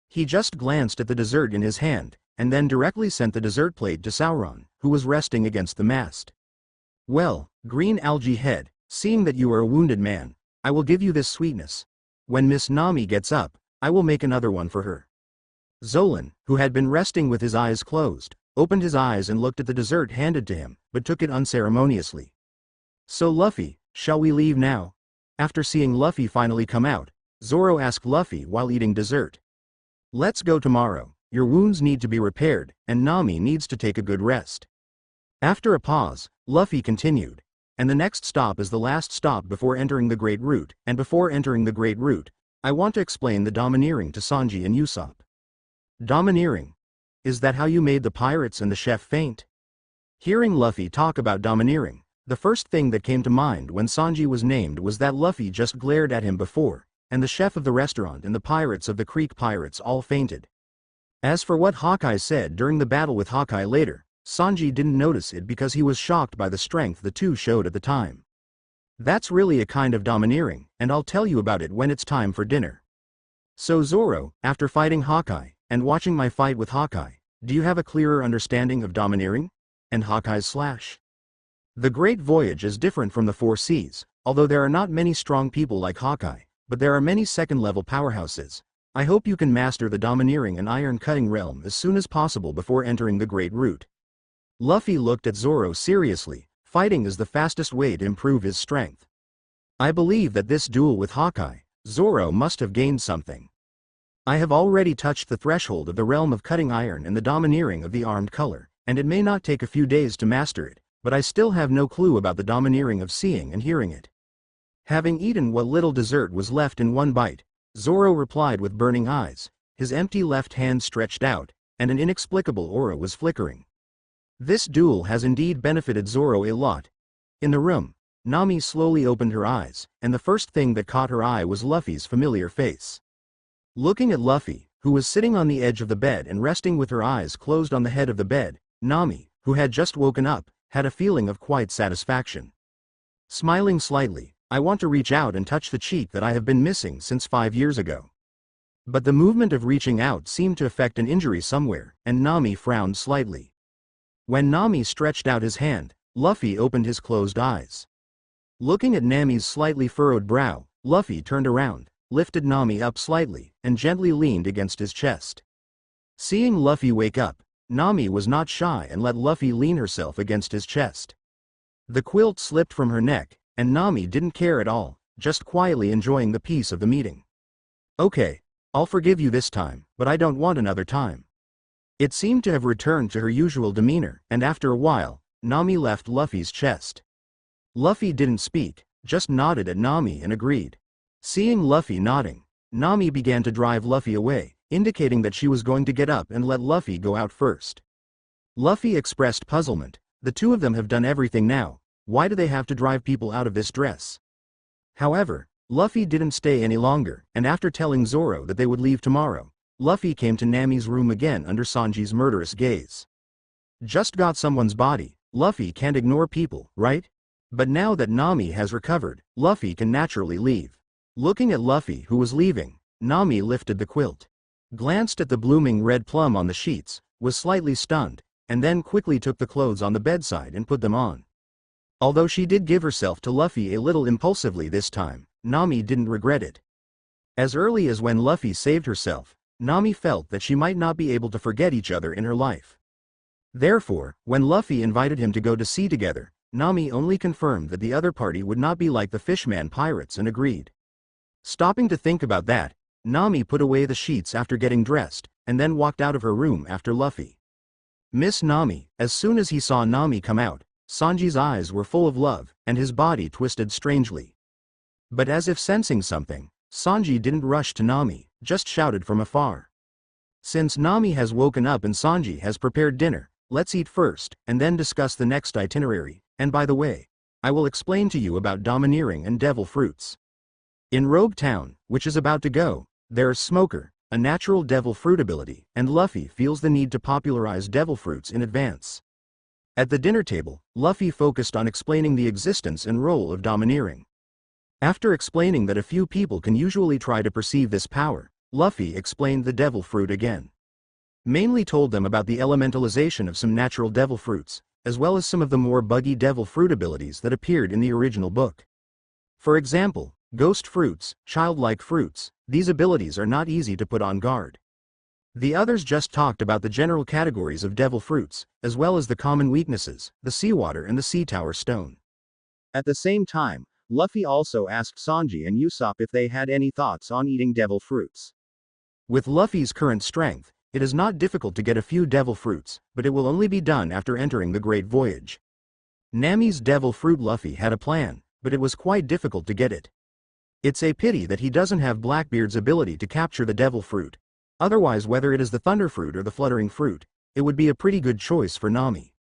A: He just glanced at the dessert in his hand, and then directly sent the dessert plate to Sauron, who was resting against the mast. "Well, green algae head, seeing that you are a wounded man, I will give you this sweetness. When Miss Nami gets up, I will make another one for her." Zolan, who had been resting with his eyes closed, opened his eyes and looked at the dessert handed to him, but took it unceremoniously. "So Luffy, shall we leave now?" After seeing Luffy finally come out, Zoro asked Luffy while eating dessert. "Let's go tomorrow. Your wounds need to be repaired, and Nami needs to take a good rest." After a pause, Luffy continued. "And the next stop is the last stop before entering the Great Route, and before entering the Great Route, I want to explain the domineering to Sanji and Usopp." "Domineering? Is that how you made the pirates and the chef faint?" Hearing Luffy talk about domineering, the first thing that came to mind when Sanji was named was that Luffy just glared at him before, and the chef of the restaurant and the pirates of the Creek Pirates all fainted. As for what Hawkeye said during the battle with Hawkeye later, Sanji didn't notice it because he was shocked by the strength the two showed at the time. That's really a kind of domineering, and I'll tell you about it when it's time for dinner. So Zoro, after fighting Hawkeye, and watching my fight with Hawkeye, do you have a clearer understanding of domineering? And Hawkeye's slash? The Great Voyage is different from the Four Seas, although there are not many strong people like Hawkeye, but there are many second-level powerhouses. I hope you can master the domineering and iron-cutting realm as soon as possible before entering the Great Route. Luffy looked at Zoro seriously. Fighting is the fastest way to improve his strength. I believe that this duel with Hawkeye, Zoro must have gained something. I have already touched the threshold of the realm of cutting iron and the domineering of the armed color, and it may not take a few days to master it, but I still have no clue about the domineering of seeing and hearing it. Having eaten what little dessert was left in one bite, Zoro replied with burning eyes, his empty left hand stretched out, and an inexplicable aura was flickering. This duel has indeed benefited Zoro a lot. In the room, Nami slowly opened her eyes, and the first thing that caught her eye was Luffy's familiar face. Looking at Luffy, who was sitting on the edge of the bed and resting with her eyes closed on the head of the bed, Nami, who had just woken up, had a feeling of quiet satisfaction. Smiling slightly, I want to reach out and touch the cheek that I have been missing since 5 years ago. But the movement of reaching out seemed to affect an injury somewhere, and Nami frowned slightly. When Nami stretched out his hand, Luffy opened his closed eyes. Looking at Nami's slightly furrowed brow, Luffy turned around, lifted Nami up slightly, and gently leaned against his chest. Seeing Luffy wake up, Nami was not shy and let Luffy lean herself against his chest. The quilt slipped from her neck, and Nami didn't care at all, just quietly enjoying the peace of the meeting. Okay, I'll forgive you this time, but I don't want another time. It seemed to have returned to her usual demeanor, and after a while, Nami left Luffy's chest. Luffy didn't speak, just nodded at Nami and agreed. Seeing Luffy nodding, Nami began to drive Luffy away, indicating that she was going to get up and let Luffy go out first. Luffy expressed puzzlement. The two of them have done everything now, why do they have to drive people out of this dress? However, Luffy didn't stay any longer, and after telling Zoro that they would leave tomorrow, Luffy came to Nami's room again under Sanji's murderous gaze. Just got someone's body, Luffy can't ignore people, right? But now that Nami has recovered, Luffy can naturally leave. Looking at Luffy who was leaving, Nami lifted the quilt. Glanced at the blooming red plum on the sheets, was slightly stunned, and then quickly took the clothes on the bedside and put them on. Although she did give herself to Luffy a little impulsively this time, Nami didn't regret it. As early as when Luffy saved herself, Nami felt that she might not be able to forget each other in her life. Therefore, when Luffy invited him to go to sea together, Nami only confirmed that the other party would not be like the Fishman pirates and agreed. Stopping to think about that, Nami put away the sheets after getting dressed, and then walked out of her room after Luffy. Miss Nami, as soon as he saw Nami come out, Sanji's eyes were full of love, and his body twisted strangely. But as if sensing something, Sanji didn't rush to Nami, just shouted from afar. Since Nami has woken up and Sanji has prepared dinner, let's eat first, and then discuss the next itinerary, and by the way, I will explain to you about domineering and devil fruits. In Rogue Town, which is about to go, there's Smoker, a natural devil fruit ability, and Luffy feels the need to popularize devil fruits in advance. At the dinner table, Luffy focused on explaining the existence and role of domineering. After explaining that a few people can usually try to perceive this power, Luffy explained the devil fruit again. Mainly told them about the elementalization of some natural devil fruits, as well as some of the more buggy devil fruit abilities that appeared in the original book. For example, ghost fruits, childlike fruits, these abilities are not easy to put on guard. The others just talked about the general categories of devil fruits, as well as the common weaknesses, the seawater and the sea tower stone. At the same time, Luffy also asked Sanji and Usopp if they had any thoughts on eating devil fruits. With Luffy's current strength, it is not difficult to get a few devil fruits, but it will only be done after entering the Great Voyage. Nami's devil fruit. Luffy had a plan, but it was quite difficult to get it. It's a pity that he doesn't have Blackbeard's ability to capture the devil fruit. Otherwise, whether it is the thunder fruit or the fluttering fruit, it would be a pretty good choice for Nami.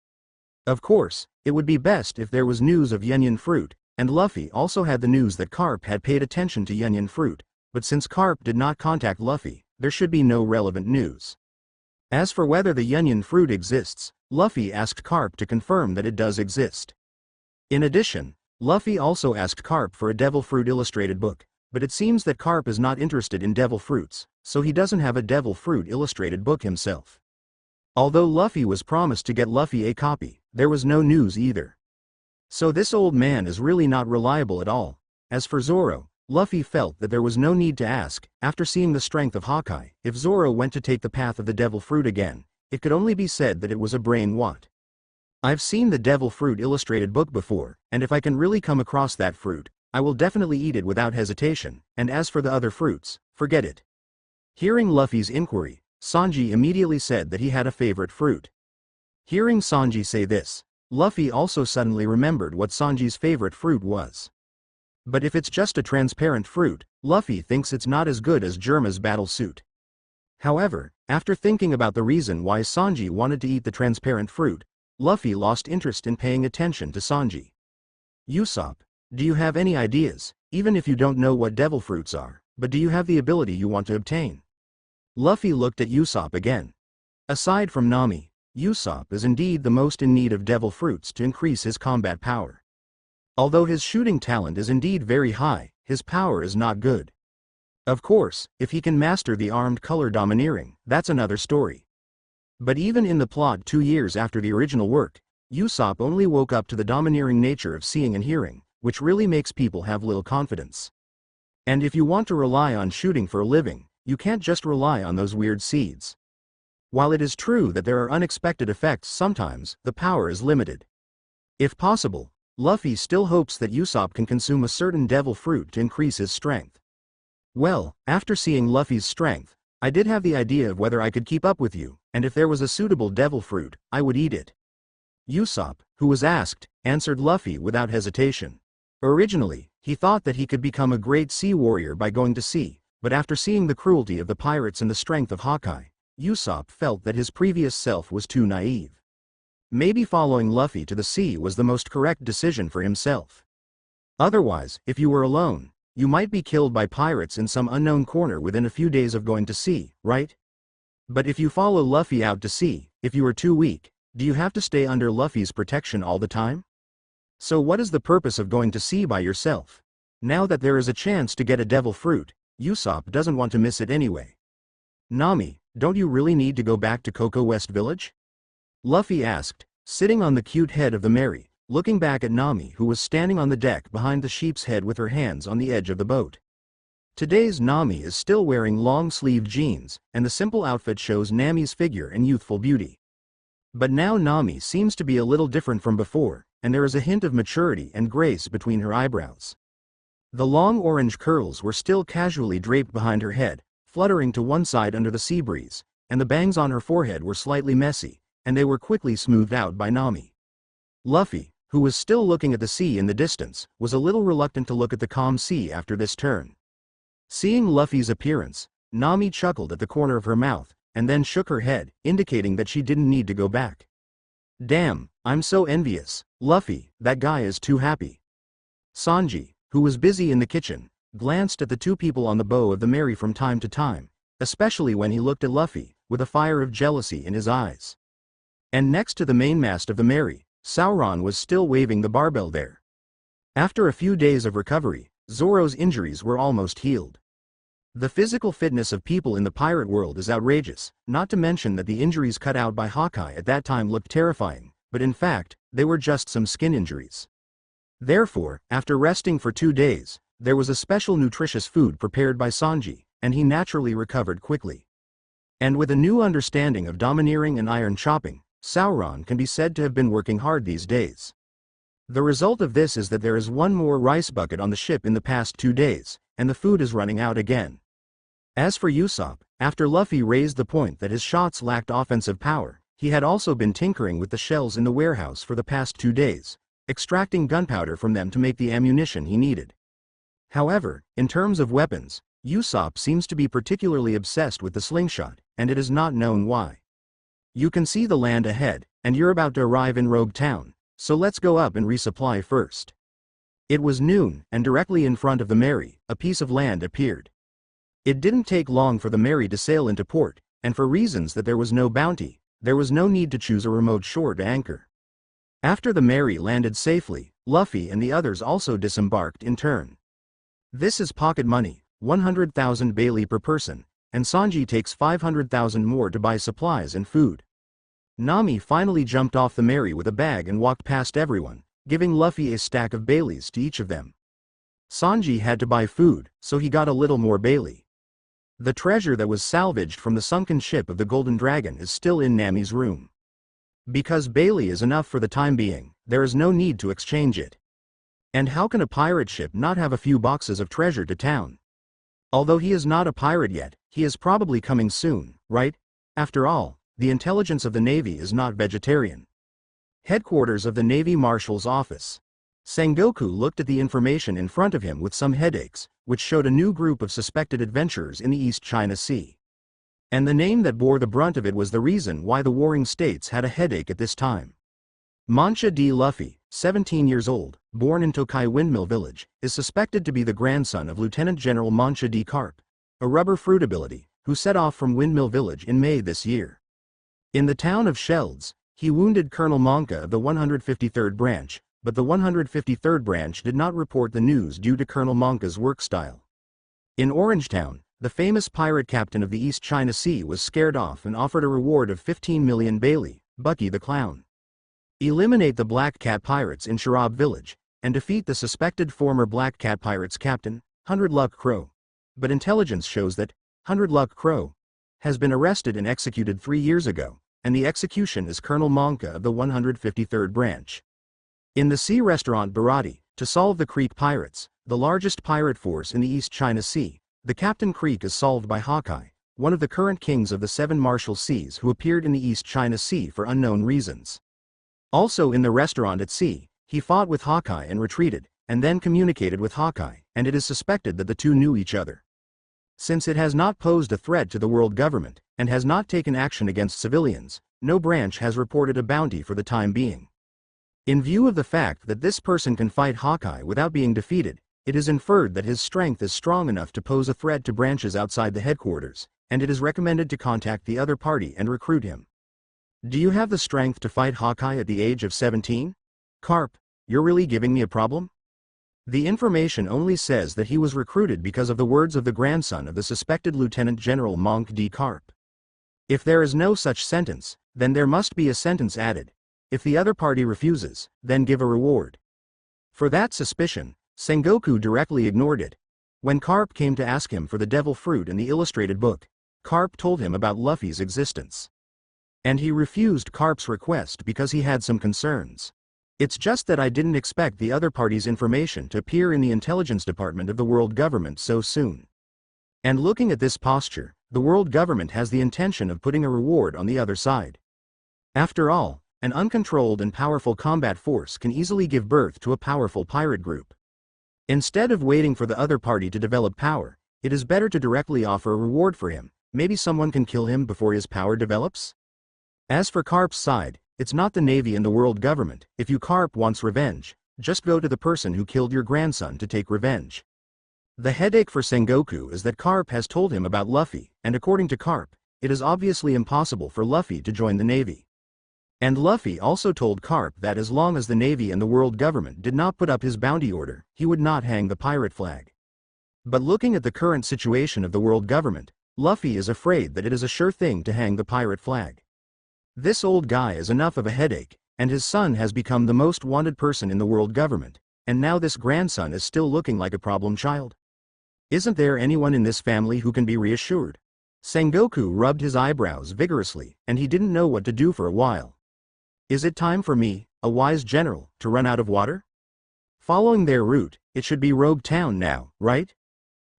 A: Of course, it would be best if there was news of Yunyan fruit, and Luffy also had the news that Carp had paid attention to Yunyan fruit, but since Carp did not contact Luffy, there should be no relevant news. As for whether the Yunyan fruit exists, Luffy asked Carp to confirm that it does exist. In addition, Luffy also asked Carp for a devil fruit illustrated book, but it seems that Carp is not interested in devil fruits, so he doesn't have a devil fruit illustrated book himself. Although Luffy was promised to get Luffy a copy, there was no news either. So this old man is really not reliable at all. As for Zoro, Luffy felt that there was no need to ask, after seeing the strength of Hawkeye, if Zoro went to take the path of the devil fruit again, it could only be said that it was a brain what. I've seen the devil fruit illustrated book before, and if I can really come across that fruit, I will definitely eat it without hesitation, and as for the other fruits, forget it. Hearing Luffy's inquiry, Sanji immediately said that he had a favorite fruit. Hearing Sanji say this, Luffy also suddenly remembered what Sanji's favorite fruit was. But if it's just a transparent fruit, Luffy thinks it's not as good as Germa's battle suit. However, after thinking about the reason why Sanji wanted to eat the transparent fruit, Luffy lost interest in paying attention to Sanji. Usopp, do you have any ideas, even if you don't know what devil fruits are, but do you have the ability you want to obtain? Luffy looked at Usopp again. Aside from Nami, Usopp is indeed the most in need of devil fruits to increase his combat power. Although his shooting talent is indeed very high, his power is not good. Of course, if he can master the armed color domineering, that's another story. But even in the plot 2 years after the original work, Usopp only woke up to the domineering nature of seeing and hearing, which really makes people have little confidence. And if you want to rely on shooting for a living, you can't just rely on those weird seeds. While it is true that there are unexpected effects sometimes, the power is limited. If possible, Luffy still hopes that Usopp can consume a certain devil fruit to increase his strength. Well, after seeing Luffy's strength, I did have the idea of whether I could keep up with you, and if there was a suitable devil fruit, I would eat it. Usopp, who was asked, answered Luffy without hesitation. Originally, he thought that he could become a great sea warrior by going to sea, but after seeing the cruelty of the pirates and the strength of Hawkeye, Usopp felt that his previous self was too naive. Maybe following Luffy to the sea was the most correct decision for himself. Otherwise, if you were alone, you might be killed by pirates in some unknown corner within a few days of going to sea, right? But if you follow Luffy out to sea, if you are too weak, do you have to stay under Luffy's protection all the time? So what is the purpose of going to sea by yourself? Now that there is a chance to get a devil fruit, Usopp doesn't want to miss it anyway. Nami, don't you really need to go back to Cocoa West Village? Luffy asked, sitting on the cute head of the Mary, looking back at Nami who was standing on the deck behind the sheep's head with her hands on the edge of the boat. Today's Nami is still wearing long-sleeved jeans, and the simple outfit shows Nami's figure and youthful beauty. But now Nami seems to be a little different from before, and there is a hint of maturity and grace between her eyebrows. The long orange curls were still casually draped behind her head, fluttering to one side under the sea breeze, and the bangs on her forehead were slightly messy, and they were quickly smoothed out by Nami. Luffy, who was still looking at the sea in the distance, was a little reluctant to look at the calm sea after this turn. Seeing Luffy's appearance, Nami chuckled at the corner of her mouth, and then shook her head, indicating that she didn't need to go back. Damn, I'm so envious, Luffy, that guy is too happy. Sanji, who was busy in the kitchen, glanced at the two people on the bow of the Mary from time to time, especially when he looked at Luffy, with a fire of jealousy in his eyes. And next to the mainmast of the Mary, Sauron was still waving the barbell there. After a few days of recovery, Zoro's injuries were almost healed. The physical fitness of people in the pirate world is outrageous, not to mention that the injuries cut out by Hawkeye at that time looked terrifying, but in fact, they were just some skin injuries. Therefore, after resting for 2 days, there was a special nutritious food prepared by Sanji, and he naturally recovered quickly. And with a new understanding of domineering and iron chopping, Sauron can be said to have been working hard these days. The result of this is that there is one more rice bucket on the ship in the past 2 days, and the food is running out again. As for Usopp, after Luffy raised the point that his shots lacked offensive power, he had also been tinkering with the shells in the warehouse for the past 2 days, extracting gunpowder from them to make the ammunition he needed. However, in terms of weapons, Usopp seems to be particularly obsessed with the slingshot, and it is not known why. You can see the land ahead, and you're about to arrive in Rogue Town, so let's go up and resupply first. It was noon, and directly in front of the Mary, a piece of land appeared. It didn't take long for the Mary to sail into port, and for reasons that there was no bounty, there was no need to choose a remote shore to anchor. After the Mary landed safely, Luffy and the others also disembarked in turn. This is pocket money, 100,000 Bailey per person, and Sanji takes 500,000 more to buy supplies and food. Nami finally jumped off the Mary with a bag and walked past everyone, giving Luffy a stack of Baileys to each of them. Sanji had to buy food, so he got a little more Bailey. The treasure that was salvaged from the sunken ship of the Golden Dragon is still in Nami's room. Because Bailey is enough for the time being, there is no need to exchange it. And how can a pirate ship not have a few boxes of treasure to town? Although he is not a pirate yet, he is probably coming soon, right? After all, the intelligence of the Navy is not vegetarian. Headquarters of the Navy Marshal's office. Sengoku looked at the information in front of him with some headaches, which showed a new group of suspected adventurers in the East China Sea. And the name that bore the brunt of it was the reason why the warring states had a headache at this time. Mancha D. Luffy, 17 years old, born in Tokai Windmill Village, is suspected to be the grandson of Lieutenant General Mancha D. Carp, a rubber fruit ability, who set off from Windmill Village in May this year. In the town of Shelds, he wounded Colonel Manga of the 153rd Branch, but the 153rd Branch did not report the news due to Colonel Manga's work style. In Orangetown, the famous pirate captain of the East China Sea was scared off and offered a reward of 15 million Bailey, Bucky the Clown. Eliminate the Black Cat Pirates in Sharab Village, and defeat the suspected former Black Cat Pirates captain, 100 Luck Crow. But intelligence shows that 100 Luck Crow has been arrested and executed 3 years ago, and the execution is Colonel Manga of the 153rd Branch. In the sea restaurant Barati, to solve the Creek Pirates, the largest pirate force in the East China Sea, the Captain Creek is solved by Hawkeye, one of the current kings of the 7 Martial Seas who appeared in the East China Sea for unknown reasons. Also in the restaurant at sea, he fought with Hawkeye and retreated, and then communicated with Hawkeye, and it is suspected that the two knew each other. Since it has not posed a threat to the world government, and has not taken action against civilians, no branch has reported a bounty for the time being. In view of the fact that this person can fight Hawkeye without being defeated, it is inferred that his strength is strong enough to pose a threat to branches outside the headquarters, and it is recommended to contact the other party and recruit him. Do you have the strength to fight Hawkeye at the age of 17? Carp, you're really giving me a problem? The information only says that he was recruited because of the words of the grandson of the suspected Lieutenant General Monk D. Carp. If there is no such sentence, then there must be a sentence added. If the other party refuses, then give a reward. For that suspicion, Sengoku directly ignored it. When Carp came to ask him for the devil fruit in the illustrated book, Carp told him about Luffy's existence. And he refused Carp's request because he had some concerns. It's just that I didn't expect the other party's information to appear in the intelligence department of the world government so soon. And looking at this posture, the world government has the intention of putting a reward on the other side. After all, an uncontrolled and powerful combat force can easily give birth to a powerful pirate group. Instead of waiting for the other party to develop power, it is better to directly offer a reward for him. Maybe someone can kill him before his power develops? As for Carp's side, it's not the Navy and the world government. If you Carp wants revenge, just go to the person who killed your grandson to take revenge. The headache for Sengoku is that Carp has told him about Luffy, and according to Carp, it is obviously impossible for Luffy to join the Navy. And Luffy also told Carp that as long as the Navy and the world government did not put up his bounty order, he would not hang the pirate flag. But looking at the current situation of the world government, Luffy is afraid that it is a sure thing to hang the pirate flag. This old guy is enough of a headache, and his son has become the most wanted person in the world government, and now this grandson is still looking like a problem child. Isn't there anyone in this family who can be reassured? Sengoku rubbed his eyebrows vigorously, and he didn't know what to do for a while. Is it time for me, a wise general, to run out of water? Following their route, it should be Rogue Town now, right?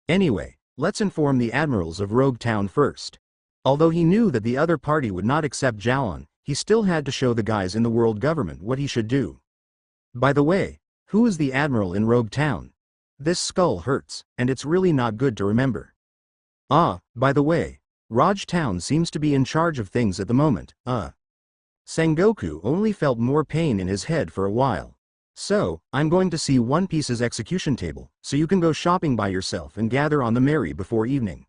A: Anyway, let's inform the admirals of Rogue Town first. Although he knew that the other party would not accept Jalan, he still had to show the guys in the world government what he should do. By the way, who is the admiral in Rogue Town? This skull hurts, and it's really not good to remember. Ah, by the way, Raj Town seems to be in charge of things at the moment, Sengoku only felt more pain in his head for a while. So, I'm going to see One Piece's execution table, so you can go shopping by yourself and gather on the merry before evening.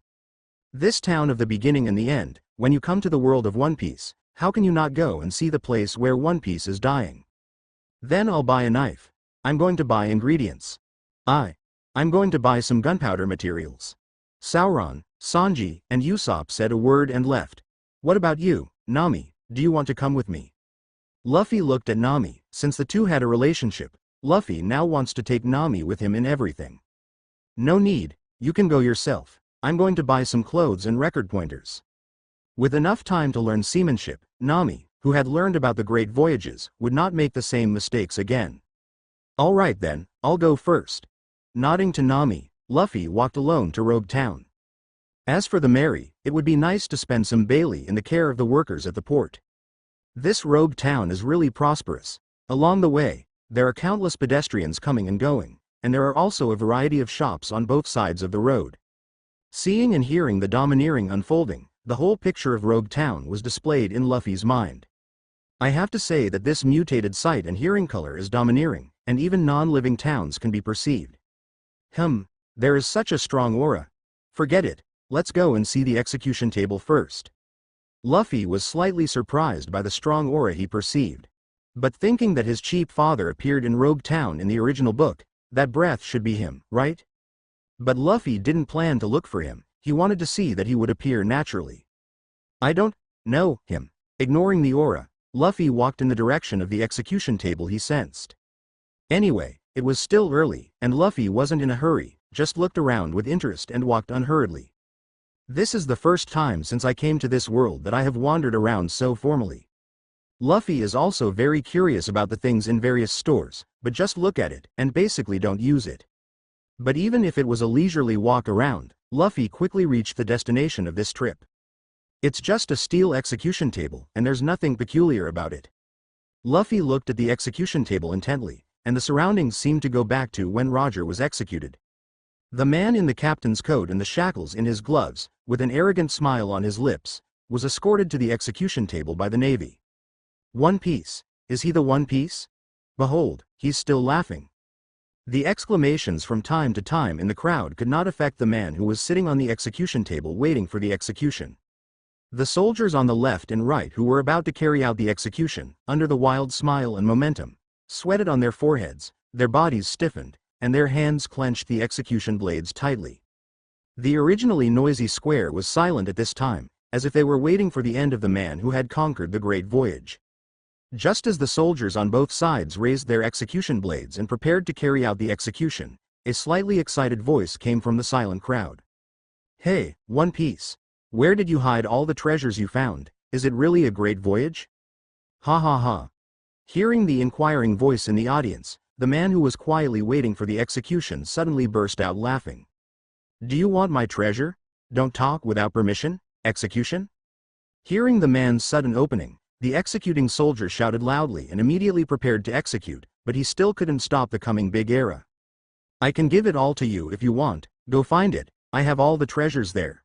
A: This town of the beginning and the end, when you come to the world of One Piece, how can you not go and see the place where One Piece is dying? Then I'll buy a knife. I'm going to buy ingredients. I'm going to buy some gunpowder materials. Sauron, Sanji, and Usopp said a word and left. What about you, Nami, do you want to come with me? Luffy looked at Nami. Since the two had a relationship, Luffy now wants to take Nami with him in everything. No need, you can go yourself. I'm going to buy some clothes and record pointers. With enough time to learn seamanship, Nami, who had learned about the great voyages, would not make the same mistakes again. All right then, I'll go first. Nodding to Nami, Luffy walked alone to Rogue Town. As for the Merry, it would be nice to spend some Bailey in the care of the workers at the port. This Rogue Town is really prosperous. Along the way, there are countless pedestrians coming and going, and there are also a variety of shops on both sides of the road. Seeing and hearing the domineering unfolding, the whole picture of Rogue Town was displayed in Luffy's mind. I have to say that this mutated sight and hearing color is domineering, and even non-living towns can be perceived. There is such a strong aura. Forget it, let's go and see the execution table first. Luffy was slightly surprised by the strong aura he perceived. But thinking that his cheap father appeared in Rogue Town in the original book, that breath should be him, right? But Luffy didn't plan to look for him, he wanted to see that he would appear naturally. I don't know him. Ignoring the aura, Luffy walked in the direction of the execution table he sensed. Anyway, it was still early, and Luffy wasn't in a hurry, just looked around with interest and walked unhurriedly. This is the first time since I came to this world that I have wandered around so formally. Luffy is also very curious about the things in various stores, but just look at it, and basically don't use it. But even if it was a leisurely walk around, Luffy quickly reached the destination of this trip. It's just a steel execution table, and there's nothing peculiar about it. Luffy looked at the execution table intently, and the surroundings seemed to go back to when Roger was executed. The man in the captain's coat and the shackles in his gloves, with an arrogant smile on his lips, was escorted to the execution table by the Navy. One Piece, is he the One Piece? Behold, he's still laughing. The exclamations from time to time in the crowd could not affect the man who was sitting on the execution table waiting for the execution. The soldiers on the left and right who were about to carry out the execution, under the wild smile and momentum, sweated on their foreheads, their bodies stiffened, and their hands clenched the execution blades tightly. The originally noisy square was silent at this time, as if they were waiting for the end of the man who had conquered the great voyage. Just as the soldiers on both sides raised their execution blades and prepared to carry out the execution, a slightly excited voice came from the silent crowd. Hey, One Piece! Where did you hide all the treasures you found? Is it really a great voyage? Ha ha ha. Hearing the inquiring voice in the audience, the man who was quietly waiting for the execution suddenly burst out laughing. Do you want my treasure? Don't talk without permission, execution? Hearing the man's sudden opening, the executing soldier shouted loudly and immediately prepared to execute, but he still couldn't stop the coming big era. I can give it all to you if you want, go find it, I have all the treasures there.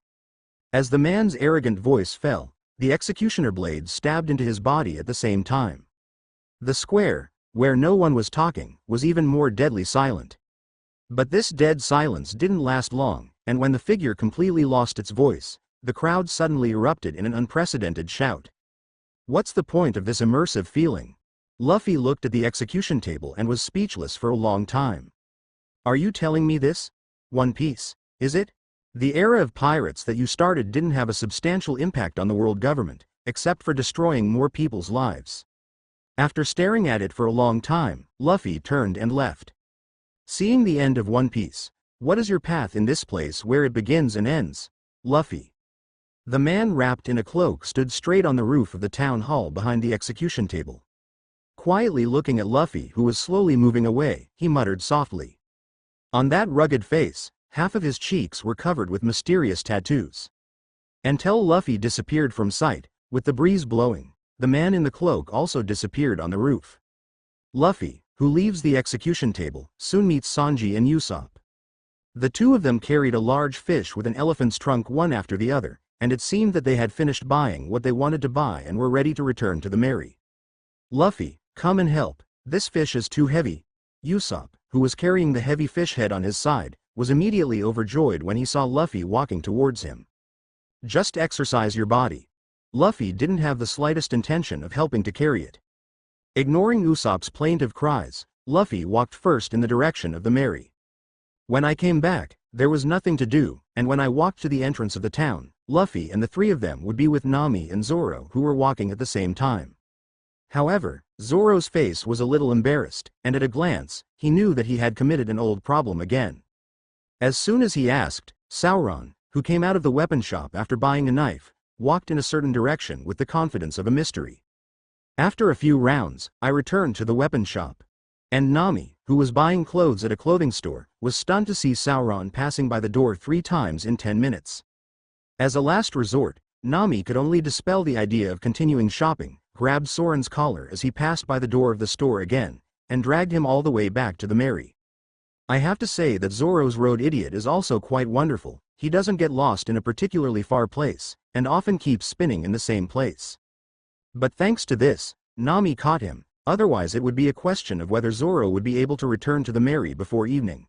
A: As the man's arrogant voice fell, the executioner blade stabbed into his body at the same time. The square, where no one was talking, was even more deadly silent. But this dead silence didn't last long, and when the figure completely lost its voice, the crowd suddenly erupted in an unprecedented shout. What's the point of this immersive feeling? Luffy looked at the execution table and was speechless for a long time. Are you telling me this? One Piece, is it? The era of pirates that you started didn't have a substantial impact on the world government, except for destroying more people's lives. After staring at it for a long time, Luffy turned and left. Seeing the end of One Piece, what is your path in this place where it begins and ends? Luffy. The man wrapped in a cloak stood straight on the roof of the town hall behind the execution table. Quietly looking at Luffy who was slowly moving away, he muttered softly. On that rugged face, half of his cheeks were covered with mysterious tattoos. Until Luffy disappeared from sight, with the breeze blowing, the man in the cloak also disappeared on the roof. Luffy, who leaves the execution table, soon meets Sanji and Usopp. The two of them carried a large fish with an elephant's trunk one after the other, and it seemed that they had finished buying what they wanted to buy and were ready to return to the Mary. Luffy, come and help, this fish is too heavy. Usopp, who was carrying the heavy fish head on his side, was immediately overjoyed when he saw Luffy walking towards him. Just exercise your body. Luffy didn't have the slightest intention of helping to carry it. Ignoring Usopp's plaintive cries, Luffy walked first in the direction of the Mary. When I came back, there was nothing to do, and when I walked to the entrance of the town, Luffy and the three of them would be with Nami and Zoro who were walking at the same time. However, Zoro's face was a little embarrassed, and at a glance, he knew that he had committed an old problem again. As soon as he asked, Sauron, who came out of the weapon shop after buying a knife, walked in a certain direction with the confidence of a mystery. After a few rounds, I returned to the weapon shop. And Nami, who was buying clothes at a clothing store, was stunned to see Sauron passing by the door 3 times in 10 minutes. As a last resort, Nami could only dispel the idea of continuing shopping, grabbed Soren's collar as he passed by the door of the store again, and dragged him all the way back to the Mary. I have to say that Zoro's road idiot is also quite wonderful. He doesn't get lost in a particularly far place, and often keeps spinning in the same place. But thanks to this, Nami caught him, otherwise it would be a question of whether Zoro would be able to return to the Mary before evening.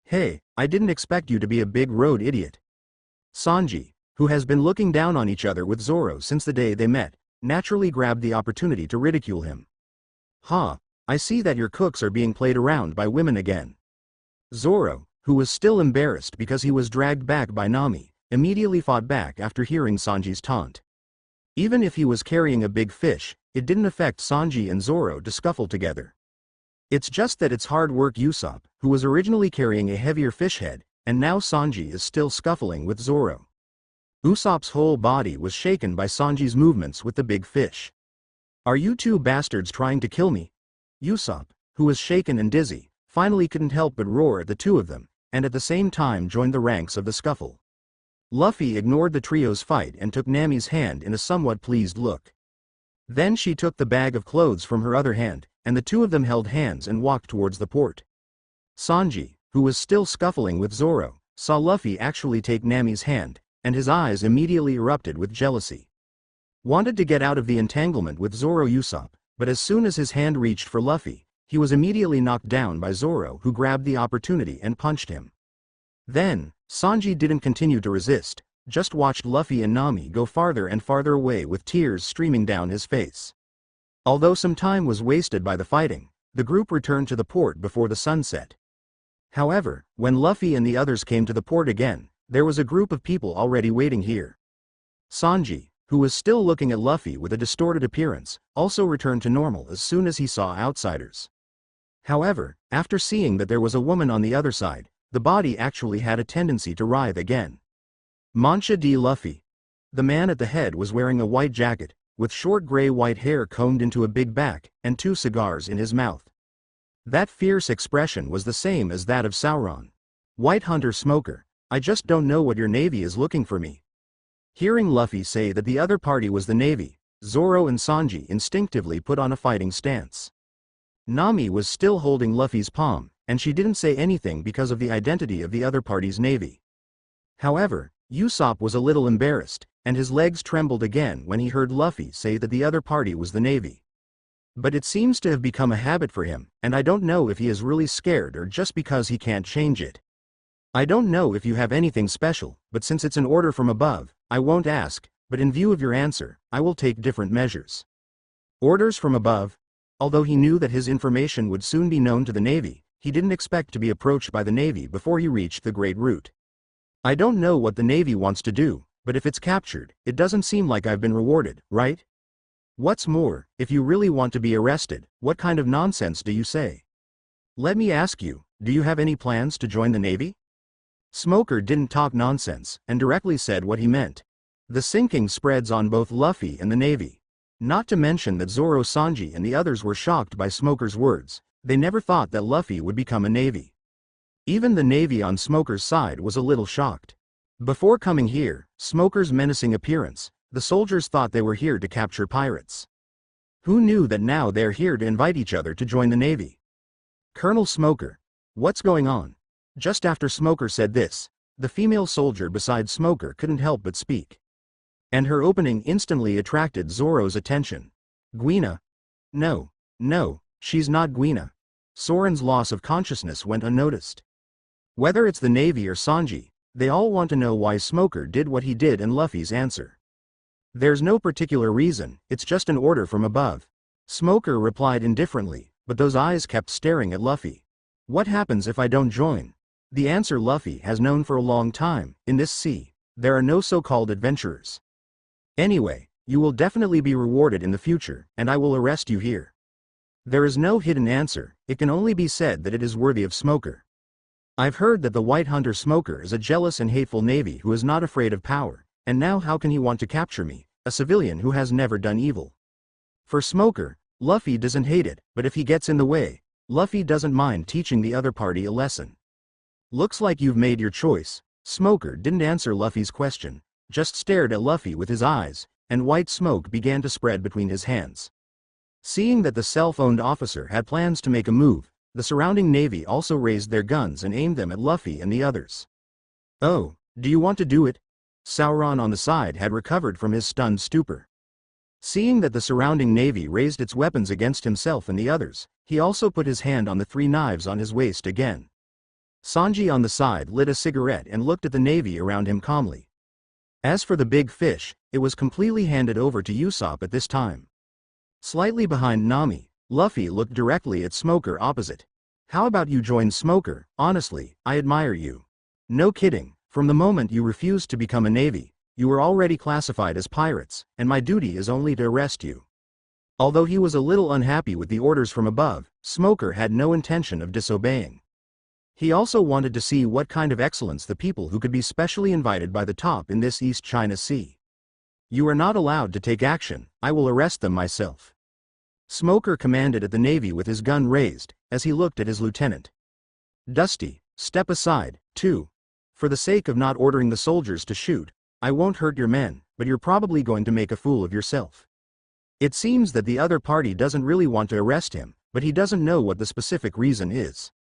A: Hey, I didn't expect you to be a big road idiot. Sanji, who has been looking down on each other with Zoro since the day they met, naturally grabbed the opportunity to ridicule him. "Ha, I see that your cooks are being played around by women again." Zoro, who was still embarrassed because he was dragged back by Nami, immediately fought back after hearing Sanji's taunt. Even if he was carrying a big fish, it didn't affect Sanji and Zoro to scuffle together. It's just that it's hard work Usopp, who was originally carrying a heavier fish head, and now Sanji is still scuffling with Zoro. Usopp's whole body was shaken by Sanji's movements with the big fish. "Are you two bastards trying to kill me?" Usopp, who was shaken and dizzy, finally couldn't help but roar at the two of them, and at the same time joined the ranks of the scuffle. Luffy ignored the trio's fight and took Nami's hand in a somewhat pleased look. Then she took the bag of clothes from her other hand, and the two of them held hands and walked towards the port. Sanji, who was still scuffling with Zoro, saw Luffy actually take Nami's hand, and his eyes immediately erupted with jealousy. Wanted to get out of the entanglement with Zoro Usopp, but as soon as his hand reached for Luffy, he was immediately knocked down by Zoro, who grabbed the opportunity and punched him. Then, Sanji didn't continue to resist, just watched Luffy and Nami go farther and farther away with tears streaming down his face. Although some time was wasted by the fighting, the group returned to the port before the sun set. However, when Luffy and the others came to the port again, there was a group of people already waiting here. Sanji, who was still looking at Luffy with a distorted appearance, also returned to normal as soon as he saw outsiders. However, after seeing that there was a woman on the other side, the body actually had a tendency to writhe again. Mancha D. Luffy. The man at the head was wearing a white jacket, with short gray-white hair combed into a big back, and 2 cigars in his mouth. That fierce expression was the same as that of Sauron. "White Hunter Smoker, I just don't know what your navy is looking for me." Hearing Luffy say that the other party was the navy, Zoro and Sanji instinctively put on a fighting stance. Nami was still holding Luffy's palm, and she didn't say anything because of the identity of the other party's navy. However, Usopp was a little embarrassed, and his legs trembled again when he heard Luffy say that the other party was the navy. But it seems to have become a habit for him, and I don't know if he is really scared or just because he can't change it. "I don't know if you have anything special, but since it's an order from above, I won't ask, but in view of your answer, I will take different measures." Orders from above? Although he knew that his information would soon be known to the Navy, he didn't expect to be approached by the Navy before he reached the Great Route. "I don't know what the Navy wants to do, but if it's captured, it doesn't seem like I've been rewarded, right? What's more, if you really want to be arrested, what kind of nonsense do you say? Let me ask you, do you have any plans to join the Navy?" Smoker didn't talk nonsense, and directly said what he meant. The sinking spreads on both Luffy and the Navy. Not to mention that Zoro, Sanji and the others were shocked by Smoker's words. They never thought that Luffy would become a Navy. Even the Navy on Smoker's side was a little shocked. Before coming here, Smoker's menacing appearance, the soldiers thought they were here to capture pirates. Who knew that now they're here to invite each other to join the Navy? "Colonel Smoker, what's going on?" Just after Smoker said this, the female soldier beside Smoker couldn't help but speak. And her opening instantly attracted Zoro's attention. "Guina? No, she's not Guina." Soren's loss of consciousness went unnoticed. Whether it's the Navy or Sanji, they all want to know why Smoker did what he did, and Luffy's answer: "There's no particular reason, it's just an order from above." Smoker replied indifferently, but those eyes kept staring at Luffy. "What happens if I don't join?" The answer Luffy has known for a long time: in this sea, there are no so-called adventurers. "Anyway, you will definitely be rewarded in the future, and I will arrest you here." There is no hidden answer, it can only be said that it is worthy of Smoker. "I've heard that the White Hunter Smoker is a jealous and hateful Navy who is not afraid of power, and now how can he want to capture me, a civilian who has never done evil?" For Smoker, Luffy doesn't hate it, but if he gets in the way, Luffy doesn't mind teaching the other party a lesson. "Looks like you've made your choice." Smoker didn't answer Luffy's question, just stared at Luffy with his eyes, and white smoke began to spread between his hands. Seeing that the self-owned officer had plans to make a move, the surrounding Navy also raised their guns and aimed them at Luffy and the others. "Oh, do you want to do it?" Sauron on the side had recovered from his stunned stupor. Seeing that the surrounding Navy raised its weapons against himself and the others, he also put his hand on the 3 knives on his waist again. Sanji on the side lit a cigarette and looked at the Navy around him calmly. As for the big fish, it was completely handed over to Usopp at this time. Slightly behind Nami, Luffy looked directly at Smoker opposite. How about you join Smoker? Honestly, I admire you. No kidding, from the moment you refused to become a navy, you were already classified as pirates, and my duty is only to arrest you. Although he was a little unhappy with the orders from above, Smoker had no intention of disobeying. He also wanted to see what kind of excellence the people who could be specially invited by the top in this East China Sea. You are not allowed to take action, I will arrest them myself. Smoker commanded at the Navy with his gun raised, as he looked at his lieutenant. Dusty, step aside, too. For the sake of not ordering the soldiers to shoot, I won't hurt your men, but you're probably going to make a fool of yourself. It seems that the other party doesn't really want to arrest him, but he doesn't know what the specific reason is.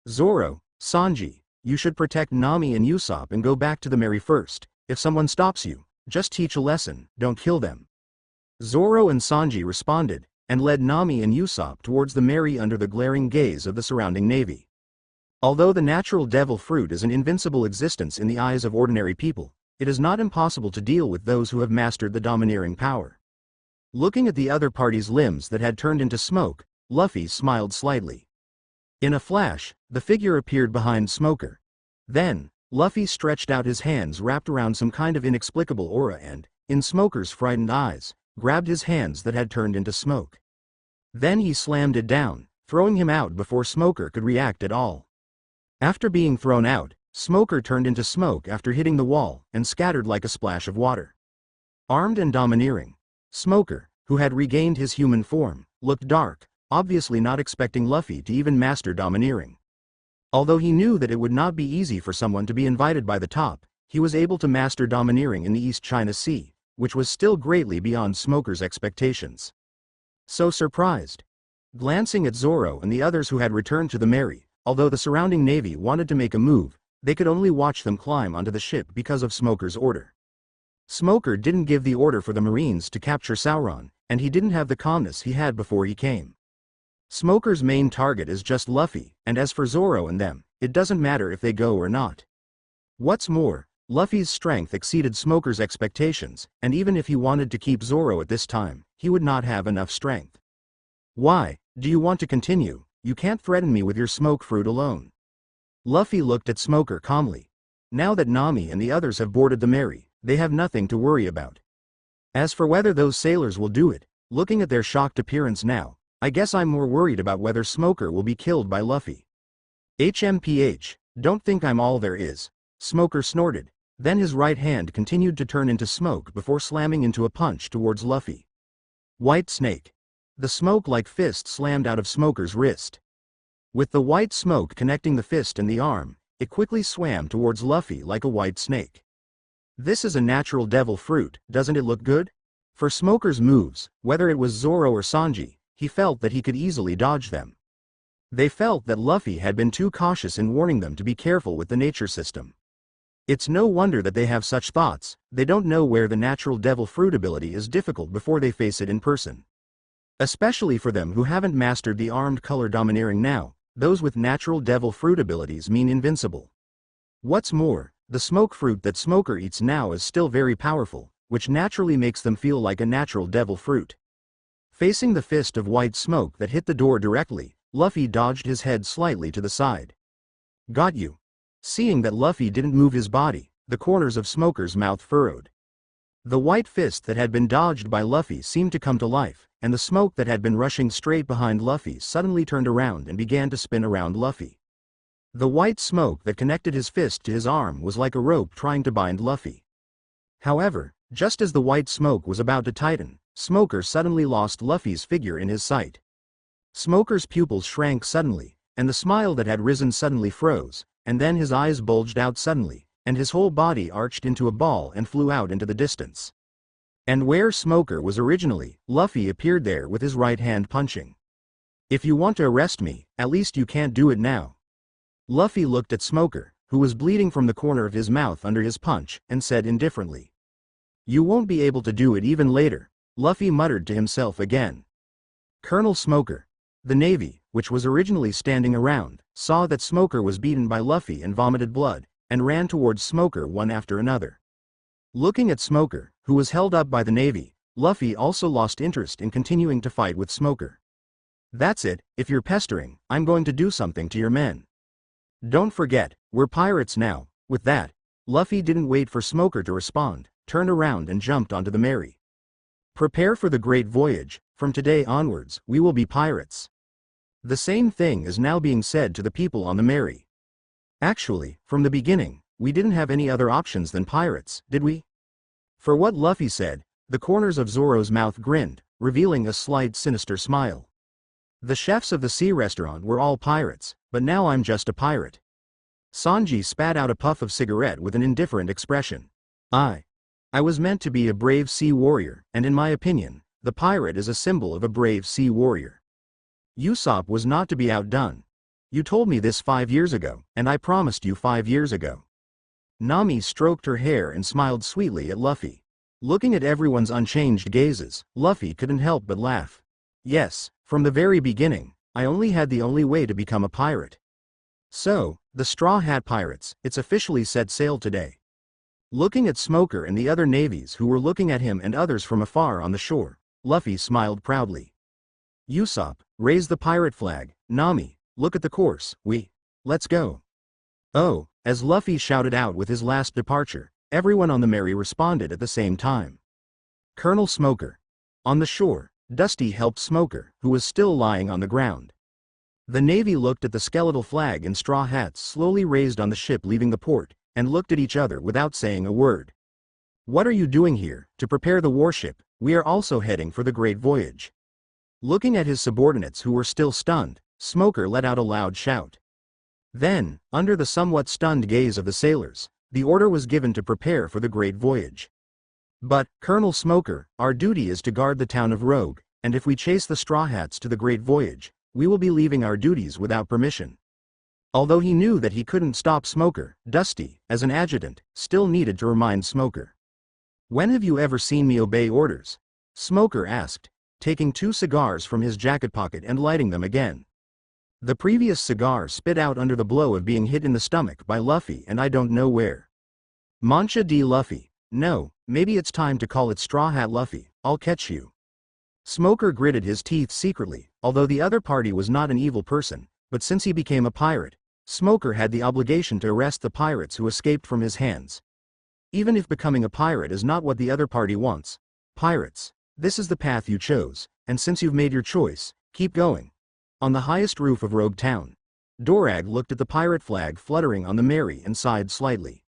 A: Zoro, Sanji, you should protect Nami and Usopp and go back to the Merry first. If someone stops you, just teach a lesson, don't kill them. Zoro and Sanji responded, and led Nami and Usopp towards the Merry under the glaring gaze of the surrounding navy. Although the natural devil fruit is an invincible existence in the eyes of ordinary people, it is not impossible to deal with those who have mastered the domineering power. Looking at the other party's limbs that had turned into smoke, Luffy smiled slightly. In a flash, the figure appeared behind Smoker. Then, Luffy stretched out his hands wrapped around some kind of inexplicable aura and, in Smoker's frightened eyes, grabbed his hands that had turned into smoke. Then he slammed it down, throwing him out before Smoker could react at all. After being thrown out, Smoker turned into smoke after hitting the wall and scattered like a splash of water. Armed and domineering, Smoker, who had regained his human form, looked dark, obviously not expecting Luffy to even master domineering. Although he knew that it would not be easy for someone to be invited by the top, he was able to master domineering in the East China Sea, which was still greatly beyond Smoker's expectations. So surprised. Glancing at Zoro and the others who had returned to the Merry, although the surrounding navy wanted to make a move, they could only watch them climb onto the ship because of Smoker's order. Smoker didn't give the order for the Marines to capture Sauron, and he didn't have the calmness he had before he came. Smoker's main target is just Luffy, and as for Zoro and them, it doesn't matter if they go or not. What's more, Luffy's strength exceeded Smoker's expectations, and even if he wanted to keep Zoro at this time, he would not have enough strength. Why, do you want to continue? You can't threaten me with your smoke fruit alone. Luffy looked at Smoker calmly. Now that Nami and the others have boarded the Merry, they have nothing to worry about. As for whether those sailors will do it, looking at their shocked appearance now, I guess I'm more worried about whether Smoker will be killed by Luffy. HMPH, don't think I'm all there is, Smoker snorted, then his right hand continued to turn into smoke before slamming into a punch towards Luffy. White Snake. The smoke-like fist slammed out of Smoker's wrist. With the white smoke connecting the fist and the arm, it quickly swam towards Luffy like a white snake. This is a natural devil fruit, doesn't it look good? For Smoker's moves, whether it was Zoro or Sanji, he felt that he could easily dodge them. They felt that Luffy had been too cautious in warning them to be careful with the nature system. It's no wonder that they have such thoughts, they don't know where the natural devil fruit ability is difficult before they face it in person. Especially for them who haven't mastered the armed color domineering now, those with natural devil fruit abilities mean invincible. What's more, the smoke fruit that Smoker eats now is still very powerful, which naturally makes them feel like a natural devil fruit. Facing the fist of white smoke that hit the door directly, Luffy dodged his head slightly to the side. Got you. Seeing that Luffy didn't move his body, the corners of Smoker's mouth furrowed. The white fist that had been dodged by Luffy seemed to come to life, and the smoke that had been rushing straight behind Luffy suddenly turned around and began to spin around Luffy. The white smoke that connected his fist to his arm was like a rope trying to bind Luffy. However, just as the white smoke was about to tighten, Smoker suddenly lost Luffy's figure in his sight. Smoker's pupils shrank suddenly, and the smile that had risen suddenly froze, and then his eyes bulged out suddenly, and his whole body arched into a ball and flew out into the distance. And where Smoker was originally, Luffy appeared there with his right hand punching. If you want to arrest me, at least you can't do it now. Luffy looked at Smoker, who was bleeding from the corner of his mouth under his punch, and said indifferently. You won't be able to do it even later, Luffy muttered to himself again. Colonel Smoker. The Navy, which was originally standing around, saw that Smoker was beaten by Luffy and vomited blood, and ran towards Smoker one after another. Looking at Smoker, who was held up by the Navy, Luffy also lost interest in continuing to fight with Smoker. That's it, if you're pestering, I'm going to do something to your men. Don't forget, we're pirates now. With that, Luffy didn't wait for Smoker to respond, turned around and jumped onto the Mary. Prepare for the great voyage, from today onwards, we will be pirates. The same thing is now being said to the people on the Mary. Actually, from the beginning, we didn't have any other options than pirates, did we? For what Luffy said, the corners of Zoro's mouth grinned, revealing a slight sinister smile. The chefs of the sea restaurant were all pirates, but now I'm just a pirate. Sanji spat out a puff of cigarette with an indifferent expression. I was meant to be a brave sea warrior, and in my opinion, the pirate is a symbol of a brave sea warrior. Usopp was not to be outdone. You told me this 5 years ago, and I promised you 5 years ago. Nami stroked her hair and smiled sweetly at Luffy. Looking at everyone's unchanged gazes, Luffy couldn't help but laugh. Yes, from the very beginning, I only had the only way to become a pirate. So, the Straw Hat Pirates, it's officially set sail today. Looking at Smoker and the other navies who were looking at him and others from afar on the shore, Luffy smiled proudly. Usopp, raise the pirate flag. Nami, look at the course. Let's go. Oh, as Luffy shouted out with his last departure, everyone on the Mary responded at the same time. Colonel Smoker. On the shore, Dusty helped Smoker, who was still lying on the ground. The Navy looked at the skeletal flag and straw hats slowly raised on the ship leaving the port, and looked at each other without saying a word. What are you doing here? To prepare the warship, we are also heading for the great voyage. Looking at his subordinates who were still stunned, Smoker let out a loud shout. Then, under the somewhat stunned gaze of the sailors, the order was given to prepare for the great voyage. But, Colonel Smoker, our duty is to guard the town of Rogue, and if we chase the Straw Hats to the great voyage, we will be leaving our duties without permission. Although he knew that he couldn't stop Smoker, Dusty, as an adjutant, still needed to remind Smoker. When have you ever seen me obey orders? Smoker asked, taking 2 cigars from his jacket pocket and lighting them again. The previous cigar spit out under the blow of being hit in the stomach by Luffy and I don't know where. Mancha D. Luffy. No, maybe it's time to call it Straw Hat Luffy, I'll catch you. Smoker gritted his teeth secretly, although the other party was not an evil person, but since he became a pirate, Smoker had the obligation to arrest the pirates who escaped from his hands. Even if becoming a pirate is not what the other party wants. Pirates, this is the path you chose, and since you've made your choice, keep going. On the highest roof of Rogue Town, Dorag looked at the pirate flag fluttering on the Mary and sighed slightly.